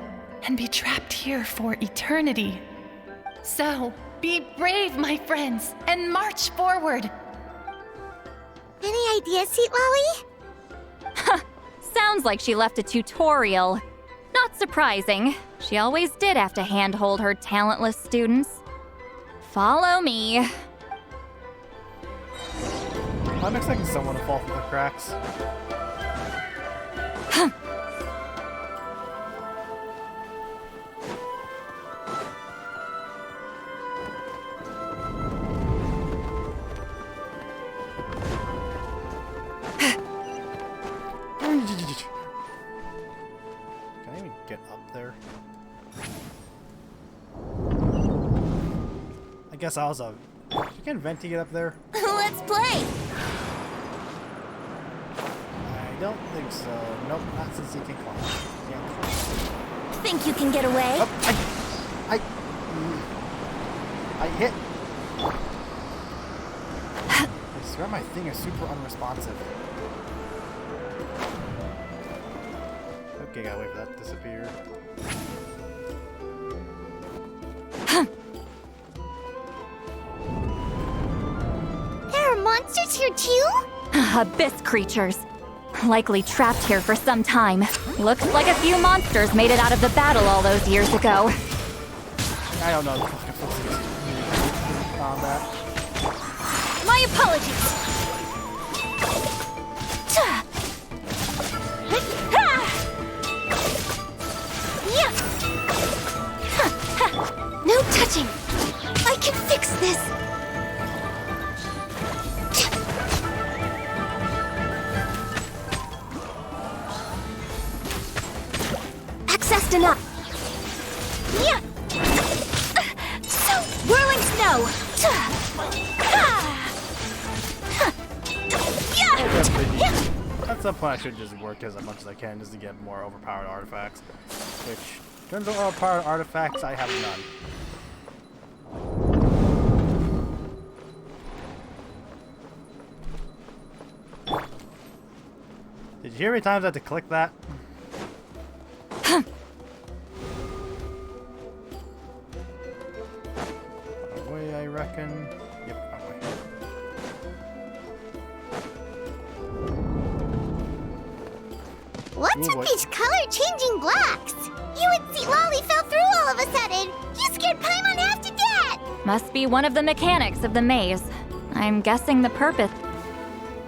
and be trapped here for eternity. So, be brave, my friends, and march forward. Any ideas, Sweet Lolly? Sounds like she left a tutorial. Not surprising. She always did have to handhold her talentless students. Follow me. I'm expecting someone to fall through the cracks. Can I even get up there? I guess I was a... You can vent to get up there? Let's play! I don't think so. Nope, not since he can climb. Can't climb. Think you can get away? Oh, I hit. I swear my thing is super unresponsive. Okay, gotta wait for that to disappear. There are monsters here too? Abyss creatures. Likely trapped here for some time. Looks like a few monsters made it out of the battle all those years ago. I don't know. Combat. My apologies! No touching! I can fix this! Accessed enough! Yeah! So, whirling snow! At some point I should just work as much as I can just to get more overpowered artifacts. Which, in terms of overpowered artifacts, I have none. Did you hear how many times I had to click that? Away, I reckon. Yep, away. What's with these color-changing blocks? You and Sweet Lolly fell through all of a sudden. You scared Paimon half to death. Must be one of the mechanics of the maze. I'm guessing the purpose.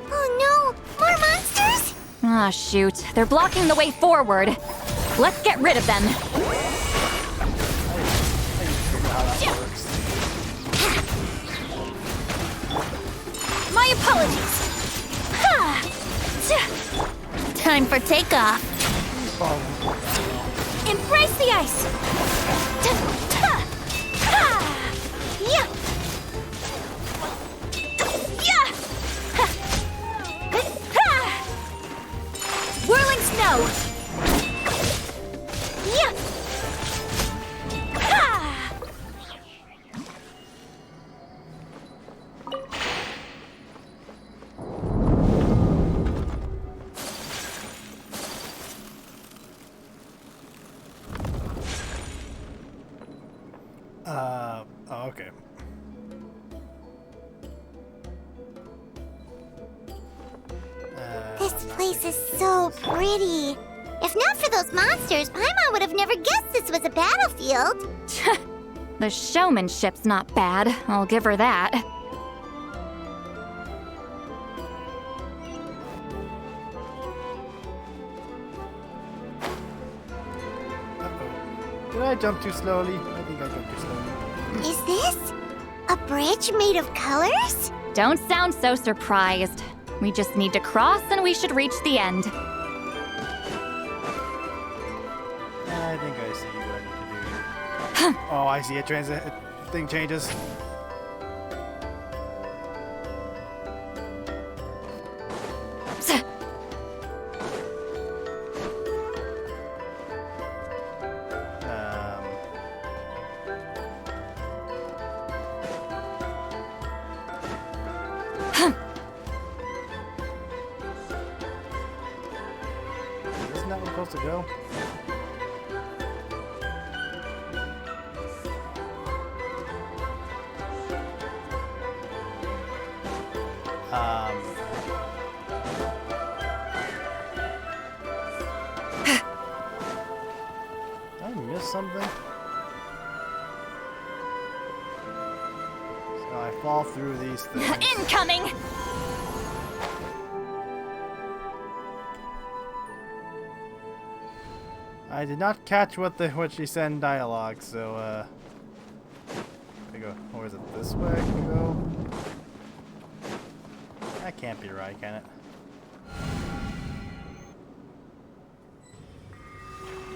Oh no, more monsters? Ah, shoot. They're blocking the way forward. Let's get rid of them. My apologies. Time for takeoff. Embrace the ice. Yeah. Whirling snow. Yeah. Oh, okay. This place is so pretty. If not for those monsters, Paimon would have never guessed this was a battlefield. The showmanship's not bad. I'll give her that. Did I jump too slowly? I think I jumped too slowly. Is this a bridge made of colors? Don't sound so surprised. We just need to cross and we should reach the end. I think I see what I need to do here. Oh, I see. A thing changes. Isn't that where we're supposed to go? something? So I fall through these things. Incoming! I did not catch what she said in dialogue, so I go. Or is it this way I can go? That can't be right, can it?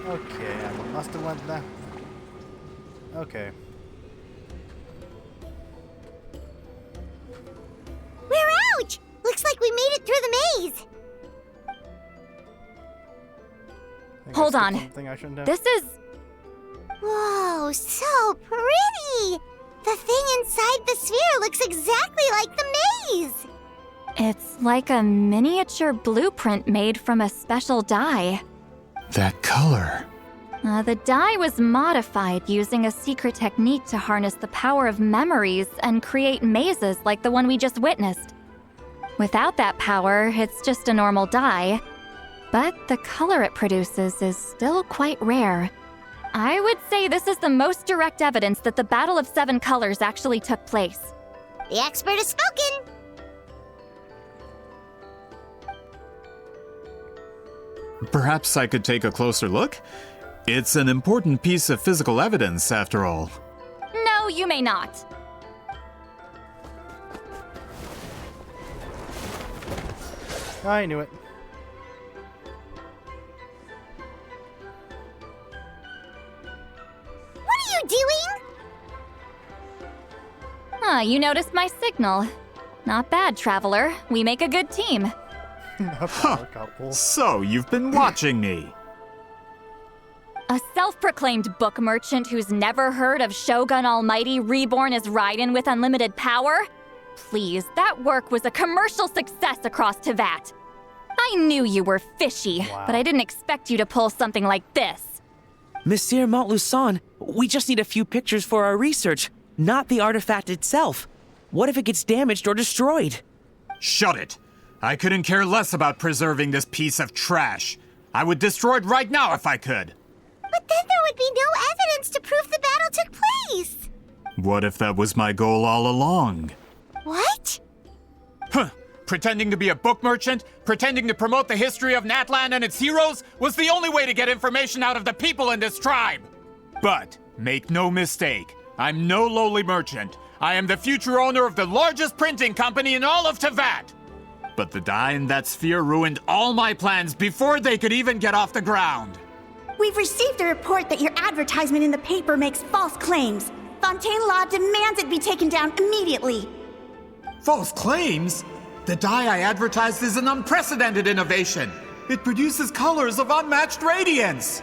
Okay, I must have went that. Okay. We're out! Looks like we made it through the maze. Hold on. This is... Whoa, so pretty! The thing inside the sphere looks exactly like the maze! It's like a miniature blueprint made from a special dye. That color. The dye was modified using a secret technique to harness the power of memories and create mazes like the one we just witnessed. Without that power, it's just a normal dye. But the color it produces is still quite rare. I would say this is the most direct evidence that the Battle of Seven Colors actually took place. The expert has spoken! Perhaps I could take a closer look? It's an important piece of physical evidence, after all. No, you may not. I knew it. What are you doing? You noticed my signal. Not bad, Traveler. We make a good team. So, you've been watching me. A self-proclaimed book merchant who's never heard of Shogun Almighty reborn as Raiden with unlimited power? Please, that work was a commercial success across Teyvat. I knew you were fishy, but I didn't expect you to pull something like this. Monsieur Montluçon, we just need a few pictures for our research, not the artifact itself. What if it gets damaged or destroyed? Shut it! I couldn't care less about preserving this piece of trash. I would destroy it right now if I could. But then there would be no evidence to prove the battle took place. What if that was my goal all along? What? Huh! Pretending to be a book merchant, pretending to promote the history of Natlan and its heroes, was the only way to get information out of the people in this tribe! But, make no mistake, I'm no lowly merchant. I am the future owner of the largest printing company in all of Teyvat! But the dye in that sphere ruined all my plans before they could even get off the ground. We've received a report that your advertisement in the paper makes false claims. Fontaine Law demands it be taken down immediately. False claims? The dye I advertised is an unprecedented innovation. It produces colors of unmatched radiance.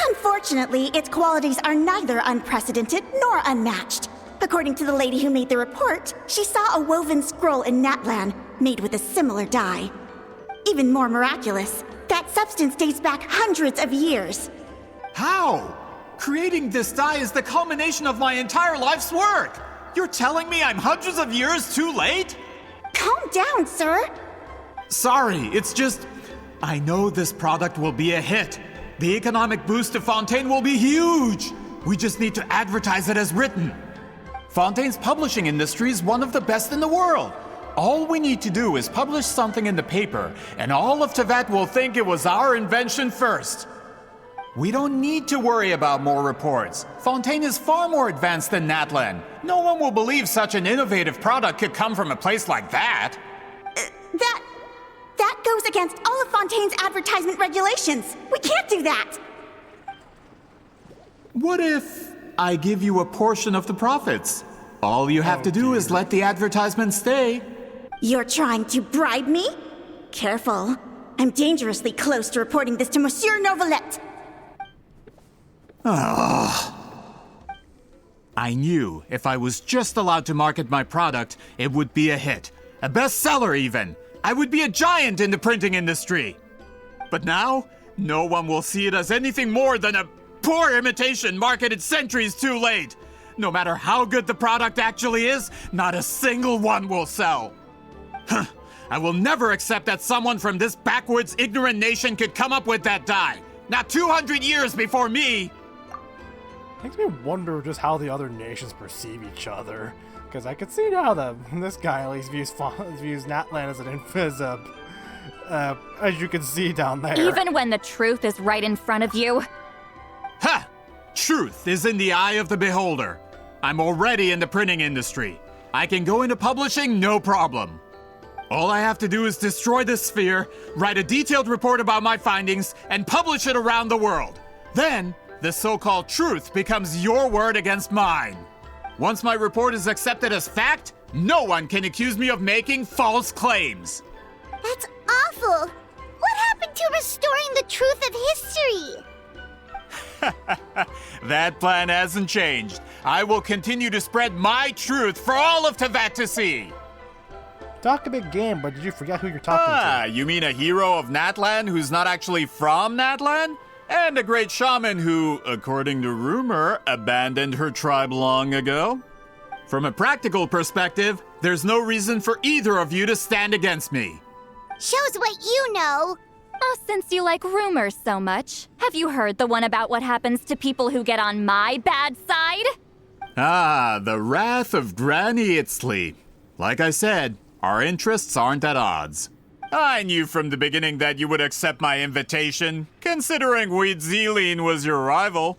Unfortunately, its qualities are neither unprecedented nor unmatched. According to the lady who made the report, she saw a woven scroll in Natlan made with a similar dye. Even more miraculous, that substance dates back hundreds of years. How? Creating this dye is the culmination of my entire life's work. You're telling me I'm hundreds of years too late? Calm down, sir. Sorry, it's just... I know this product will be a hit. The economic boost to Fontaine will be huge. We just need to advertise it as written. Fontaine's publishing industry is one of the best in the world. All we need to do is publish something in the paper, and all of Teyvat will think it was our invention first. We don't need to worry about more reports. Fontaine is far more advanced than Natlan. No one will believe such an innovative product could come from a place like that. That goes against all of Fontaine's advertisement regulations. We can't do that. What if I give you a portion of the profits? All you have to do is let the advertisement stay. You're trying to bribe me? Careful. I'm dangerously close to reporting this to Monsieur Novelette. I knew if I was just allowed to market my product, it would be a hit. A bestseller, even. I would be a giant in the printing industry. But now, no one will see it as anything more than a poor imitation marketed centuries too late. No matter how good the product actually is, not a single one will sell. I will never accept that someone from this backwoods, ignorant nation could come up with that dye. Not 200 years before me. Makes me wonder just how the other nations perceive each other. Because I could see now that this guy at least views Natlan as you can see down there. Even when the truth is right in front of you. Ha! Truth is in the eye of the beholder. I'm already in the printing industry. I can go into publishing, no problem. All I have to do is destroy this sphere, write a detailed report about my findings, and publish it around the world. Then, the so-called truth becomes your word against mine. Once my report is accepted as fact, no one can accuse me of making false claims. That's awful. What happened to restoring the truth of history? That plan hasn't changed. I will continue to spread my truth for all of Teyvat to see. Talk a big game, but did you forget who you're talking to? You mean a hero of Natlan who's not actually from Natlan? And a great shaman who, according to rumor, abandoned her tribe long ago? From a practical perspective, there's no reason for either of you to stand against me. Shows what you know. Oh, since you like rumors so much, have you heard the one about what happens to people who get on my bad side? Ah, the wrath of Granny Itzley. Like I said, our interests aren't at odds. I knew from the beginning that you would accept my invitation, considering Huitziline was your rival.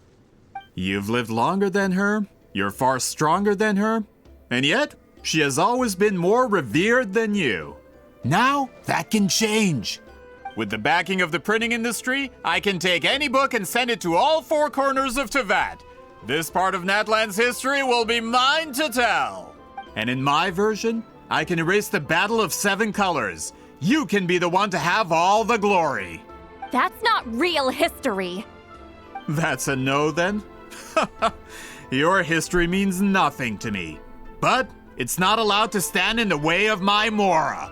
You've lived longer than her, you're far stronger than her, and yet, she has always been more revered than you. Now, that can change. With the backing of the printing industry, I can take any book and send it to all four corners of Teyvat. This part of Natlan's history will be mine to tell. And in my version, I can erase the Battle of Seven Colors. You can be the one to have all the glory. That's not real history. That's a no, then? Your history means nothing to me. But it's not allowed to stand in the way of my Mora.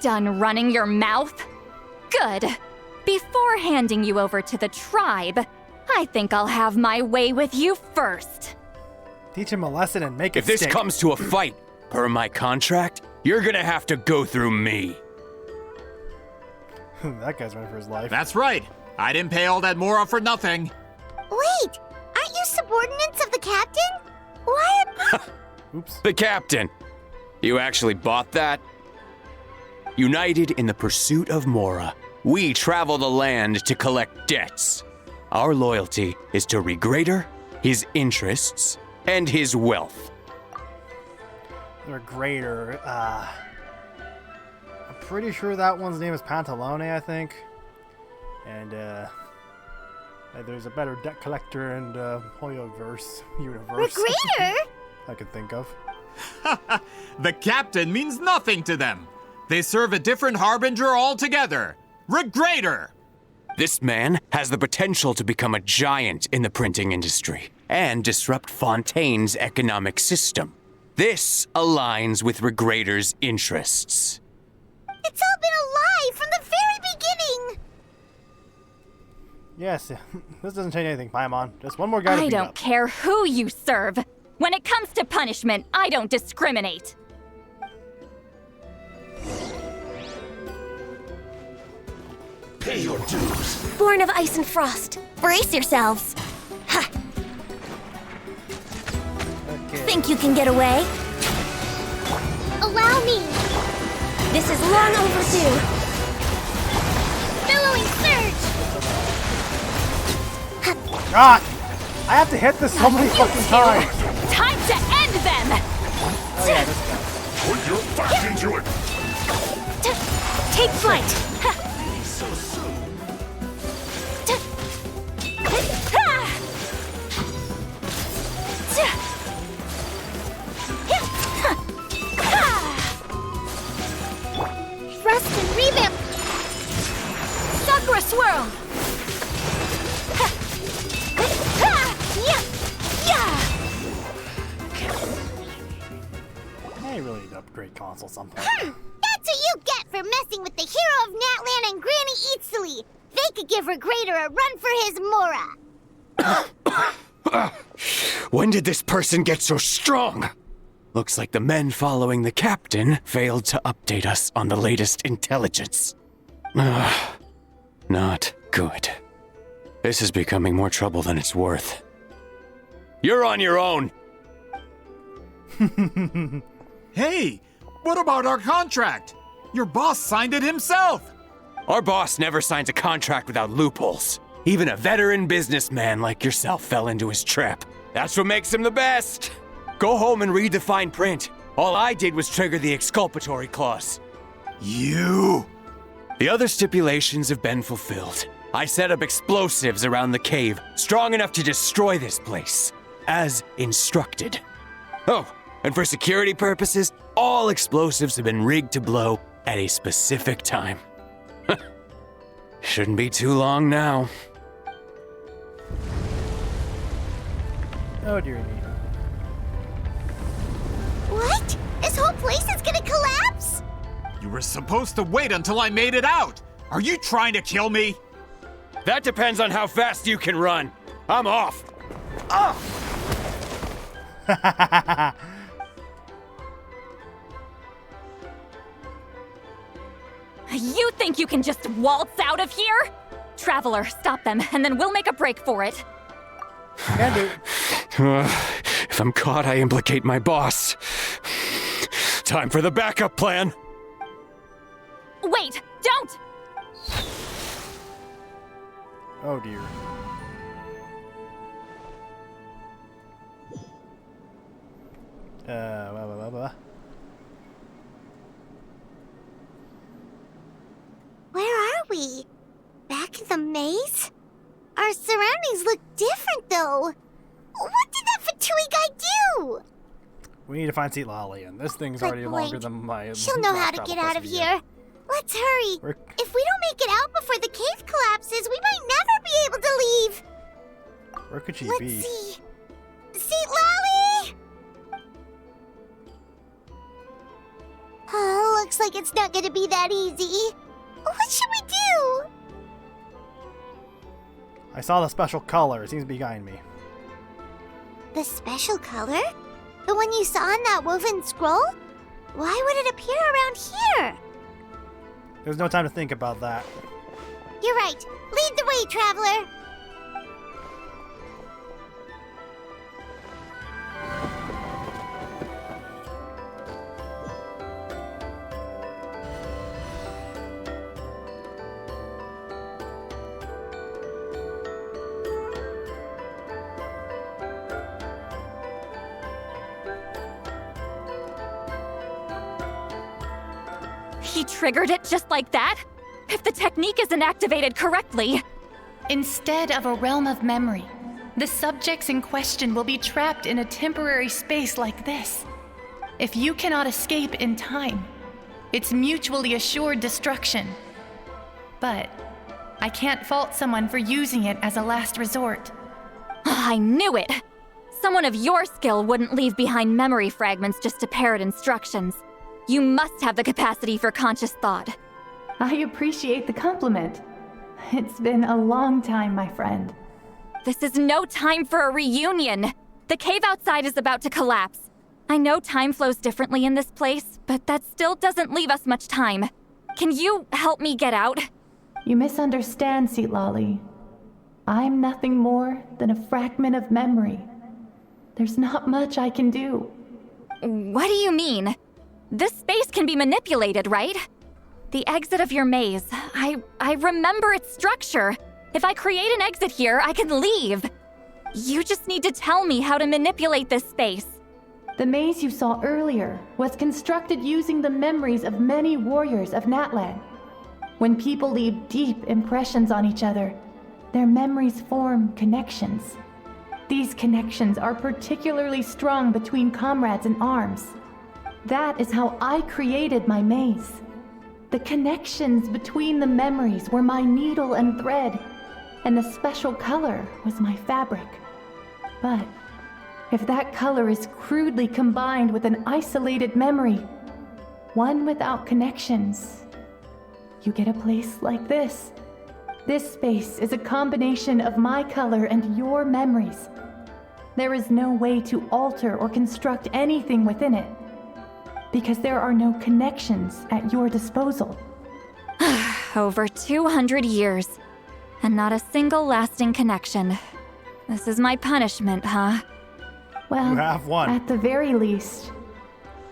Done running your mouth? Good. Before handing you over to the tribe, I think I'll have my way with you first. Teach him a lesson and make it If this stick. comes to a fight, per my contract, you're gonna have to go through me. That guy's running for his life. That's right. I didn't pay all that Mora for nothing. Wait, aren't you subordinates of the captain? Why are... Oops. The captain. You actually bought that? United in the pursuit of Mora, we travel the land to collect debts. Our loyalty is to Regrader, his interests, and his wealth. They're greater. I'm pretty sure that one's name is Pantalone, I think. And there's a better debt collector in the Hoyoverse universe. Regrader? I could think of. The captain means nothing to them. They serve a different harbinger altogether. Regrader! This man has the potential to become a giant in the printing industry and disrupt Fontaine's economic system. This aligns with Regrader's interests. It's all been a lie from the very beginning! Yes, this doesn't change anything, Paimon. Just one more guy to I beat don't up. care who you serve. When it comes to punishment, I don't discriminate. Pay your dues. Born of ice and frost. Brace yourselves. Ha! Okay. Think you can get away? Allow me. This is long overdue. Billowing surge. God! I have to hit this so many fucking times! Time to end them! Oh yeah, this guy. Put your back into it! Take flight. So soon. Thrust and revamp. Sakura swirl. I really need to upgrade console sometime. That's what you get for messing with the hero of Natlan and Granny Itzley. They could give Regrader a run for his Mora. When did this person get so strong? Looks like the men following the captain failed to update us on the latest intelligence. Not good. This is becoming more trouble than it's worth. You're on your own. Hey, what about our contract? Your boss signed it himself. Our boss never signs a contract without loopholes. Even a veteran businessman like yourself fell into his trap. That's what makes him the best. Go home and read the fine print. All I did was trigger the exculpatory clause. You! The other stipulations have been fulfilled. I set up explosives around the cave, strong enough to destroy this place, as instructed. Oh, and for security purposes, all explosives have been rigged to blow at a specific time. Shouldn't be too long now. Oh dear me. What? This whole place is gonna collapse? You were supposed to wait until I made it out. Are you trying to kill me? That depends on how fast you can run. I'm off. You think you can just waltz out of here? Traveler, stop them, and then we'll make a break for it. If I'm caught, I implicate my boss. Time for the backup plan. Wait, don't! Oh dear. Blah, blah, blah. Where are we? Back in the maze? Our surroundings look different, though. What did that Fatui guy do? We need to find Lali, and this thing's already longer than my. She'll know how to get out of here. Let's hurry. If we don't make it out before the cave collapses, we might never be able to leave. Where could she be? Let's see. Lali! Oh, looks like it's not gonna be that easy. What should we do? I saw the special color. It seems to be behind me. The special color? The one you saw in that woven scroll? Why would it appear around here? There's no time to think about that. You're right. Lead the way, traveler. He triggered it just like that? If the technique isn't activated correctly. Instead of a realm of memory, the subjects in question will be trapped in a temporary space like this. If you cannot escape in time, it's mutually assured destruction. But I can't fault someone for using it as a last resort. I knew it! Someone of your skill wouldn't leave behind memory fragments just to parrot instructions. You must have the capacity for conscious thought. I appreciate the compliment. It's been a long time, my friend. This is no time for a reunion. The cave outside is about to collapse. I know time flows differently in this place, but that still doesn't leave us much time. Can you help me get out? You misunderstand, Lali. I'm nothing more than a fragment of memory. There's not much I can do. What do you mean? This space can be manipulated, right? The exit of your maze. I remember its structure. If I create an exit here, I can leave. You just need to tell me how to manipulate this space. The maze you saw earlier was constructed using the memories of many warriors of Natlan. When people leave deep impressions on each other, their memories form connections. These connections are particularly strong between comrades in arms. That is how I created my maze. The connections between the memories were my needle and thread, and the special color was my fabric. But if that color is crudely combined with an isolated memory, one without connections, you get a place like this. This space is a combination of my color and your memories. There is no way to alter or construct anything within it, because there are no connections at your disposal. Over 200 years, and not a single lasting connection. This is my punishment, huh? Well, You have one. At the very least,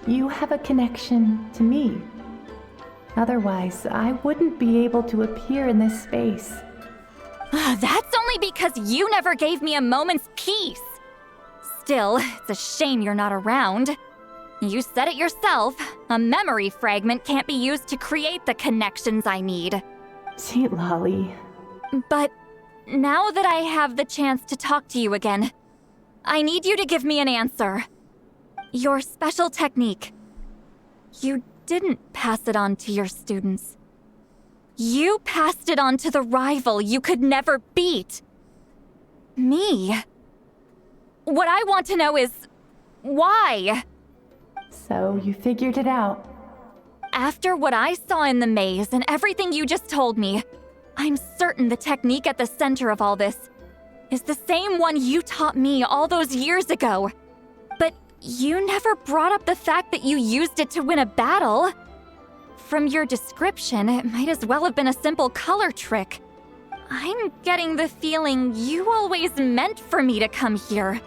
you have a connection to me. Otherwise, I wouldn't be able to appear in this space. That's only because you never gave me a moment's peace. Still, it's a shame you're not around. You said it yourself. A memory fragment can't be used to create the connections I need. Sweet Lolly. But now that I have the chance to talk to you again, I need you to give me an answer. Your special technique. You didn't pass it on to your students. You passed it on to the rival you could never beat. Me. What I want to know is, why? So you figured it out. After what I saw in the maze and everything you just told me, I'm certain the technique at the center of all this is the same one you taught me all those years ago. But you never brought up the fact that you used it to win a battle. From your description, it might as well have been a simple color trick. I'm getting the feeling you always meant for me to come here.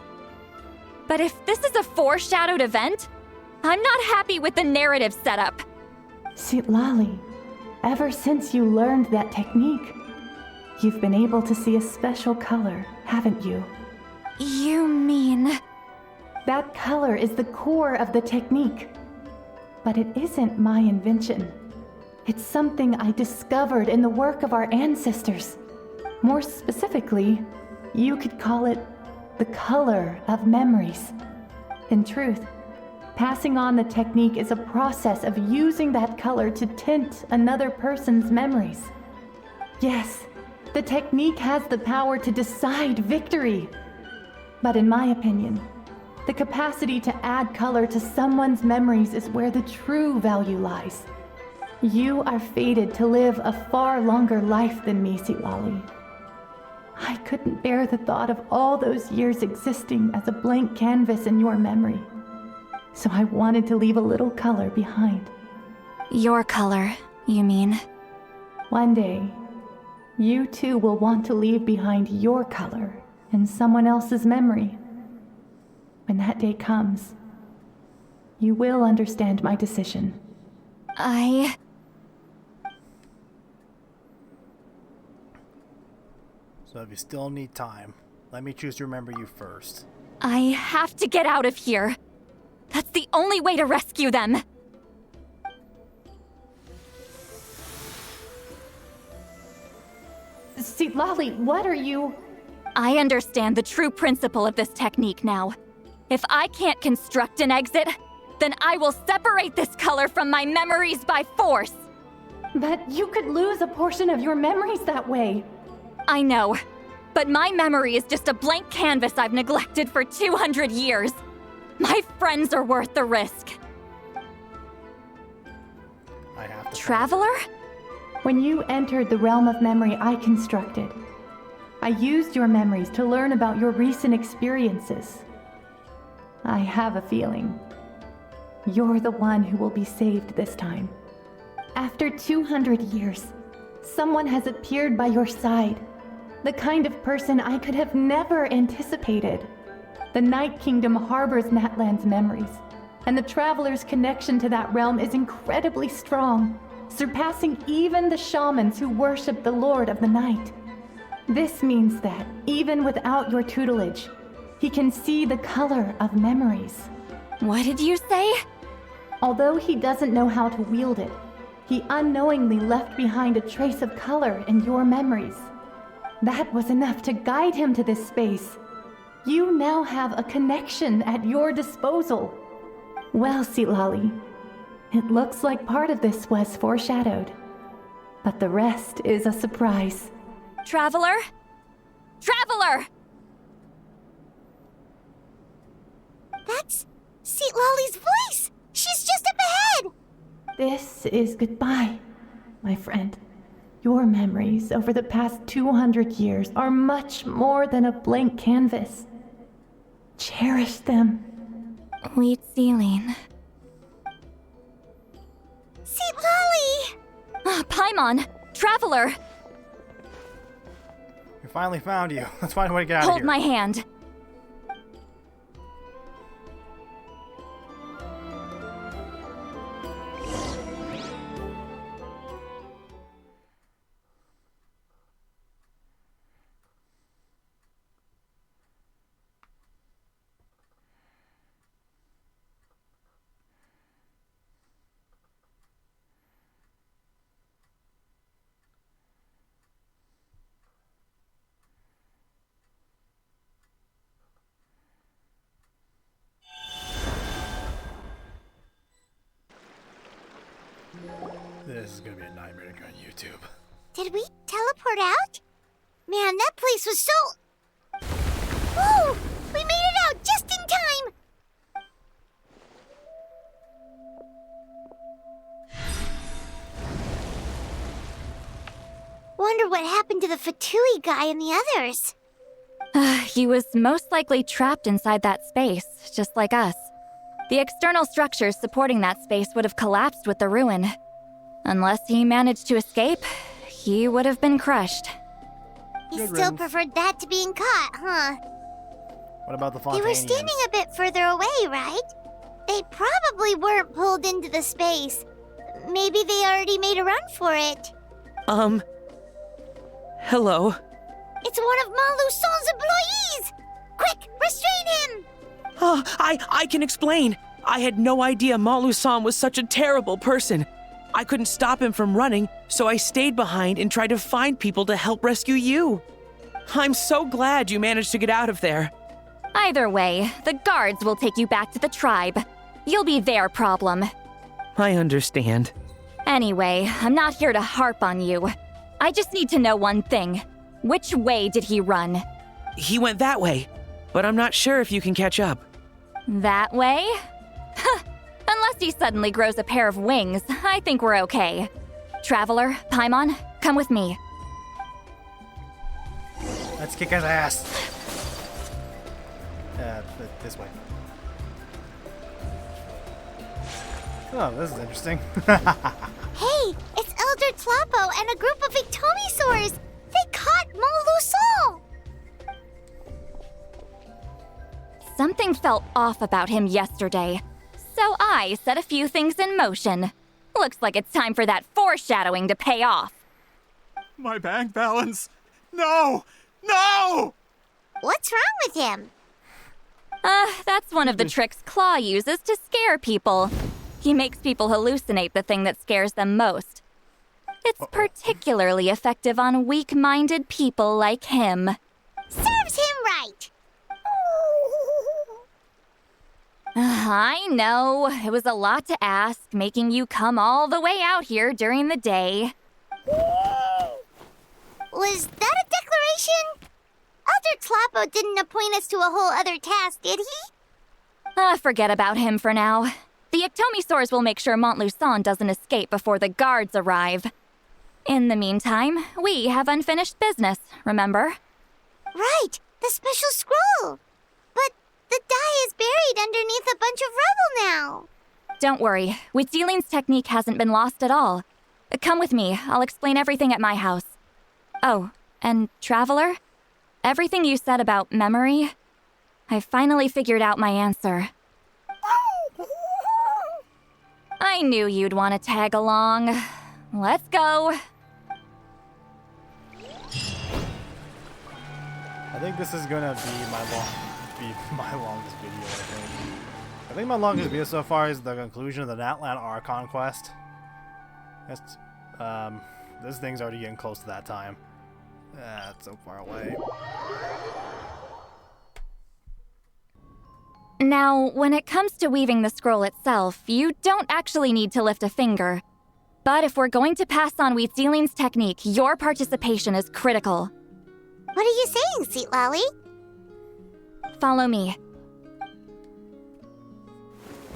But if this is a foreshadowed event, I'm not happy with the narrative setup. Sweet Lolly, ever since you learned that technique, you've been able to see a special color, haven't you? You mean... That color is the core of the technique. But it isn't my invention. It's something I discovered in the work of our ancestors. More specifically, you could call it the color of memories. In truth, passing on the technique is a process of using that color to tint another person's memories. Yes, the technique has the power to decide victory. But in my opinion, the capacity to add color to someone's memories is where the true value lies. You are fated to live a far longer life than me, Lolly. I couldn't bear the thought of all those years existing as a blank canvas in your memory. So I wanted to leave a little color behind. Your color, you mean? One day, you too will want to leave behind your color in someone else's memory. When that day comes, you will understand my decision. So if you still need time, let me choose to remember you first. I have to get out of here. That's the only way to rescue them. Sweet Lolly, what are you... I understand the true principle of this technique now. If I can't construct an exit, then I will separate this color from my memories by force. But you could lose a portion of your memories that way. I know, but my memory is just a blank canvas I've neglected for 200 years. My friends are worth the risk. I have to... Traveler? When you entered the realm of memory I constructed, I used your memories to learn about your recent experiences. I have a feeling you're the one who will be saved this time. After 200 years, someone has appeared by your side. The kind of person I could have never anticipated. The Night Kingdom harbors Natlan's memories, and the Traveler's connection to that realm is incredibly strong, surpassing even the shamans who worship the Lord of the Night. This means that, even without your tutelage, he can see the color of memories. What did you say? Although he doesn't know how to wield it, he unknowingly left behind a trace of color in your memories. That was enough to guide him to this space. You now have a connection at your disposal. Well, Lolly, it looks like part of this was foreshadowed, but the rest is a surprise. Traveler? Traveler! That's Sweet Lolly's voice! She's just up ahead! This is goodbye, my friend. Your memories over the past 200 years are much more than a blank canvas. Cherish them. Wheat ceiling. Sweet Lolly! Paimon! Traveler! We finally found you. Let's find a way to get out of Hold here. my hand. This is gonna be a nightmare to go on YouTube. Did we teleport out? Man, that place was so... Whoa! We made it out just in time! Wonder what happened to the Fatui guy and the others. He was most likely trapped inside that space, just like us. The external structures supporting that space would have collapsed with the ruin. Unless he managed to escape, he would have been crushed. He still preferred that to being caught, huh? What about the They Fontanians? were standing a bit further away, right? They probably weren't pulled into the space. Maybe they already made a run for it. Hello? It's one of Malu Son's employees! Quick, restrain him! Oh, I can explain. I had no idea Malu-san was such a terrible person. I couldn't stop him from running, so I stayed behind and tried to find people to help rescue you. I'm so glad you managed to get out of there. Either way, the guards will take you back to the tribe. You'll be their problem. I understand. Anyway, I'm not here to harp on you. I just need to know one thing. Which way did he run? He went that way, but I'm not sure if you can catch up. That way? Huh. Unless he suddenly grows a pair of wings, I think we're okay. Traveler, Paimon, come with me. Let's kick his ass. This way. Oh, this is interesting. Hey, it's Elder Tlapo and a group of Ictomisaurs! They caught Malu Son! Something felt off about him yesterday, so I set a few things in motion. Looks like it's time for that foreshadowing to pay off. My bank balance! No! No! What's wrong with him? That's one of the tricks Claw uses to scare people. He makes people hallucinate the thing that scares them most. It's particularly effective on weak-minded people like him. Serves him right! I know, it was a lot to ask, making you come all the way out here during the day. Was that a declaration? Elder Tlapo didn't appoint us to a whole other task, did he? Forget about him for now. The Ictomisaurs will make sure Montluçon doesn't escape before the guards arrive. In the meantime, we have unfinished business, remember? Right, the special scroll. But the die is buried underneath a bunch of rubble now. Don't worry, Witziline's technique hasn't been lost at all. Come with me, I'll explain everything at my house. Oh, and Traveler? Everything you said about memory, I finally figured out my answer. I knew you'd want to tag along. Let's go. I think this is gonna be my longest video. I think my longest video so far is the conclusion of the Natlan Archon quest. This thing's already getting close to that time. It's so far away. Now, when it comes to weaving the scroll itself, you don't actually need to lift a finger. But if we're going to pass on Witziline's technique, your participation is critical. What are you saying, Seat Lolly? Follow me.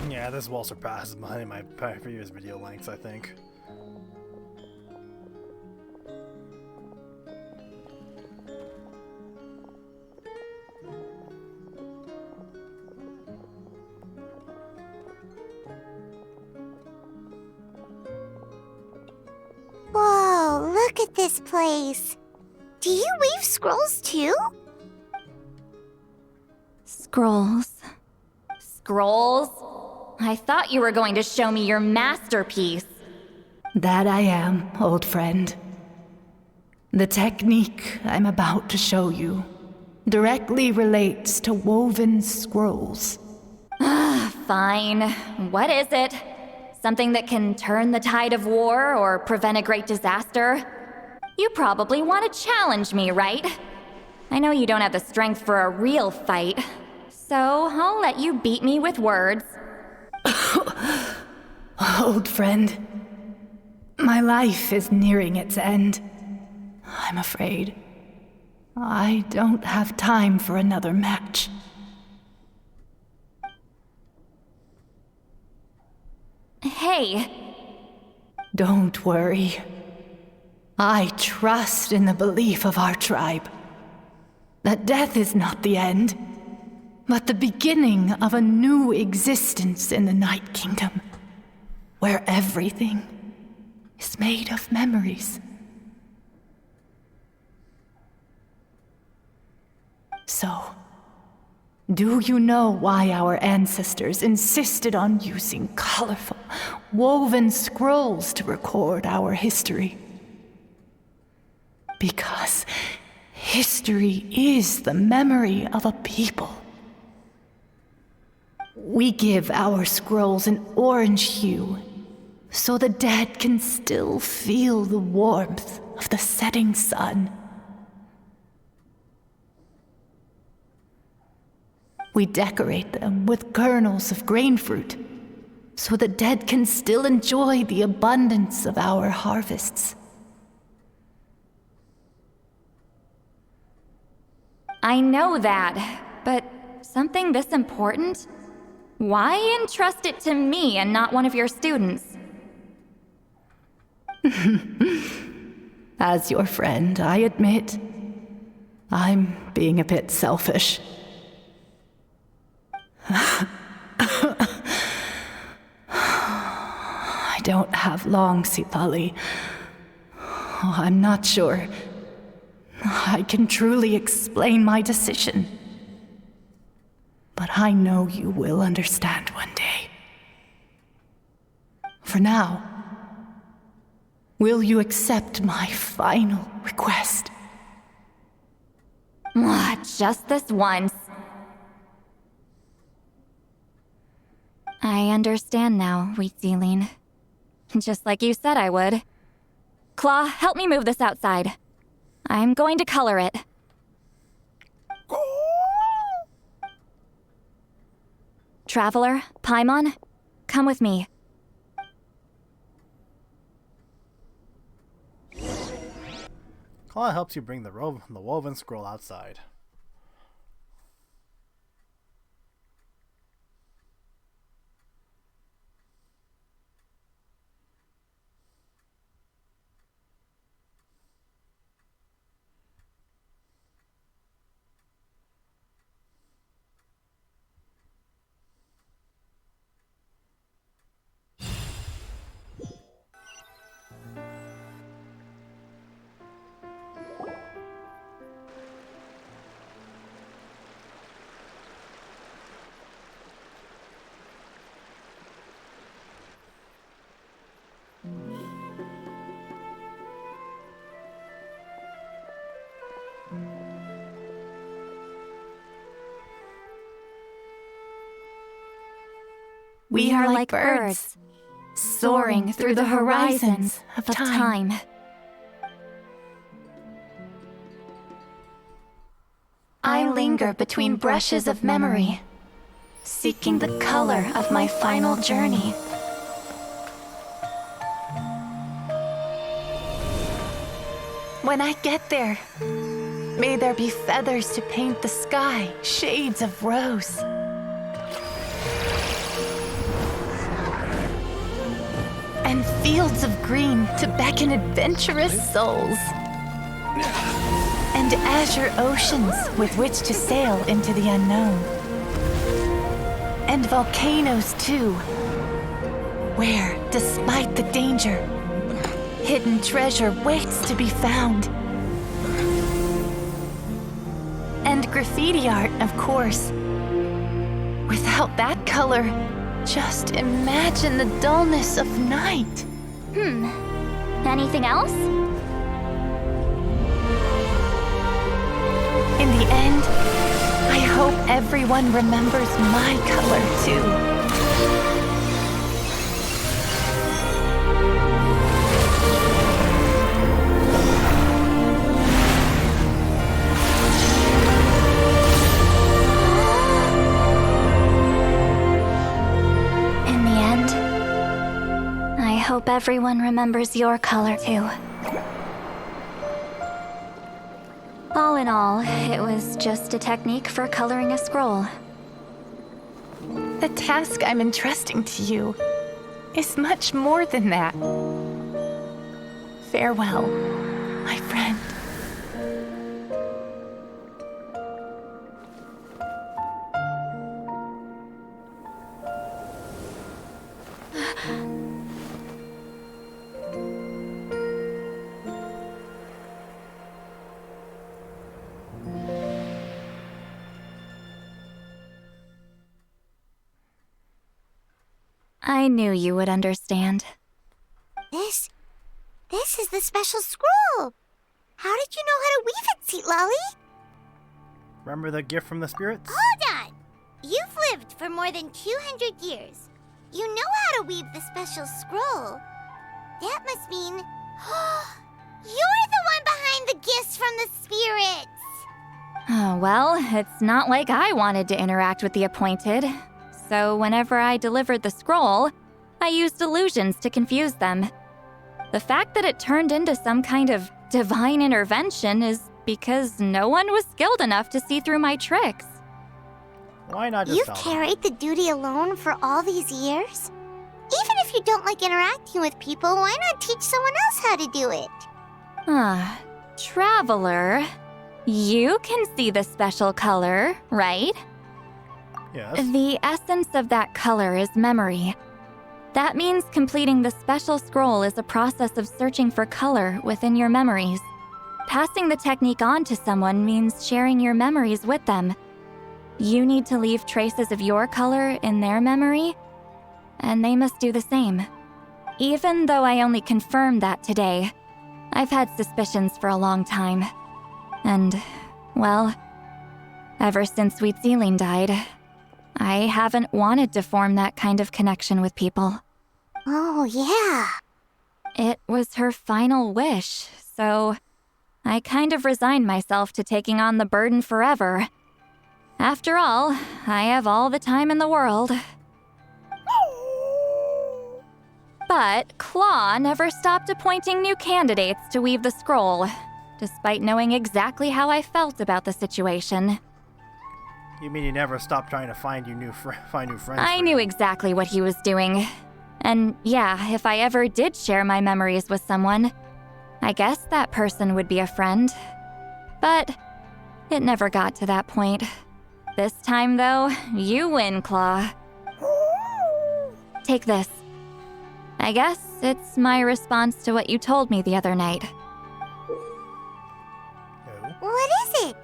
Yeah, this will surpass my previous video lengths, I think. Whoa, look at this place. Do you weave scrolls too? Scrolls. Scrolls? I thought you were going to show me your masterpiece. That I am, old friend. The technique I'm about to show you directly relates to woven scrolls. Fine. What is it? Something that can turn the tide of war or prevent a great disaster? You probably want to challenge me, right? I know you don't have the strength for a real fight, so I'll let you beat me with words. Old friend, My life is nearing its end. I'm afraid. I don't have time for another match. Hey. Don't worry. I trust in the belief of our tribe that death is not the end, but the beginning of a new existence in the Night Kingdom, where everything is made of memories. So, do you know why our ancestors insisted on using colorful, woven scrolls to record our history? Because history is the memory of a people. We give our scrolls an orange hue, so the dead can still feel the warmth of the setting sun. We decorate them with kernels of grain fruit, so the dead can still enjoy the abundance of our harvests. I know that, but something this important? Why entrust it to me and not one of your students? As your friend, I admit, I'm being a bit selfish. I don't have long, Sitali. I'm not sure I can truly explain my decision. But I know you will understand one day. For now, will you accept my final request? Just this once. I understand now, Wheat Zealine. Just like you said I would. Claw, help me move this outside. I'm going to color it. Traveler, Paimon, come with me. Claw helps you bring the woven scroll outside. We are like birds, soaring through the horizons of time. I linger between brushes of memory, seeking the color of my final journey. When I get there, may there be feathers to paint the sky, shades of rose. And fields of green to beckon adventurous souls. And azure oceans with which to sail into the unknown. And volcanoes too, where, despite the danger, hidden treasure waits to be found. And graffiti art, of course. Without that color, just imagine the dullness of night. Anything else? In the end, I hope everyone remembers my color too. hope everyone remembers your color too. All in all, it was just a technique for coloring a scroll. The task I'm entrusting to you is much more than that. Farewell, my friend. I knew you would understand. This is the special scroll. How did you know how to weave it, Seat Lolly? Remember the gift from the spirits? Hold on! You've lived for more than 200 years. You know how to weave the special scroll. That must mean... you're the one behind the gifts from the spirits! Oh, well, it's not like I wanted to interact with the appointed. So whenever I delivered the scroll, I used illusions to confuse them. The fact that it turned into some kind of divine intervention is because no one was skilled enough to see through my tricks. Why not just You've tell them? carried the duty alone for all these years? Even if you don't like interacting with people, why not teach someone else how to do it? Traveler, you can see the special color, right? Yes. The essence of that color is memory. That means completing the special scroll is a process of searching for color within your memories. Passing the technique on to someone means sharing your memories with them. You need to leave traces of your color in their memory, and they must do the same. Even though I only confirmed that today, I've had suspicions for a long time. And, well, ever since Sweet Celine died, I haven't wanted to form that kind of connection with people. Oh, yeah. It was her final wish, so I kind of resigned myself to taking on the burden forever. After all, I have all the time in the world. But Claw never stopped appointing new candidates to weave the scroll, despite knowing exactly how I felt about the situation. You mean you never stopped trying to find new friends? I knew exactly what he was doing. And yeah, if I ever did share my memories with someone, I guess that person would be a friend. But it never got to that point. This time, though, you win, Claw. Take this. I guess it's my response to what you told me the other night. What is it?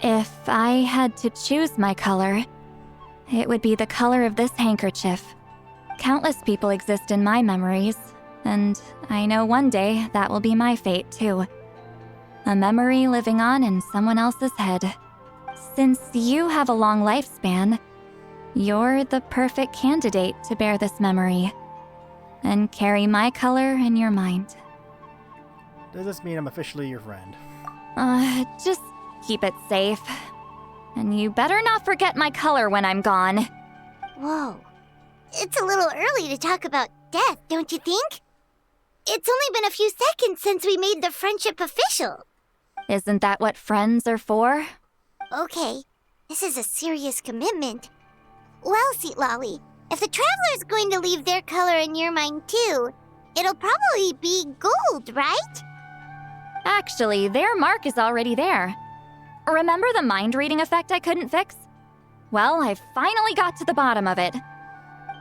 If I had to choose my color, it would be the color of this handkerchief. Countless people exist in my memories, and I know one day that will be my fate too. A memory living on in someone else's head. Since you have a long lifespan, you're the perfect candidate to bear this memory and carry my color in your mind. Does this mean I'm officially your friend? Just keep it safe. And you better not forget my color when I'm gone. Whoa. It's a little early to talk about death, don't you think? It's only been a few seconds since we made the friendship official. Isn't that what friends are for? Okay, this is a serious commitment. Well, Seat Lolly, if the Traveler's going to leave their color in your mind too, it'll probably be gold, right? Actually, their mark is already there. Remember the mind reading effect I couldn't fix? Well, I finally got to the bottom of it.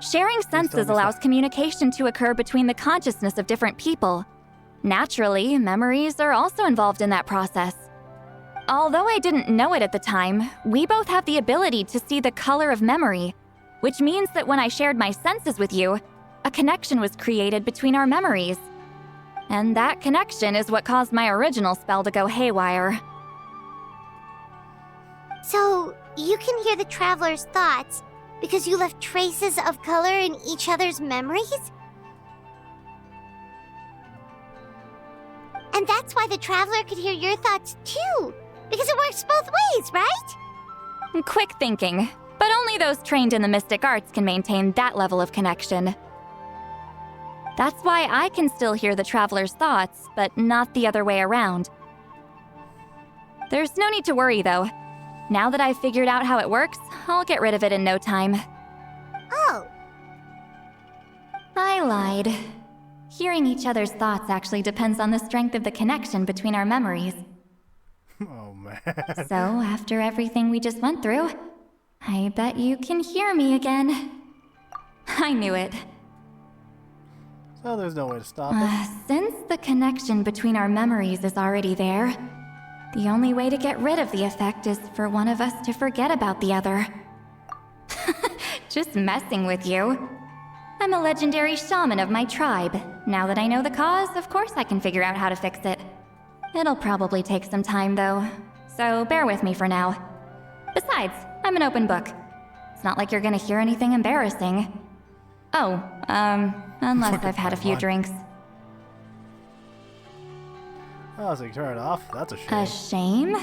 Sharing senses allows communication to occur between the consciousness of different people. Naturally, memories are also involved in that process. Although I didn't know it at the time, we both have the ability to see the color of memory, which means that when I shared my senses with you, a connection was created between our memories. And that connection is what caused my original spell to go haywire. So, you can hear the Traveler's thoughts because you left traces of color in each other's memories? And that's why the Traveler could hear your thoughts too, because it works both ways, right? Quick thinking, but only those trained in the mystic arts can maintain that level of connection. That's why I can still hear the traveler's thoughts, but not the other way around. There's no need to worry, though. Now that I've figured out how it works, I'll get rid of it in no time. Oh. I lied. Hearing each other's thoughts actually depends on the strength of the connection between our memories. Oh, man. So, after everything we just went through, I bet you can hear me again. I knew it. So there's no way to stop it. Since the connection between our memories is already there, the only way to get rid of the effect is for one of us to forget about the other. Just messing with you. I'm a legendary shaman of my tribe. Now that I know the cause, of course I can figure out how to fix it. It'll probably take some time, though, so bear with me for now. Besides, I'm an open book. It's not like you're gonna hear anything embarrassing. Oh, unless I've had a few drinks. Oh, so you turn it off? That's a shame. A shame?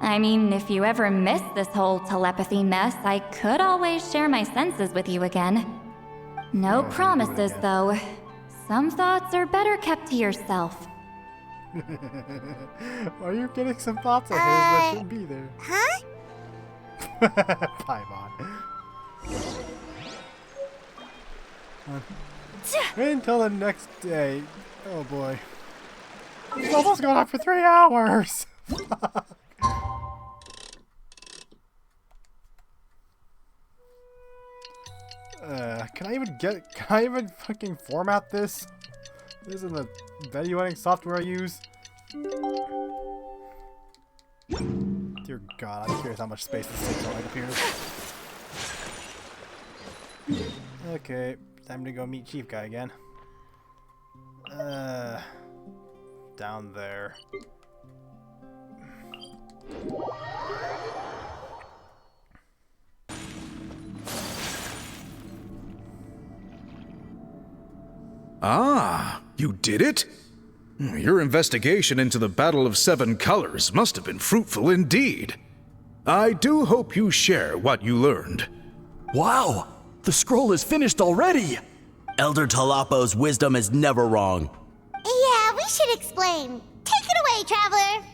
I mean, if you ever miss this whole telepathy mess, I could always share my senses with you again. No promises, though. Some thoughts are better kept to yourself. Are you getting some thoughts of his that shouldn't be there? Huh? Paimon. Wait until the next day. Oh boy. It's almost gone on for 3 hours! Can I even fucking format this? This is the video editing software I use. Dear God, I'm curious how much space this takes on my computer. Okay, time to go meet Chief Guy again. Down there. Ah, you did it? Your investigation into the Battle of Seven Colors must have been fruitful indeed. I do hope you share what you learned. Wow! The scroll is finished already! Elder Talapo's wisdom is never wrong. Yeah, we should explain. Take it away, Traveler!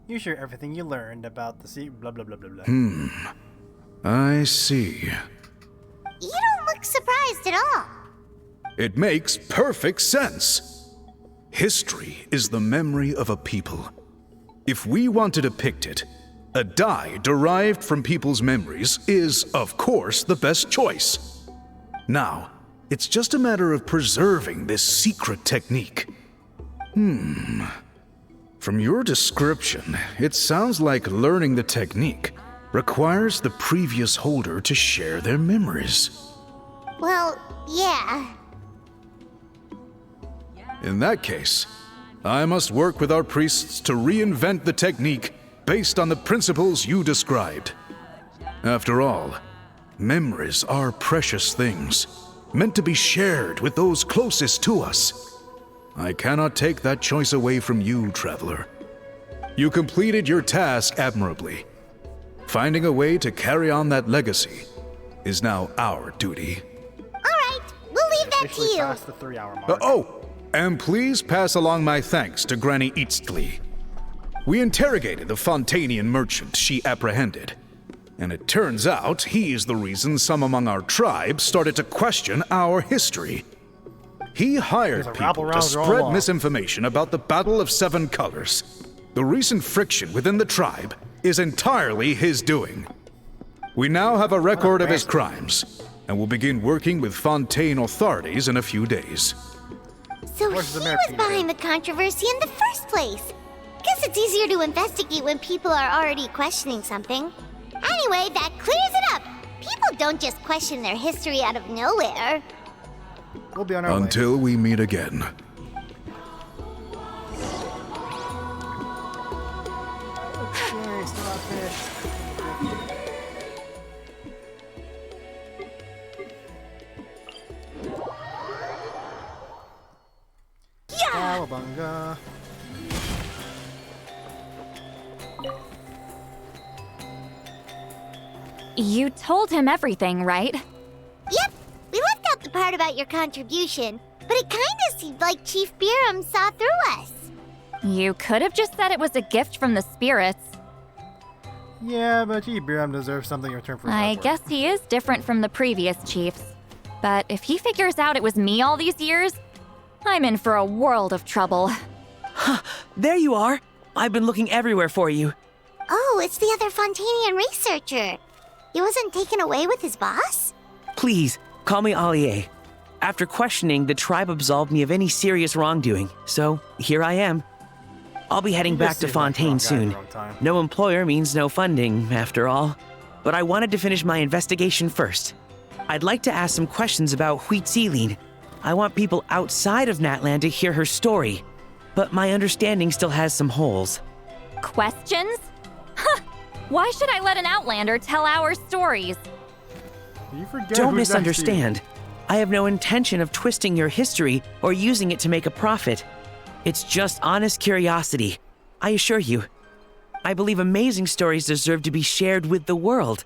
You share everything you learned about the sea, blah blah blah blah blah. I see. You don't look surprised at all. It makes perfect sense. History is the memory of a people. If we want to depict it, a dye derived from people's memories is, of course, the best choice. Now, it's just a matter of preserving this secret technique. From your description, it sounds like learning the technique requires the previous holder to share their memories. Well, yeah. In that case, I must work with our priests to reinvent the technique based on the principles you described. After all, memories are precious things, meant to be shared with those closest to us. I cannot take that choice away from you, Traveler. You completed your task admirably. Finding a way to carry on that legacy is now our duty. Alright, we'll leave that to you. Past the 3-hour mark. And please pass along my thanks to Granny Eastly. We interrogated the Fontanian merchant she apprehended, and it turns out he's the reason some among our tribe started to question our history. He hired people to spread misinformation about the Battle of Seven Colors. The recent friction within the tribe is entirely his doing. We now have a record of his crimes, and will begin working with Fontaine authorities in a few days. So he was behind the controversy in the first place. Guess it's easier to investigate when people are already questioning something. Anyway, that clears it up. People don't just question their history out of nowhere. We'll be on our way. Until we meet again. Okay, still not finished. Cowabunga. You told him everything, right? Yep, we left out the part about your contribution, but it kinda seemed like Chief Biram saw through us. You could have just said it was a gift from the spirits. Yeah, but Chief Biram deserves something in return for his hard I work. guess he is different from the previous chiefs. But if he figures out it was me all these years, I'm in for a world of trouble. There you are. I've been looking everywhere for you. Oh, it's the other Fontanian researcher. He wasn't taken away with his boss? Please, call me Allier. After questioning, the tribe absolved me of any serious wrongdoing, so here I am. I'll be heading back to Fontaine soon. No employer means no funding, after all. But I wanted to finish my investigation first. I'd like to ask some questions about Huitziline. I want people outside of Natlan to hear her story, but my understanding still has some holes. Questions? Huh! Why should I let an Outlander tell our stories? You forget Don't who's next to you. misunderstand. I have no intention of twisting your history or using it to make a profit. It's just honest curiosity. I assure you. I believe amazing stories deserve to be shared with the world.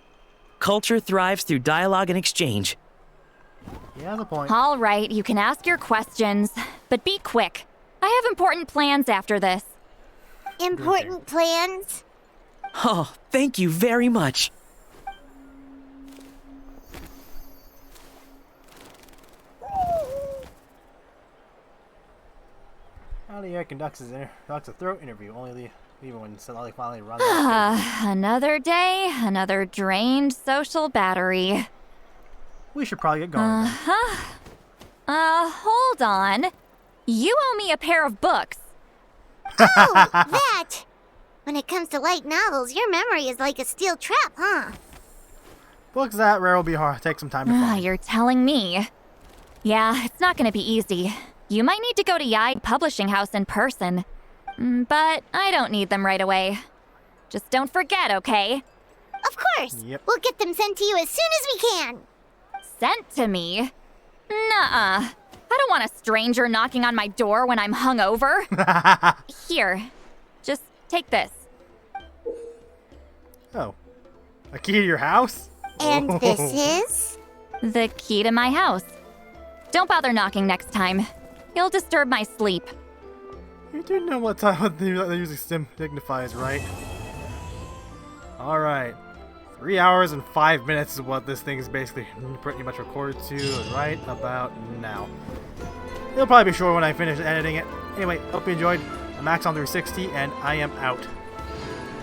Culture thrives through dialogue and exchange. He has a point. All right, you can ask your questions, but be quick. I have important plans after this. Important plans? Oh, thank you very much. Allier conducts a throat interview, even when Solali finally runs out. Another day, another drained social battery. We should probably get going. Hold on. You owe me a pair of books. Oh, that! When it comes to light novels, your memory is like a steel trap, huh? Books that rare will be hard. Take some time to find. You're telling me. Yeah, it's not gonna be easy. You might need to go to Yide Publishing House in person. But I don't need them right away. Just don't forget, okay? Of course! Yep. We'll get them sent to you as soon as we can! Sent to me? Nuh-uh. I don't want a stranger knocking on my door when I'm hungover. Here, just take this. Oh. A key to your house? And this is? The key to my house. Don't bother knocking next time. You'll disturb my sleep. You do know what time they usually signifies, right? Alright. 3 hours and 5 minutes is what this thing is basically pretty much recorded to right about now. It'll probably be short when I finish editing it. Anyway, hope you enjoyed. I'm Max on 360, and I am out.